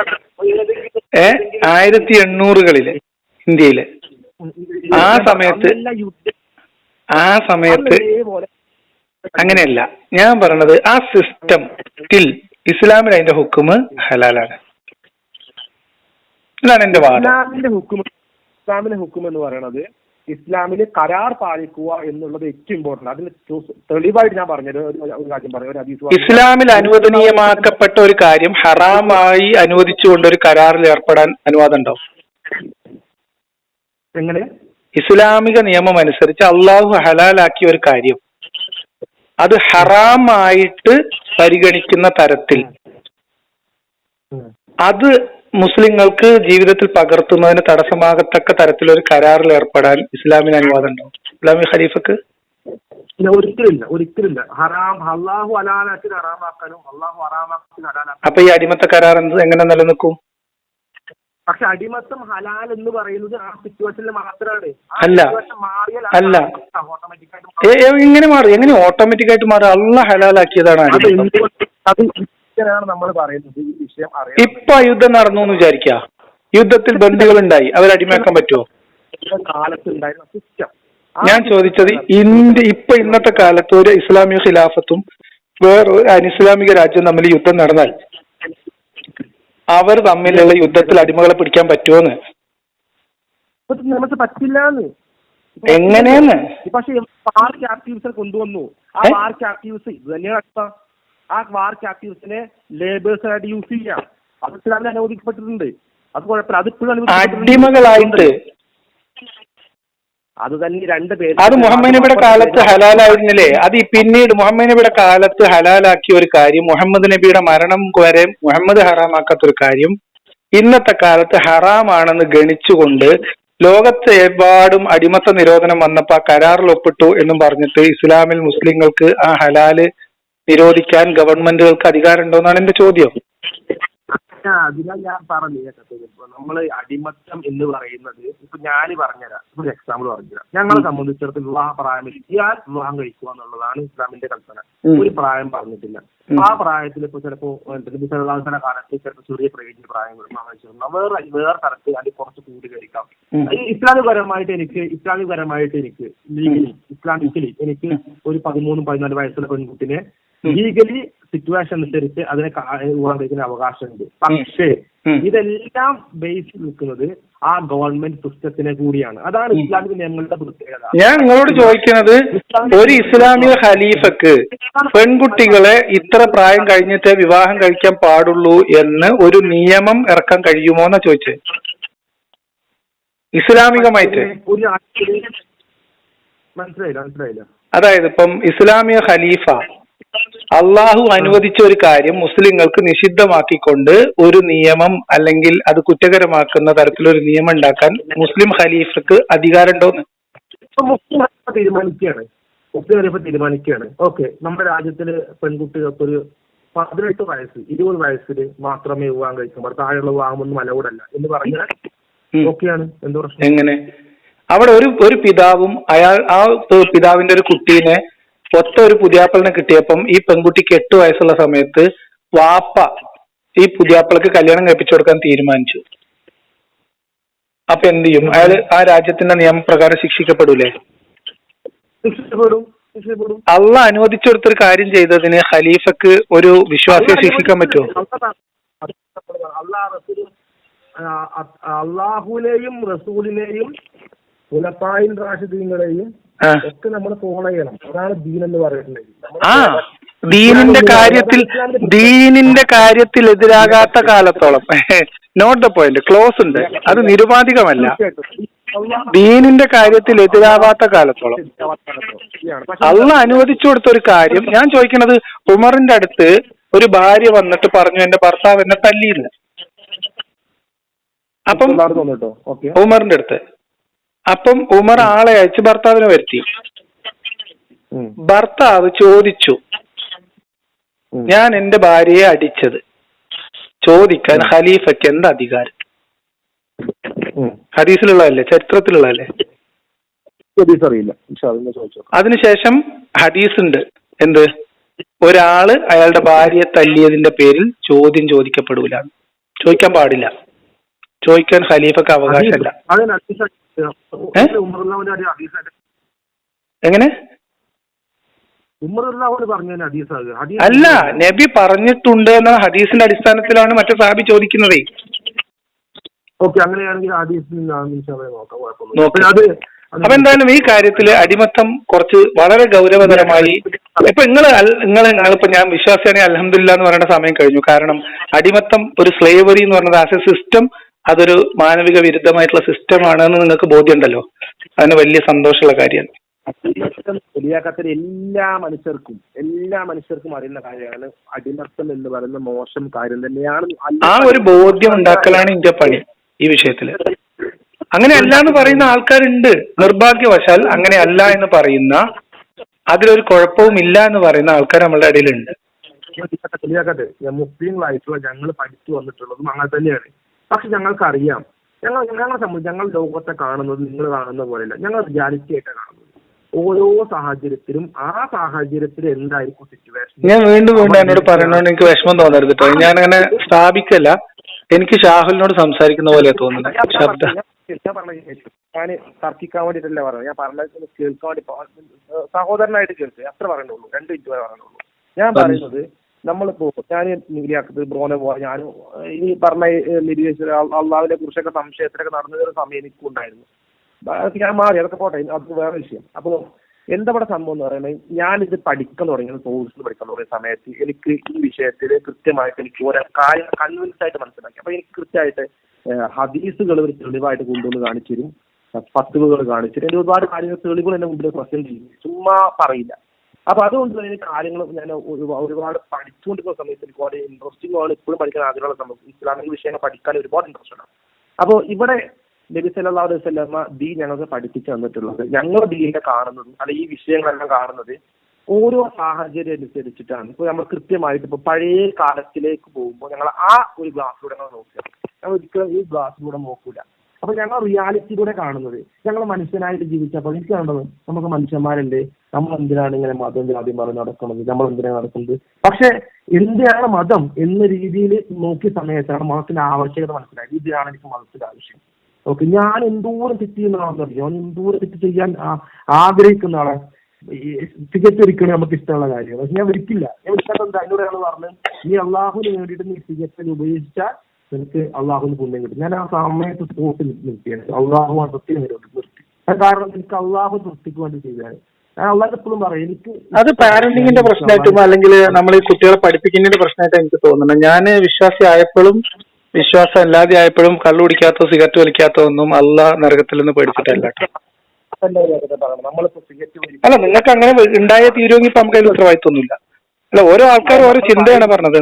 1800-കളില് ഇന്ത്യയില് ആ സമയത്ത് അങ്ങനെയല്ല ഞാൻ പറഞ്ഞത്. ആ സിസ്റ്റം സ്റ്റിൽ ഇസ്ലാമിൽ അതിന്റെ ഹുക്കുമ് ഹലാലാണ്. ഇതാണ് എന്റെ വാദം. ഇസ്ലാമിന്റെ ഹുക്കും എന്ന് പറയുന്നത് ഇസ്ലാമില് കരാർ പാലിക്കുക എന്നുള്ളത് ഏറ്റവും ഇമ്പോർട്ടന്റ്. അതിന് തെളിവായിട്ട് ഞാൻ പറഞ്ഞത് ഒരു കാര്യം പറയാം. ഇസ്ലാമിൽ അനുവദനീയമാക്കപ്പെട്ട ഒരു കാര്യം ഹറാമായി അനുവദിച്ചുകൊണ്ട് ഒരു കരാറിൽ ഏർപ്പെടാൻ അനുവാദം ഉണ്ടോ? എങ്ങനെ? ഇസ്ലാമിക നിയമം അനുസരിച്ച് അള്ളാഹു ഹലാലാക്കിയ ഒരു കാര്യം അത് ഹറാമായിട്ട് പരിഗണിക്കുന്ന തരത്തിൽ അത് മുസ്ലിങ്ങൾക്ക് ജീവിതത്തിൽ പകർത്തുന്നതിന് തടസ്സമാകത്തക്ക തരത്തിലൊരു കരാറിൽ ഏർപ്പെടാൻ ഇസ്ലാമിന് അനുവാദം ഉണ്ടോ? ഇസ്ലാമിക ഖലീഫക്ക് ഒരിക്കലില്ല. ഹറാം അല്ലാഹു ഹലാലാക്കി ഹറാമാക്കാനും അല്ലാഹു ഹറാമാക്കി ഹലാലാക്കാനും. അപ്പൊ ഈ അടിമത്ത കരാർ എങ്ങനെ നിലനിൽക്കും? പക്ഷെ അടിമത്തം ഹലാൽ എന്ന് പറയുന്നത് ആ സിറ്റുവേഷനിൽ മാത്രമാണ്. അല്ല എങ്ങനെ മാറും? എങ്ങനെ ഓട്ടോമാറ്റിക് ആയിട്ട് മാറും? അള്ളാഹ് ഹലാലാക്കിയതാണ് നമ്മൾ പറയുന്നത്. ഈ വിഷയം ഇപ്പൊ യുദ്ധം നടന്നു എന്ന് വിചാരിക്കുക. യുദ്ധത്തിൽ ബന്ദികൾ ഉണ്ടായി, അവരടിമയാക്കാൻ പറ്റുമോ? കാലത്തുണ്ടായിരുന്ന സിസ്റ്റം ഞാൻ ചോദിച്ചത് ഇന്നത്തെ കാലത്ത് ഒരു ഇസ്ലാമിക ഖിലാഫത്തും വേറൊരു അനിസ്ലാമിക രാജ്യം തമ്മിൽ യുദ്ധം നടന്നാൽ അവർ തമ്മിലുള്ള യുദ്ധത്തിൽ അടിമകളെ പിടിക്കാൻ പറ്റുമോന്ന്? നമുക്ക് പറ്റില്ലാന്ന്. എങ്ങനെയെന്ന്? പക്ഷെ വാർ ക്യാപ്റ്റീവ്സിനെ കൊണ്ടുവന്നു. ആ വാർ ക്യാപ്റ്റീവ്സ് ഇത് തന്നെയാണ്. ആ വാർ ക്യാപ്റ്റീവ്സിനെ ലേബേഴ്സായിട്ട് യൂസ് ചെയ്യാം. അത് ഇസ്ലാമിൽ അനുവദിക്കപ്പെട്ടിട്ടുണ്ട്. അത് കുഴപ്പമില്ല. അതിപ്പോഴും അടിമകളായിട്ട് അത് തന്നെ രണ്ട് പേര്. അത് മുഹമ്മദ് നബിയുടെ കാലത്ത് ഹലാലായിരുന്നില്ലേ? അത് പിന്നീട് മുഹമ്മദ് നബിയുടെ കാലത്ത് ഹലാലാക്കിയ ഒരു കാര്യം, മുഹമ്മദ് നബിയുടെ മരണം വരെ മുഹമ്മദ് ഹറാമാക്കാത്ത ഒരു കാര്യം ഇന്നത്തെ കാലത്ത് ഹറാമാണെന്ന് ഗണിച്ചുകൊണ്ട് ലോകത്ത് എമ്പാടും അടിമത്ത നിരോധനം വന്നപ്പോ ആ കരാറിൽ ഒപ്പിട്ടു എന്നും പറഞ്ഞിട്ട് ഇസ്ലാമിൽ മുസ്ലിങ്ങൾക്ക് ആ ഹലാല് നിരോധിക്കാൻ ഗവൺമെന്റുകൾക്ക് അധികാരം ഉണ്ടോ എന്നാണ് എന്റെ ചോദ്യം. അതിനാ ഞാൻ പറഞ്ഞു കേട്ടത്. നമ്മള് അടിമത്തം എന്ന് പറയുന്നത് ഇപ്പൊ ഞാൻ പറഞ്ഞുതരാം. ഒരു എക്സാമ്പിൾ പറഞ്ഞുതരാം. ഞങ്ങളെ സംബന്ധിച്ചിടത്തോളം വിവാഹ പ്രായം എത്തിയാൽ വിവാഹം കഴിക്കുക എന്നുള്ളതാണ് ഇസ്ലാമിന്റെ കൽപ്പന. ഒരു പ്രായം പറഞ്ഞിട്ടില്ല. ആ പ്രായത്തിൽ ഇപ്പൊ ചിലപ്പോ വിസർജന കാലത്ത് ചിലപ്പോൾ ചെറിയ പ്രേജിന്റെ പ്രായം വേറെ തരത്തിൽ അതിൽ കുറച്ച് കൂടി കഴിക്കാം. ഇസ്ലാമികപരമായിട്ട് എനിക്ക് ഇസ്ലാമിക്കലി എനിക്ക് ഒരു 13-14 വയസ്സുള്ള പെൺകുട്ടിനെ ലീഗലി സിറ്റുവേഷൻ അനുസരിച്ച് അതിനെ വിവാഹം കഴിക്കുന്ന അവകാശമുണ്ട്. പക്ഷേ ഇതെല്ലാം ബേസ് നിൽക്കുന്നത് ആ ഗവൺമെന്റ് സിസ്റ്റത്തിനെ കൂടിയാണ്. അതാണ് ഇസ്ലാമിക നിയമങ്ങളുടെ പ്രത്യേകത. ഞാൻ നിങ്ങളോട് ചോദിക്കുന്നത്, ഒരു ഇസ്ലാമിക ഖലീഫക്ക് പെൺകുട്ടികളെ ഇത്ര പ്രായം കഴിഞ്ഞിട്ടേ വിവാഹം കഴിക്കാൻ പാടുള്ളൂ എന്ന് ഒരു നിയമം ഇറക്കാൻ കഴിയുമോ എന്നാ ചോദിച്ചത്. ഇസ്ലാമികമായിട്ട് മനസ്സിലായില്ല. അതായത് ഇപ്പം ഇസ്ലാമിക ഖലീഫ അള്ളാഹു അനുവദിച്ച ഒരു കാര്യം മുസ്ലിങ്ങൾക്ക് നിഷിദ്ധമാക്കിക്കൊണ്ട് ഒരു നിയമം അല്ലെങ്കിൽ അത് കുറ്റകരമാക്കുന്ന തരത്തിലൊരു നിയമം ഉണ്ടാക്കാൻ മുസ്ലിം ഖലീഫക്ക് അധികാരം ഉണ്ടോന്ന് മുസ്ലിം തീരുമാനിക്കുകയാണ്. ഓക്കെ, നമ്മുടെ രാജ്യത്തില് പെൺകുട്ടികൾക്ക് ഒരു 18 വയസ്സ് 20 വയസ്സിൽ മാത്രമേ വിവാഹം കഴിക്കാൻ പാടുള്ളൂ, താഴെയുള്ള വിവാഹമൊന്നും അലൗഡല്ല എന്ന് പറഞ്ഞാൽ ഓക്കെയാണ്. എന്ത് പ്രശ്നം? എങ്ങനെ? അവിടെ ഒരു പിതാവും ആ പിതാവിന്റെ ഒരു കുട്ടീനെ ഒത്ത ഒരു പുതിയാപ്പളിനെ കിട്ടിയപ്പം ഈ പെൺകുട്ടിക്ക് 8 വയസ്സുള്ള സമയത്ത് വാപ്പ ഈ പുതിയാപ്പളക്ക് കല്യാണം കഴിപ്പിച്ചു കൊടുക്കാൻ തീരുമാനിച്ചു. അപ്പൊ എന്ത് ചെയ്യും? അയാൾ ആ രാജ്യത്തിന്റെ നിയമപ്രകാരം ശിക്ഷിക്കപ്പെടൂലേ? അള്ളാഹ് അനുവദിച്ചു കൊടുത്തൊരു കാര്യം ചെയ്തതിന് ഖലീഫക്ക് ഒരു വിശ്വാസിയെ ശിക്ഷിക്കാൻ പറ്റുമോ? അള്ളാഹുവിനെയും റസൂലിനെയും ഖുലഫായിൽ റാഷിദീങ്ങളെയും ഒക്കെ നമ്മൾ ഫോളോ ചെയ്യണം. അതാണ് ദീൻ എന്ന് പറയുന്നത്. ദീനിന്റെ കാര്യത്തിൽ എതിരാകാത്ത കാലത്തോളം നോട്ട് ദ പോയിന്റ്, ക്ലോസ് ഉണ്ട്, അത് നിരുപാധികമല്ല. ദീനിന്റെ കാര്യത്തിൽ എതിരാവാത്ത കാലത്തോളം അള്ളാഹ് അനുവദിച്ചു കൊടുത്ത ഒരു കാര്യം. ഞാൻ ചോദിക്കുന്നത്, ഉമറിന്റെ അടുത്ത് ഒരു ഭാര്യ വന്നിട്ട് പറഞ്ഞു എന്റെ ഭർത്താവ് എന്നെ തല്ലിയില്ല. അപ്പം ഉമറിന്റെ അടുത്ത് അപ്പം ഉമർ ആളെ അയച്ച് ഭർത്താവിനെ വരുത്തി. ഭർത്താവ് ചോദിച്ചു, ഞാൻ എന്റെ ഭാര്യയെ അടിച്ചത് ചോദിക്കാൻ ഖലീഫയ്ക്ക് എന്താ അധികാരം? ഹദീസിലുള്ളതല്ലേ, ചരിത്രത്തിലുള്ളതല്ലേ? അതിനുശേഷം ഹദീസ് ഉണ്ട്, എന്ത്, ഒരാള് അയാളുടെ ഭാര്യയെ തല്ലിയതിന്റെ പേരിൽ ചോദ്യം ചോദിക്കപ്പെടൂല, ചോദിക്കാൻ പാടില്ല, ചോദിക്കാൻ ഖലീഫക്ക് അവകാശമല്ല. എങ്ങനെ? അല്ല, നബി പറഞ്ഞിട്ടുണ്ട് എന്ന ഹദീസിന്റെ അടിസ്ഥാനത്തിലാണ് മറ്റേ സാബി ചോദിക്കുന്നത്. അപ്പൊ എന്തായാലും ഈ കാര്യത്തില് അടിമത്തം കുറച്ച് വളരെ ഗൗരവതരമായി. ഇപ്പൊ നിങ്ങളിപ്പോ ഞാൻ വിശ്വാസിയാണെങ്കിൽ അൽഹംദുലില്ലാഹ് എന്ന് പറയേണ്ട സമയം കഴിഞ്ഞു. കാരണം അടിമത്തം ഒരു സ്ലേവറി എന്ന് പറഞ്ഞത് ആസ് എ സിസ്റ്റം അതൊരു മാനവിക വിരുദ്ധമായിട്ടുള്ള സിസ്റ്റമാണെന്ന് നിങ്ങൾക്ക് ബോധ്യമുണ്ടല്ലോ. അതിന് വലിയ സന്തോഷമുള്ള കാര്യമാണ്. എല്ലാ മനുഷ്യർക്കും അറിയുന്ന കാര്യമാണ് അടിമത്തം എന്ന് പറയുന്ന മോശം കാര്യം തന്നെയാണ്. ആ ഒരു ബോധ്യം ഉണ്ടാക്കലാണ് എന്റെ പണി ഈ വിഷയത്തില്. അങ്ങനെ അല്ല എന്ന് പറയുന്ന ആൾക്കാരുണ്ട്, നിർഭാഗ്യവശാൽ അങ്ങനെ അല്ല എന്ന് പറയുന്ന, അതിലൊരു കുഴപ്പവും ഇല്ല എന്ന് പറയുന്ന ആൾക്കാർ നമ്മളുടെ ഇടയിലുണ്ട്. മുസ്ലിങ്ങളായിട്ടുള്ള ഞങ്ങൾ പഠിച്ചു വന്നിട്ടുള്ളതും അങ്ങനെ തന്നെയാണ്. പക്ഷെ ഞങ്ങൾക്കറിയാം, ഞങ്ങളെ സംബന്ധിച്ച് ഞങ്ങൾ ലോകത്തെ കാണുന്നത് നിങ്ങൾ കാണുന്ന പോലെയല്ല, ഞങ്ങൾ റിയാലിറ്റി ആയിട്ടാണ് കാണുന്നത്. ഓരോ സാഹചര്യത്തിലും ആ സാഹചര്യത്തിൽ എന്തായിരിക്കും സിറ്റുവേഷൻ. ഞാൻ വീണ്ടും എന്നോട് പറയണോണ്ട് എനിക്ക് വിഷമം തോന്നരുത് കേട്ടോ. ഞാൻ അങ്ങനെ സ്ഥാപിക്കല്ല, എനിക്ക് ഷാഹുലിനോട് സംസാരിക്കുന്ന പോലെ തോന്നുന്നത്. ഞാൻ തർക്കിക്കാൻ വേണ്ടിയിട്ടല്ല പറഞ്ഞത്, ഞാൻ പറഞ്ഞത് കേൾക്കാൻ വേണ്ടി സഹോദരനായിട്ട് കേൾക്കുക, അത്ര പറയുന്നുള്ളൂ, 2 മിനിറ്റ് വരെ പറയുന്നുള്ളൂ. ഞാൻ പറയുന്നത്, നമ്മളിപ്പോ ഞാൻ നിഗിരിയാക്കത് ബ്രോനെ പോലെ ഞാനും ഈ പറഞ്ഞ നിരീശ്വര അള്ളാഹുവിനെ കുറിച്ചൊക്കെ സംശയത്തിലൊക്കെ നടന്നൊരു സമയം എനിക്കുണ്ടായിരുന്നു. ഞാൻ മാറി, അതൊക്കെ പോട്ടെ, അത് വേറെ വിഷയം. അപ്പോൾ എന്താ ഇവിടെ സംഭവം എന്ന് പറയുന്നത്, ഞാനിത് പഠിക്കാൻ തുടങ്ങിയത് സോഴ്സിൽ പഠിക്കാൻ തുടങ്ങിയ സമയത്ത് എനിക്ക് ഈ വിഷയത്തിൽ കൃത്യമായിട്ട് എനിക്ക് ഓരോ കാര്യം കൺവിൻസ് ആയിട്ട് മനസ്സിലാക്കി. അപ്പൊ എനിക്ക് കൃത്യമായിട്ട് ഹദീസുകൾ ഒരു തെളിവായിട്ട് കൊണ്ടുവന്ന് കാണിച്ചു തരും, ഫത്വകൾ കാണിച്ചു തരും, ഒരുപാട് കാര്യങ്ങൾ തെളിവുകൾ എന്നെ മുമ്പിൽ പ്രസന്റ് ചെയ്യും, ചുമ്മാ പറയില്ല. അപ്പൊ അതുകൊണ്ട് തന്നെ കാര്യങ്ങൾ ഞാൻ ഒരുപാട് പഠിച്ചുകൊണ്ടിരിക്കുന്ന സമയത്ത് എനിക്ക് വളരെ ഇൻട്രസ്റ്റിംഗ് ആണ്, ഇപ്പോഴും പഠിക്കാൻ ആഗ്രഹമുള്ള സമയത്ത് ഇസ്ലാമിക വിഷയങ്ങൾ പഠിക്കാൻ ഒരുപാട് ഇൻട്രസ്റ്റ് ആണ്. അപ്പോൾ ഇവിടെ നബി സല്ലല്ലാഹു അലൈഹി വസല്ലമ ദീൻ ഞങ്ങൾക്ക് പഠിപ്പിച്ചു തന്നിട്ടുള്ളത്, ഞങ്ങൾ ദീനിനെ കാണുന്നത് അല്ല ഈ വിഷയങ്ങളെല്ലാം കാണുന്നത് ഓരോ സാഹചര്യം അനുസരിച്ചിട്ടാണ്. ഇപ്പൊ നമ്മൾ കൃത്യമായിട്ട് ഇപ്പൊ പഴയ കാലത്തിലേക്ക് പോകുമ്പോൾ ഞങ്ങൾ ആ ഒരു ഗ്ലാസ്സിലൂടെ ഞങ്ങൾ നോക്കുക, ഞങ്ങൾ ഒരിക്കലും ഈ ഗ്ലാസ്സിലൂടെ നോക്കൂല. അപ്പൊ ഞങ്ങൾ റിയാലിറ്റിയിലൂടെ കാണുന്നത്, ഞങ്ങൾ മനുഷ്യനായിട്ട് ജീവിച്ചപ്പോൾ എനിക്ക് കണ്ടത് നമുക്ക് മനുഷ്യന്മാരുണ്ട്, നമ്മൾ എന്തിനാണ് ഇങ്ങനെ മതം ജാതി പറഞ്ഞ് നടക്കുന്നത്, നമ്മൾ എന്തിനാണ് നടക്കുന്നത്. പക്ഷെ എന്തിനാണ് മതം എന്ന രീതിയിൽ നോക്കിയ സമയത്താണ് മതത്തിന്റെ ആവശ്യകത മനസ്സിലായത്. ഇതിനാണ് എനിക്ക് മതത്തിന്റെ ആവശ്യം. ഓക്കെ, ഞാൻ എന്തോരം തെറ്റ് ചെയ്യുന്ന ആളെന്നറിയോ, ഞാൻ എന്തോരം തെറ്റ് ചെയ്യാൻ ആഗ്രഹിക്കുന്ന ആളെ തികച്ചൊരിക്കലും നമുക്ക് ഇഷ്ടമുള്ള കാര്യമാണ്. പക്ഷെ ഞാൻ വിളിക്കില്ല, ഞാൻ വിളിക്കാത്ത അതിനോട് ഒരാൾ പറഞ്ഞ് നീ അള്ളാഹുവിന് വേണ്ടിയിട്ട് നീ തികച്ചൽ ഉപയോഗിച്ചാൽ എനിക്ക് അള്ളാഹുവിന് പുണ്യം കിട്ടും. ഞാൻ ആ സമയത്ത് സ്പോട്ടിൽ നിർത്തിയാണ്, അള്ളാഹു ആ തൃപ്തി നിർത്തി. കാരണം എനിക്ക് അള്ളാഹു തൃപ്തിക്ക് വേണ്ടി ചെയ്താണ്. ഞാൻ അള്ളാഹ് എപ്പോഴും പറയും, എനിക്ക് അത് പാരന്റിങ്ങിന്റെ പ്രശ്നമായിട്ടും അല്ലെങ്കിൽ നമ്മൾ ഈ കുട്ടികളെ പഠിപ്പിക്കുന്നതിന്റെ പ്രശ്നമായിട്ട് എനിക്ക് തോന്നുന്നത്. ഞാൻ വിശ്വാസി ആയപ്പോഴും വിശ്വാസം അല്ലാതെ ആയപ്പോഴും കള്ളു കുടിക്കാത്തോ സിഗരറ്റ് വലിക്കാത്തോ ഒന്നും അള്ളാഹ് നരകത്തിൽ നിന്ന് പേടിച്ചിട്ടല്ല. അല്ല, നിങ്ങൾക്ക് അങ്ങനെ ഉണ്ടായ തീരുമെങ്കിൽ ഇപ്പൊ നമുക്ക് അതിൽ ഉത്തരവാദിത്വമൊന്നുമില്ല. അല്ല, ഓരോ ആൾക്കാരും ഓരോ ചിന്തയാണ് പറഞ്ഞത്.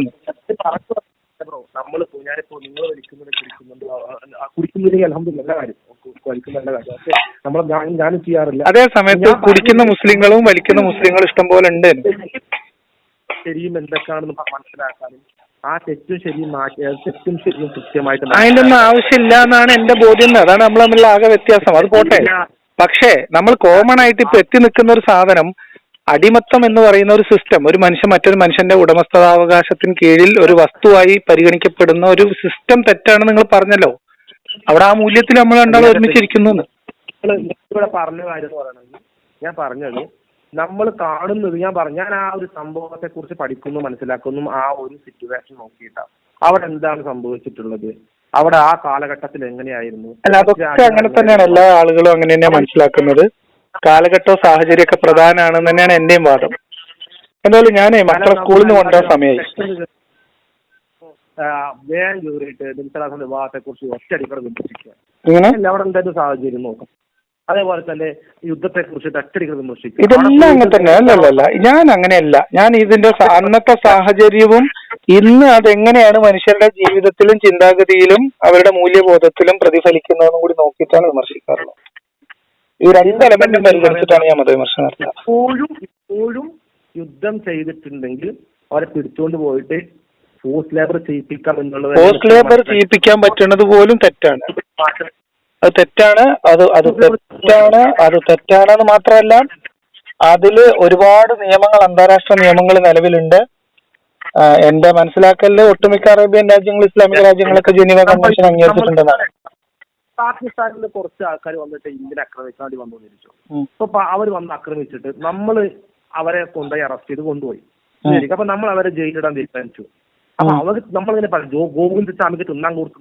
നമ്മളിപ്പോ ഞാനിപ്പോ നിങ്ങൾ കുടിക്കുന്നില്ലെങ്കിൽ അൽഹംദുലില്ലാഹ് നല്ല കാര്യം, വലിക്കുന്ന നല്ല കാര്യം. പക്ഷെ നമ്മൾ ഞാനും ചെയ്യാറില്ല. അതേ സമയത്ത് കുടിക്കുന്ന മുസ്ലിങ്ങളും വലിക്കുന്ന മുസ്ലിങ്ങളും ഇഷ്ടം പോലെ ഉണ്ട്. ശരിയും എന്തൊക്കെയാണെന്ന് മനസ്സിലാക്കാനും ആ തെറ്റും ശരിയും കൃത്യമായിട്ട് അതിന്റെ ഒന്നും ആവശ്യമില്ല എന്നാണ് എന്റെ ബോധ്യം. അതാണ് നമ്മൾ തമ്മിലുള്ള ആകെ വ്യത്യാസം. അത് പോട്ടെ. പക്ഷേ നമ്മൾ കോമൺ ആയിട്ട് ഇപ്പൊ എത്തി നിൽക്കുന്ന ഒരു സാധനം, അടിമത്തം എന്ന് പറയുന്ന ഒരു സിസ്റ്റം, ഒരു മനുഷ്യൻ മറ്റൊരു മനുഷ്യന്റെ ഉടമസ്ഥാവകാശത്തിന് കീഴിൽ ഒരു വസ്തുവായി പരിഗണിക്കപ്പെടുന്ന ഒരു സിസ്റ്റം തെറ്റാണ് നിങ്ങൾ പറഞ്ഞല്ലോ. അവിടെ ആ മൂല്യത്തിൽ നമ്മൾ രണ്ടാളും ഒരുമിച്ചിരിക്കുന്നു. ഇവിടെ പറഞ്ഞ കാര്യം എന്ന് പറയുന്നത്, ഞാൻ പറഞ്ഞത് നമ്മൾ കാണുന്നത്, ഞാൻ ആ ഒരു സംഭവത്തെ കുറിച്ച് പഠിക്കുന്നു മനസ്സിലാക്കുന്നു ആ ഒരു സിറ്റുവേഷൻ നോക്കിയിട്ടാണ്. അവിടെ എന്താണ് സംഭവിച്ചിട്ടുള്ളത്, അവിടെ ആ കാലഘട്ടത്തിൽ എങ്ങനെയായിരുന്നു? അല്ല, അതൊക്കെ അങ്ങനെ തന്നെയാണ്. എല്ലാ ആളുകളും അങ്ങനെ തന്നെയാണ് മനസ്സിലാക്കുന്നത്. കാലഘട്ടവും സാഹചര്യമൊക്കെ പ്രധാനമാണെന്ന് തന്നെയാണ് എന്റെയും വാദം. എന്തായാലും ഞാനേ മക്കളെ സ്കൂളിൽ നിന്ന് കൊണ്ടുവരാൻ സമയമായി. വേഗം കയറിയിട്ട് നിമിഷാസിന്റെ വിവാഹത്തെ കുറിച്ച് ഒറ്റയടിക്കടെ വിമർശിക്കുക. ഇങ്ങനെ അവിടെ എന്തായാലും സാഹചര്യം നോക്കാം. അതേപോലെ തന്നെ യുദ്ധത്തെ കുറിച്ചിട്ട് ഒറ്റയടിക്കടെ വിമർശിക്കുക. ഇതെല്ലാം അങ്ങനെ തന്നെ. അല്ലല്ല, ഞാൻ അങ്ങനെയല്ല. ഞാൻ ഇതിന്റെ അന്നത്തെ സാഹചര്യവും ഇന്ന് അതെങ്ങനെയാണ് മനുഷ്യരുടെ ജീവിതത്തിലും ചിന്താഗതിയിലും അവരുടെ മൂല്യബോധത്തിലും പ്രതിഫലിക്കുന്നതെന്നും കൂടി നോക്കിയിട്ടാണ് വിമർശിക്കാറുള്ളത്. ഈ രണ്ട് എലമെന്റും പരിഗണിച്ചിട്ടാണ് ഞാൻ മതവിമർശനം നടത്തുന്നത്. ഇപ്പോഴും യുദ്ധം ചെയ്തിട്ടുണ്ടെങ്കിൽ അവരെ പിടിച്ചുകൊണ്ട് പോയിട്ട് ഫോഴ്സ് ലേബർ ചെയ്യിപ്പിക്കാം എന്നുള്ളത്, ഫോഴ്സ് ലേബർ ചെയ്യിപ്പിക്കാൻ പറ്റുന്നത് പോലും തെറ്റാണ്. അത് തെറ്റാണ്. അത് തെറ്റാണെന്ന് മാത്രമല്ല, അതില് ഒരുപാട് നിയമങ്ങൾ, അന്താരാഷ്ട്ര നിയമങ്ങൾ നിലവിലുണ്ട്. എന്റെ മനസ്സിലാക്കലില് ഒട്ടുമിക്ക അറേബ്യൻ രാജ്യങ്ങൾ, ഇസ്ലാമിക രാജ്യങ്ങളൊക്കെ ജനീവ കൺവെൻഷൻ അംഗീകരിച്ചിട്ടുണ്ടെന്നാണ്. പാകിസ്ഥാനിൽ കുറച്ച് ആൾക്കാർ വന്നിട്ട് ഇന്ത്യനെ ആക്രമിക്കാൻ വേണ്ടി വന്നുകൊണ്ടിരിച്ചു. അപ്പൊ അവർ വന്ന് ആക്രമിച്ചിട്ട് നമ്മള് അവരെ കൊണ്ടുപോയി അറസ്റ്റ് ചെയ്ത് കൊണ്ടുപോയി. അപ്പൊ നമ്മൾ അവരെ ജയിലിടാൻ തീരുമാനിച്ചു. അപ്പൊ അവർ നമ്മളിങ്ങനെ പറഞ്ഞു ഗോവിന്ദ് സ്വാമിക്ക് തിന്നാൻ കൊടുത്തു.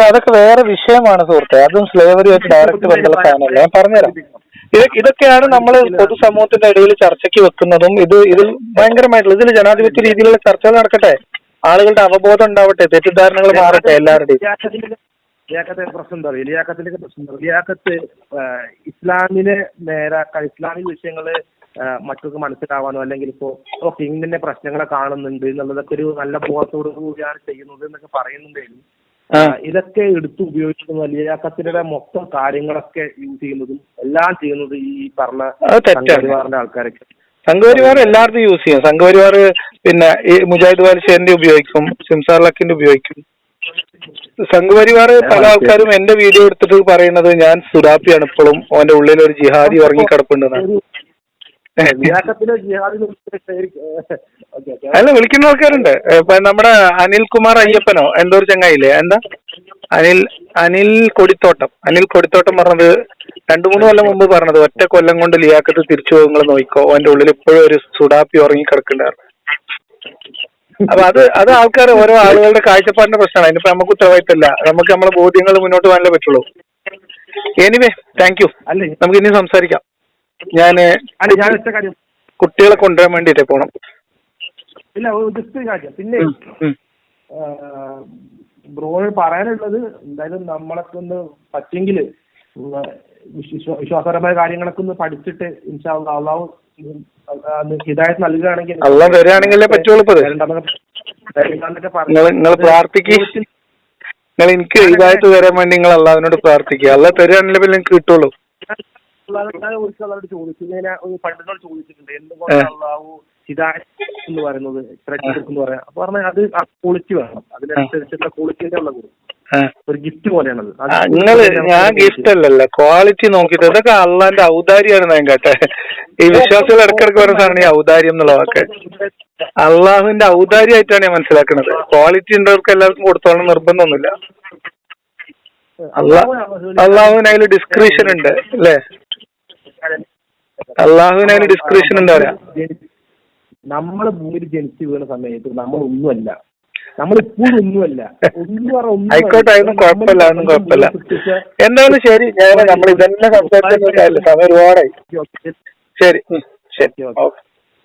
അതൊക്കെ വേറെ വിഷയമാണ് സുഹൃത്തെ. അതും സ്ലേവറിയായിട്ട് ഡയറക്റ്റ് ബന്ധമുള്ള സാധനമല്ല. ഞാൻ പറഞ്ഞുതരാം. ഇതൊക്കെയാണ് നമ്മൾ പൊതുസമൂഹത്തിന്റെ ഇടയിൽ ചർച്ചയ്ക്ക് വെക്കുന്നതും. ഇതിൽ ഭയങ്കരമായിട്ടുള്ള ഇതിൽ ജനാധിപത്യ രീതിയിലുള്ള ചർച്ചകൾ നടക്കട്ടെ, ആളുകളുടെ അവബോധം ഉണ്ടാവട്ടെ, തെറ്റിദ്ധാരണകൾ മാറട്ടെ എല്ലാവരുടെയും. ലിയാഖത്തിന്റെ പ്രശ്നം എന്താ പറയുക? ലിയാഖത്തിന്റെ പ്രശ്നം എന്താ? ലിയാഖത്ത് ഇസ്ലാമിനെ നേരാക്കാൻ, ഇസ്ലാമിക വിഷയങ്ങള് മറ്റൊക്കെ മനസ്സിലാവാനോ, അല്ലെങ്കിൽ ഇപ്പോ ഓക്കെ ഇങ്ങനെ പ്രശ്നങ്ങളെ കാണുന്നുണ്ട് എന്നുള്ളതൊക്കെ ഒരു നല്ല ബോധത്തോടു കൂടിയാണ് ചെയ്യുന്നത് എന്നൊക്കെ പറയുന്നുണ്ടെങ്കിലും ഇതൊക്കെ എടുത്ത് ഉപയോഗിക്കുന്നത് ലിയാഖത്തിന്റെ മൊത്തം കാര്യങ്ങളൊക്കെ യൂസ് ചെയ്യുന്നതും എല്ലാം ചെയ്യുന്നത് ഈ പറഞ്ഞ സംഘപരിവാറിന്റെ ആൾക്കാരൊക്കെ. സംഘപരിവാർ എല്ലാവർക്കും യൂസ് ചെയ്യും. സംഘപരിവാർ പിന്നെ ഈ മുജാഹിദ് വാലിശേന്റെ ഉപയോഗിക്കും, സിംസാർ ലക്കിന്റെ ഉപയോഗിക്കും. സംഘപരിവാർ പല ആൾക്കാരും എന്റെ വീഡിയോ എടുത്തിട്ട് പറയുന്നത് ഞാൻ സുഡാപ്പിയാണ്, ഇപ്പോഴും അവന്റെ ഉള്ളിൽ ഒരു ജിഹാദി ഉറങ്ങിക്കിടപ്പുണ്ടെന്നാണ്. അല്ല, വിളിക്കുന്ന ആൾക്കാരുണ്ട്. ഇപ്പൊ നമ്മുടെ അനിൽകുമാർ അയ്യപ്പനോ എന്തോ ഒരു ചങ്ങായില്ലേ, എന്താ അനിൽ കൊടിത്തോട്ടം പറഞ്ഞത് 2-3 കൊല്ലം മുമ്പ് പറഞ്ഞത്, ഒറ്റ കൊല്ലം കൊണ്ട് ലിയാഖത്ത് തിരിച്ചു പോകുന്നത് നോക്കിക്കോ, അവന്റെ ഉള്ളിൽ ഇപ്പോഴും ഒരു സുഡാപ്പി ഉറങ്ങി കിടക്കുന്നുണ്ടായിരുന്നു. അപ്പൊ അത് ആൾക്കാർ ഓരോ ആളുകളുടെ കാഴ്ചപ്പാടിന്റെ പ്രശ്നമാണ്. അതിനിപ്പോ നമുക്ക് ഉത്തരവാദിത്തമില്ല. നമുക്ക് നമ്മളെ ബോധ്യങ്ങൾ മുന്നോട്ട് പോകാനേ പറ്റുള്ളൂ. Anyway, thank you. നമുക്ക് ഇനി സംസാരിക്കാം. ഞാന് കുട്ടികളെ കൊണ്ടുവരാൻ വേണ്ടിട്ടേ പോണം. ഇല്ല, പിന്നെ ബ്രോന് പറയാനുള്ളത് എന്തായാലും നമ്മളൊക്കെ ഒന്ന് പറ്റെങ്കിൽ വിശ്വാസപരമായ കാര്യങ്ങളൊക്കെ ഒന്ന് പഠിച്ചിട്ട് ഇൻഷാ അല്ലാഹു ഹിദായത്ത് നൽകുകയാണെങ്കിൽ, അല്ലാഹ് വരികയാണെങ്കിലേ പറ്റുള്ളൂ. നിങ്ങൾ പ്രാർത്ഥിക്കുക. നിങ്ങൾ എനിക്ക് ഹിദായത്ത് തരാൻ വേണ്ടി നിങ്ങൾ അല്ലാഹുവിനോട് പ്രാർത്ഥിക്കുക. അല്ലാഹ് തരികയാണെങ്കിലേ പിന്നെ നിങ്ങൾക്ക് കിട്ടുള്ളൂ. പണ്ഡിതനോട് ചോദിച്ചിട്ടുണ്ട് എന്തുകൊണ്ട് അല്ലാഹു ഹിദായത്ത് എന്ന് പറയുന്നത് എന്ന് പറയാം. അപ്പൊ പറഞ്ഞാൽ അത് ആ ക്വാളിറ്റി വേണം, അതിനനുസരിച്ചുള്ള ക്വാളിറ്റിയുടെ ഉള്ള ഒരു ഗിഫ്റ്റ് പോലെയാണത്. ഞാൻ ഗിഫ്റ്റ് അല്ലല്ലോ, ക്വാളിറ്റി നോക്കിയിട്ട്. ഇതൊക്കെ അള്ളാന്റെ ഔദാര്യമാണ്. ഞാൻ കേട്ടെ, ഈ വിശ്വാസികൾ ഇടക്കിടക്ക് പറയുന്ന സാധനം ഈ ഔദാര്യം എന്നുള്ള വാക്ക് അള്ളാഹുവിന്റെ ഔദാര്യമായിട്ടാണ് ഞാൻ മനസ്സിലാക്കുന്നത്. ക്വാളിറ്റി ഉള്ളവർക്ക് എല്ലാവർക്കും കൊടുത്തോളം നിർബന്ധമൊന്നുമില്ല. അള്ളാഹുവിന് അതിൽ ഡിസ്ക്രിപ്ഷൻ ഉണ്ട് അല്ലേ? അള്ളാഹുവിന് അതിൽ ഡിസ്ക്രിപ്ഷൻ എന്താ പറയാ? നമ്മള് ഭൂമിയിൽ ജനിച്ചു വീണ സമയത്ത് നമ്മളൊന്നുമല്ല, നമ്മളിപ്പോഴും ഒന്നുമല്ല. ആയിക്കോട്ടെ, അതൊന്നും കുഴപ്പമില്ല, അതൊന്നും കുഴപ്പമില്ല. എന്തായാലും ശരി, ഞാൻ നമ്മൾ ഇതെല്ലാം സംസാരിച്ചില്ല, സമയം ഒരുപാടായി. ശരി ശരി, ഓക്കെ.